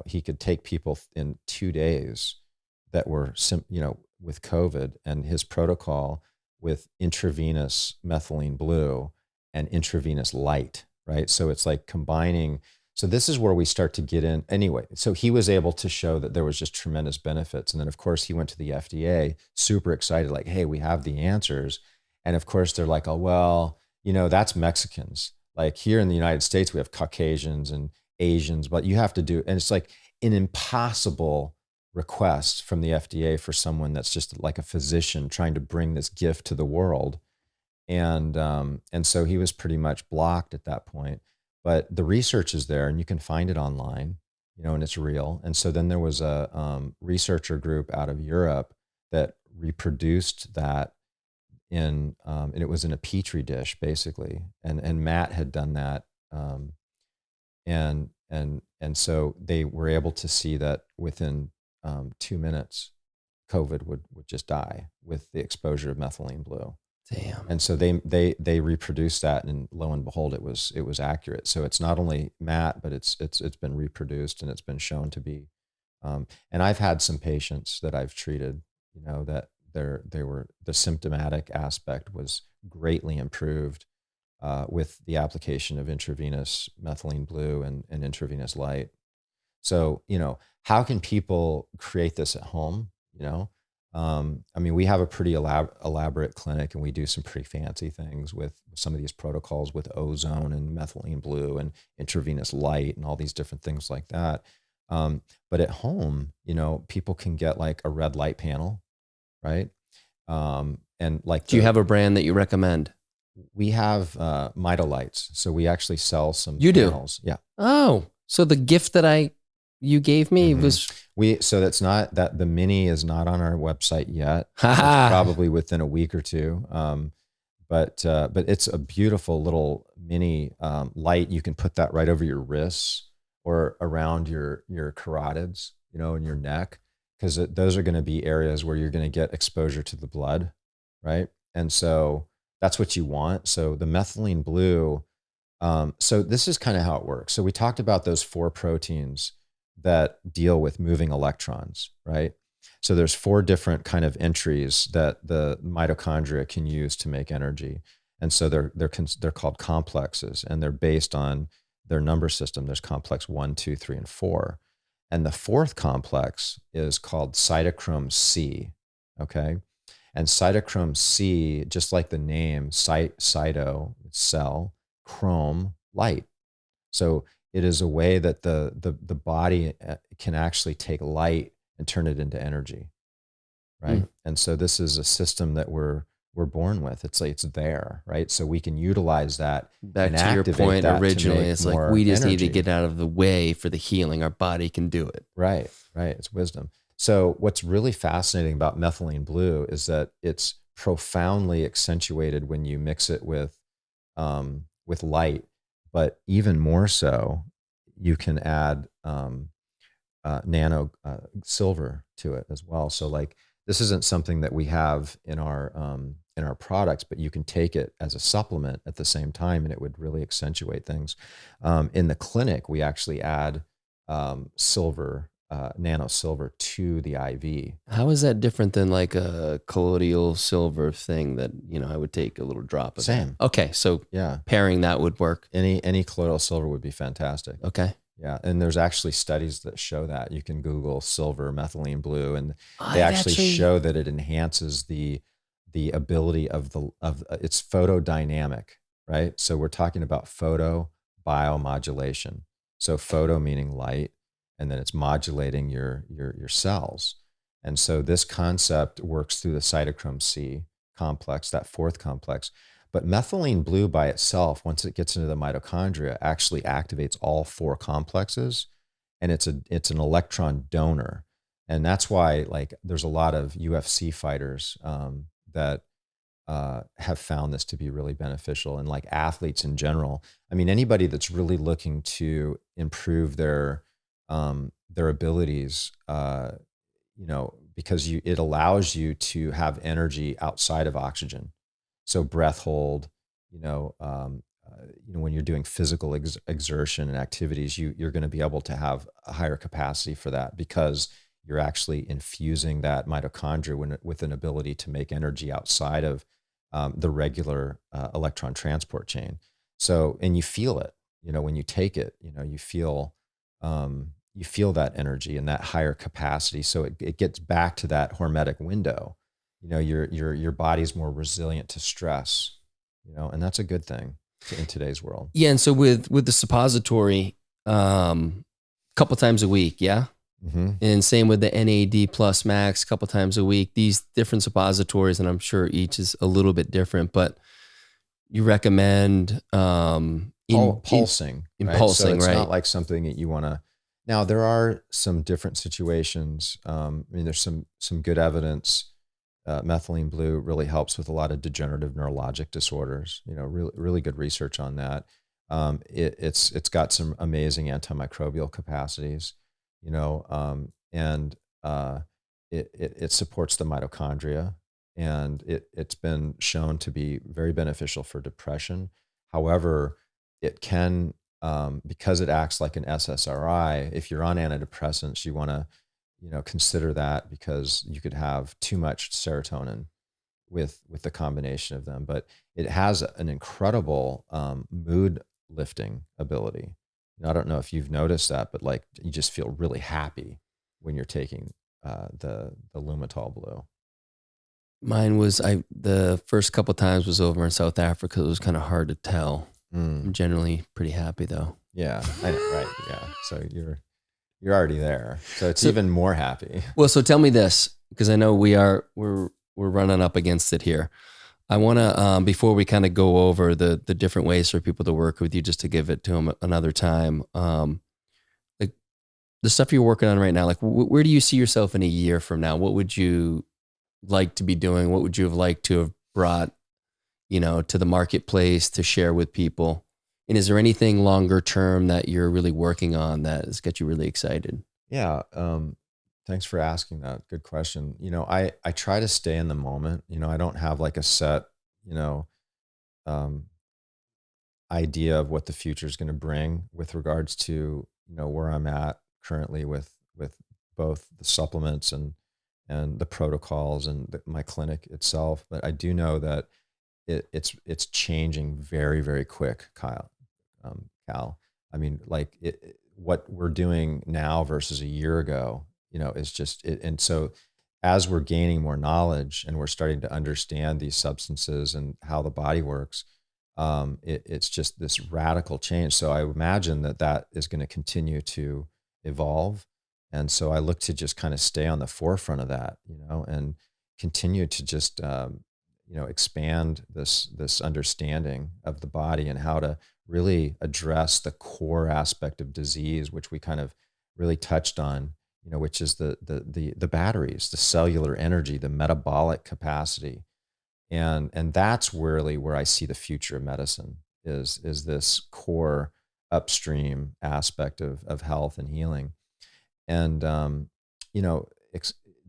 he could take people in 2 days that were, with COVID, and his protocol with intravenous methylene blue and intravenous light, right? So it's like combining. So this is where we start to get in. Anyway, so he was able to show that there was just tremendous benefits. And then of course he went to the FDA, super excited, like, hey, we have the answers. And of course they're like, oh, well, that's Mexicans. Like here in the United States, we have Caucasians and Asians, but you have to do, and it's like an impossible request from the FDA for someone that's just like a physician trying to bring this gift to the world. And so he was pretty much blocked at that point. But the research is there, and you can find it online. and it's real. And so then there was a researcher group out of Europe that reproduced that and it was in a petri dish basically. And Matt had done that. And so they were able to see that within 2 minutes, COVID would just die with the exposure of methylene blue. Damn. And so they reproduced that, and lo and behold, it was accurate. So it's not only Matt, but it's been reproduced, and it's been shown to be. And I've had some patients that I've treated, that the symptomatic aspect was greatly improved with the application of intravenous methylene blue and intravenous light. So, how can people create this at home? We have a pretty elaborate clinic, and we do some pretty fancy things with some of these protocols with ozone and methylene blue and intravenous light and all these different things like that. But at home, people can get like a red light panel, right? And like, do you have a brand that you recommend? We have Mitolights, so we actually sell some panels. Yeah. Oh, so the gift that you gave me was so that's not that the mini is not on our website yet. It's probably within a week or two. But it's a beautiful little mini light. You can put that right over your wrists or around your carotids, and your neck, because those are going to be areas where you're going to get exposure to the blood, right? And so that's what you want. So the methylene blue. So this is kind of how it works. So we talked about those 4 proteins that deal with moving electrons, right? So there's 4 different kind of entries that the mitochondria can use to make energy. And so they're called complexes, and they're based on their number system. There's complex 1, 2, 3, and 4. And the 4th complex is called cytochrome C, okay? And cytochrome C, just like the name, cyto, cell, chrome, light. So it is a way that the body can actually take light and turn it into energy, right? And so this is a system that we're born with. It's like it's there, right? So we can utilize that. Back to your point originally, it's like we just need to get out of the way for the healing. Our body can do it. Right. It's wisdom. So what's really fascinating about methylene blue is that it's profoundly accentuated when you mix it with light. But even more so, you can add nano silver to it as well. So like this isn't something that we have in our products, but you can take it as a supplement at the same time, and it would really accentuate things. In the clinic, we actually add silver, nano silver to the IV. How is that different than like a colloidal silver thing that, I would take a little drop of? Same. That? Okay. So yeah, pairing that would work. Any colloidal silver would be fantastic. Okay. Yeah. And there's actually studies that show that. You can Google silver, methylene blue, and they actually show that it enhances the ability of it's photodynamic, right? So we're talking about photobiomodulation. So photo meaning light, and then it's modulating your cells. And so this concept works through the cytochrome C complex, that 4th complex. But methylene blue by itself, once it gets into the mitochondria, actually activates all 4 complexes, and it's an electron donor. And that's why like there's a lot of UFC fighters that have found this to be really beneficial, and like athletes in general. I mean, anybody that's really looking to improve their abilities, because it allows you to have energy outside of oxygen. So breath hold, when you're doing physical exertion and activities, you're going to be able to have a higher capacity for that, because you're actually infusing that mitochondria with an ability to make energy outside of the regular electron transport chain. So, and you feel it, when you take it, you feel that energy and that higher capacity. So it gets back to that hormetic window. Your body's more resilient to stress, and that's a good thing in today's world. Yeah. And so with the suppository, couple times a week. Yeah. Mm-hmm. And same with the NAD plus max, a couple times a week. These different suppositories, and I'm sure each is a little bit different, but you recommend pulsing, right? So it's right? not like something that you want to. Now there are some different situations. I mean, there's some good evidence. Methylene blue really helps with a lot of degenerative neurologic disorders. Really really good research on that. It's got some amazing antimicrobial capacities. And it supports the mitochondria, and it's been shown to be very beneficial for depression. However, it can, because it acts like an SSRI, if you're on antidepressants, you want to, consider that, because you could have too much serotonin with the combination of them. But it has an incredible mood lifting ability. I don't know if you've noticed that, but like you just feel really happy when you're taking the Lumitol blue. Mine was the first couple times was over in South Africa. It was kind of hard to tell. I'm generally pretty happy though. Yeah, I know, right? Yeah, so you're already there, so it's even more happy. Well, so tell me this, because I know we're running up against it here. I want to before we kind of go over the different ways for people to work with you, just to give it to them another time. Like the stuff you're working on right now, like where do you see yourself in a year from now? What would you like to be doing? What would you have liked to have brought, to the marketplace to share with people? And is there anything longer term that you're really working on that has got you really excited? Yeah. Thanks for asking that. Good question. I try to stay in the moment. I don't have like a set, um, idea of what the future is going to bring with regards to, where I'm at currently with both the supplements and the protocols and my clinic itself. But I do know that it's changing very, very quick, Cal. I mean, like what we're doing now versus a year ago, is just it. And so as we're gaining more knowledge and we're starting to understand these substances and how the body works, it's just this radical change. So I imagine that is going to continue to evolve. And so I look to just kind of stay on the forefront of that, and continue to just, expand this understanding of the body and how to really address the core aspect of disease, which we kind of really touched on, which is the batteries, the cellular energy, the metabolic capacity. And that's really where I see the future of medicine is this core upstream aspect of health and healing. And,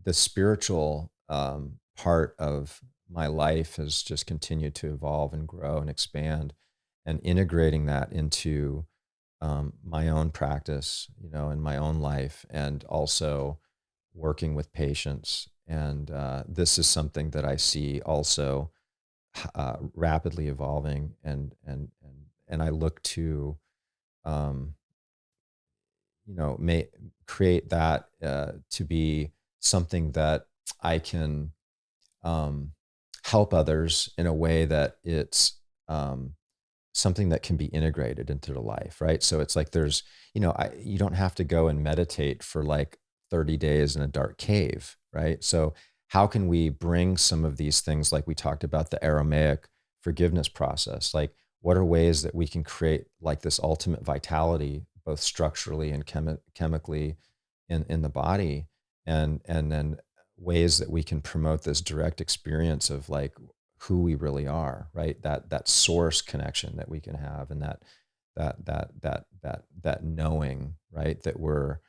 the spiritual part of my life has just continued to evolve and grow and expand, and integrating that into my own practice, in my own life, and also working with patients. And this is something that I see also rapidly evolving, and I look to, um, may create that to be something that I can help others in a way that it's something that can be integrated into the life, right? So it's like there's, you don't have to go and meditate for like 30 days in a dark cave, right? So how can we bring some of these things, like we talked about the Aramaic forgiveness process? Like, what are ways that we can create like this ultimate vitality, both structurally and chemically in the body, and then ways that we can promote this direct experience of like who we really are, right? That source connection that we can have, and that knowing, right? That we're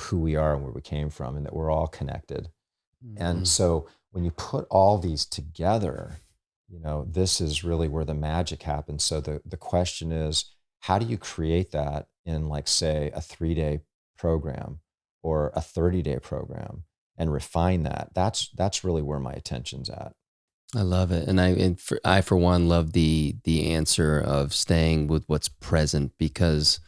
who we are and where we came from, and that we're all connected. Mm-hmm. And so when you put all these together, this is really where the magic happens. So the question is, how do you create that in, like, say, a 3-day program or a 30-day program, and refine that? That's really where my attention's at. I love it. And I for one love the answer of staying with what's present, because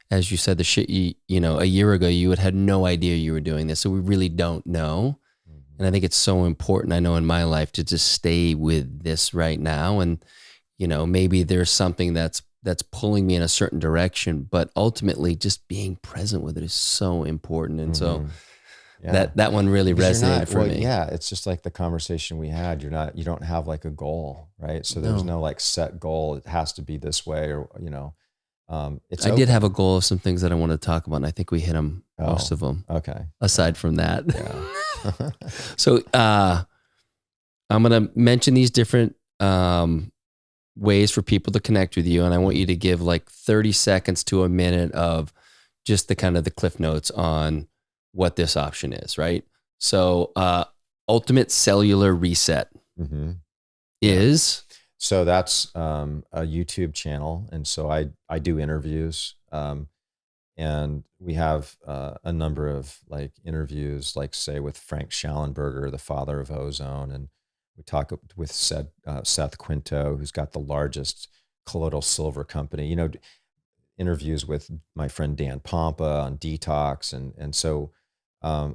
as you said, the shit a year ago you had no idea you were doing this. So we really don't know. Mm-hmm. And I think it's so important, I know in my life, to just stay with this right now. And, maybe there's something that's pulling me in a certain direction, but ultimately just being present with it is so important. And so Yeah. that one really resonated for me. Yeah, it's just like the conversation we had. You don't have like a goal, right? So there's no like set goal. It has to be this way, or It's I did open. have a goal of some things that I wanted to talk about, and I think we hit them, most of them, Okay. aside from that. Yeah. So I'm going to mention these different ways for people to connect with you, and I want you to give like 30 seconds to a minute of just the kind of the cliff notes on what this option is, right? So Ultimate Cellular Reset Mm-hmm. is... So that's a YouTube channel. And so I do interviews. And we have a number of like interviews, like say with Frank Schallenberger, the father of ozone. And we talk with Seth Quinto, who's got the largest colloidal silver company, interviews with my friend Dan Pompa on detox. And so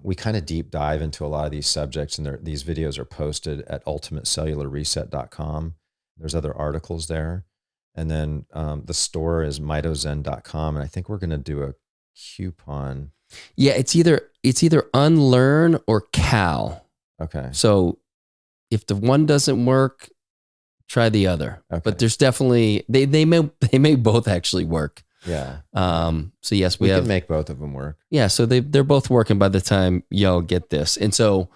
we kind of deep dive into a lot of these subjects, and these videos are posted at ultimatecellularreset.com. There's other articles there. And then the store is mitozen.com. And I think we're going to do a coupon. Yeah, it's either Unlearn or Cal. Okay. So if the one doesn't work, try the other. Okay. But there's definitely they may both actually work. Yeah. So yes, we can make both of them work. Yeah. So they're both working by the time y'all get this. And so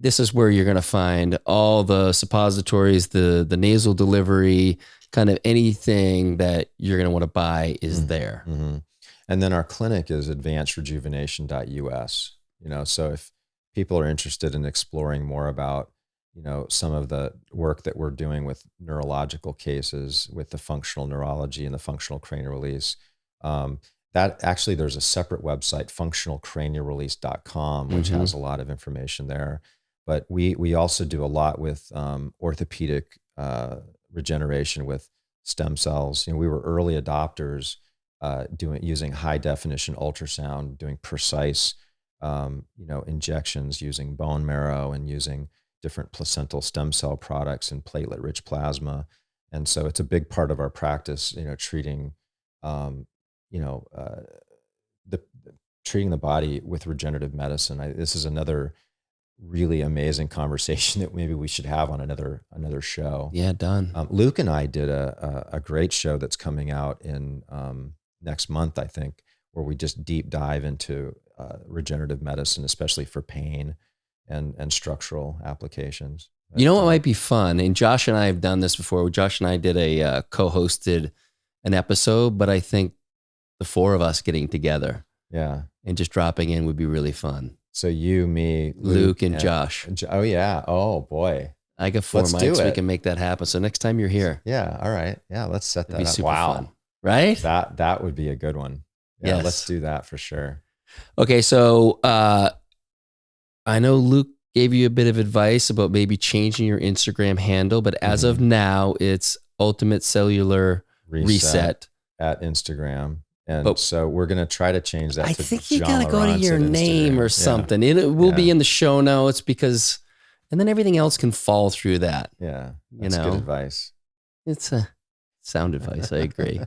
this is where you're going to find all the suppositories, the nasal delivery, kind of anything that you're going to want to buy is there. Mm-hmm. And then our clinic is advancedrejuvenation.us. So if people are interested in exploring more about, some of the work that we're doing with neurological cases, with the functional neurology and the functional cranial release, that actually there's a separate website, functionalcranialrelease.com, which has a lot of information there. But we also do a lot with orthopedic regeneration with stem cells. We were early adopters using high definition ultrasound, doing precise injections using bone marrow and using different placental stem cell products and platelet rich plasma. And so it's a big part of our practice, treating treating the body with regenerative medicine. This is another really amazing conversation that maybe we should have on another show. Yeah, done. Luke and I did a great show that's coming out in next month, I think, where we just deep dive into regenerative medicine, especially for pain and structural applications. You know what might be fun? And Josh and I have done this before. Josh and I did a co-hosted an episode, but I think the four of us getting together, and just dropping in would be really fun. So you, me, Luke and Josh. Oh yeah. Oh boy. I got 4 mics. We can make that happen. So next time you're here. Yeah. All right. Yeah. Let's set that It'd be up. super fun. Right? That would be a good one. Yeah. Yes. Let's do that for sure. Okay. So I know Luke gave you a bit of advice about maybe changing your Instagram handle, but as of now, it's Ultimate Cellular Reset at Instagram. And so we're going to try to change that. I to think you John got to go to Lieurance your at name Instagram. or something. It will be in the show notes and then everything else can fall through that. Yeah. That's good advice. It's a sound advice. I agree.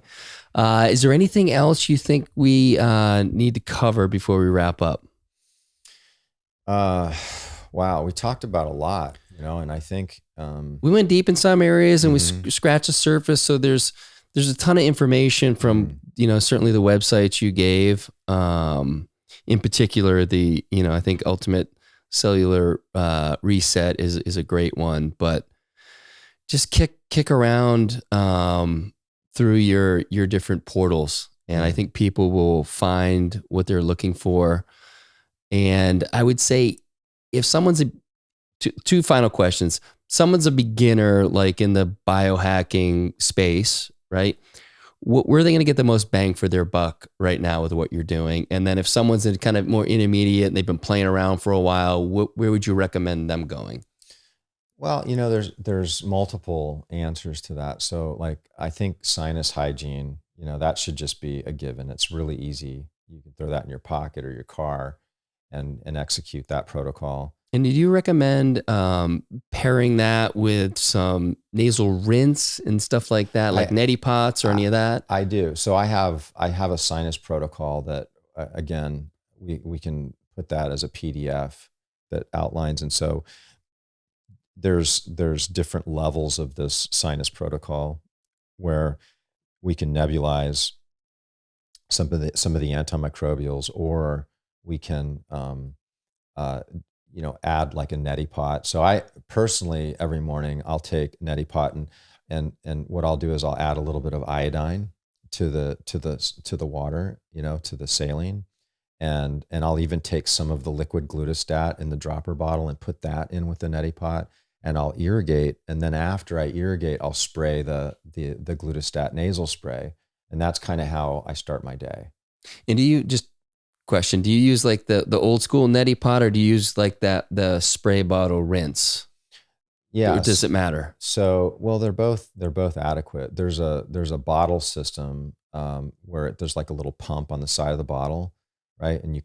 Is there anything else you think we need to cover before we wrap up? Wow. We talked about a lot, and I think we went deep in some areas and we scratched the surface. So there's a ton of information from, certainly the websites you gave, in particular, I think Ultimate Cellular Reset is a great one, but just kick around through your different portals. And I think people will find what they're looking for. And I would say if someone's two final questions, someone's a beginner, like in the biohacking space, right? Where are they going to get the most bang for their buck right now with what you're doing? And then if someone's in kind of more intermediate and they've been playing around for a while, where would you recommend them going? Well, there's multiple answers to that. So like, I think sinus hygiene, that should just be a given. It's really easy. You can throw that in your pocket or your car and execute that protocol. And did you recommend pairing that with some nasal rinse and stuff like that, like neti pots or any of that? I do. So I have a sinus protocol that, again, we can put that as a PDF that outlines. And so there's different levels of this sinus protocol where we can nebulize some of the antimicrobials, or we can add like a neti pot. So I personally, every morning I'll take neti pot, and what I'll do is I'll add a little bit of iodine to the water, to the saline. And I'll even take some of the liquid glutastat in the dropper bottle and put that in with the neti pot, and I'll irrigate. And then after I irrigate, I'll spray the glutastat nasal spray. And that's kind of how I start my day. And do you use like the old school neti pot, or do you use like the spray bottle rinse? Yeah. Or does it matter? So, well, they're both adequate. There's a bottle system where there's like a little pump on the side of the bottle, right? And you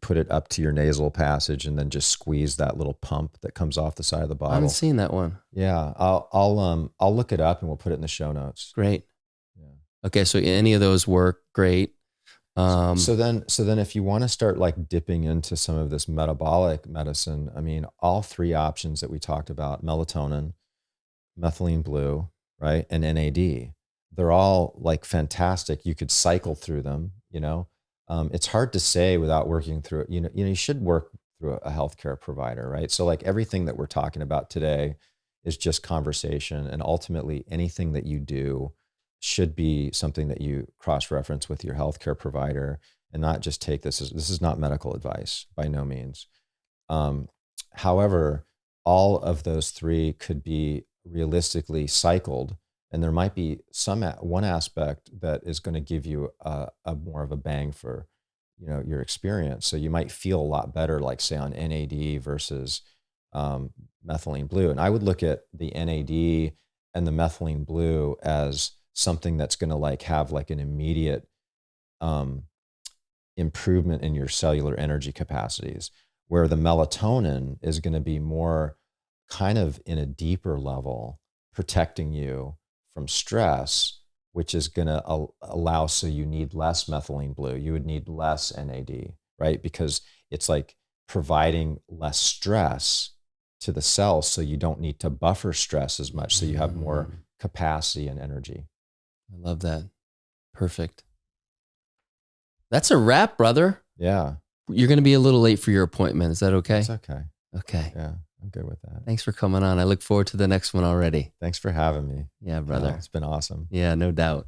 put it up to your nasal passage and then just squeeze that little pump that comes off the side of the bottle. I haven't seen that one. Yeah, I'll look it up and we'll put it in the show notes. Great. Yeah. Okay, so any of those work great. So then if you want to start like dipping into some of this metabolic medicine, I mean, all three options that we talked about, melatonin, methylene blue, right, and NAD, they're all like fantastic. You could cycle through them, it's hard to say without working through it. You should work through a healthcare provider, right? So like everything that we're talking about today is just conversation, and ultimately anything that you do should be something that you cross-reference with your healthcare provider, and not just take this is not medical advice by no means. However, all of those three could be realistically cycled, and there might be one aspect that is going to give you a more of a bang for your experience. So you might feel a lot better, like say on NAD versus methylene blue. And I would look at the NAD and the methylene blue as something that's going to like have like an immediate improvement in your cellular energy capacities, where the melatonin is going to be more kind of in a deeper level, protecting you from stress, which is going to allow, so you need less methylene blue. You would need less NAD, right? Because it's like providing less stress to the cells, so you don't need to buffer stress as much, so you have more capacity and energy. I love that. Perfect. That's a wrap, brother. Yeah. You're going to be a little late for your appointment. Is that okay? It's okay. Okay. Yeah, I'm good with that. Thanks for coming on. I look forward to the next one already. Thanks for having me. Yeah, brother. It's been awesome. Yeah, no doubt.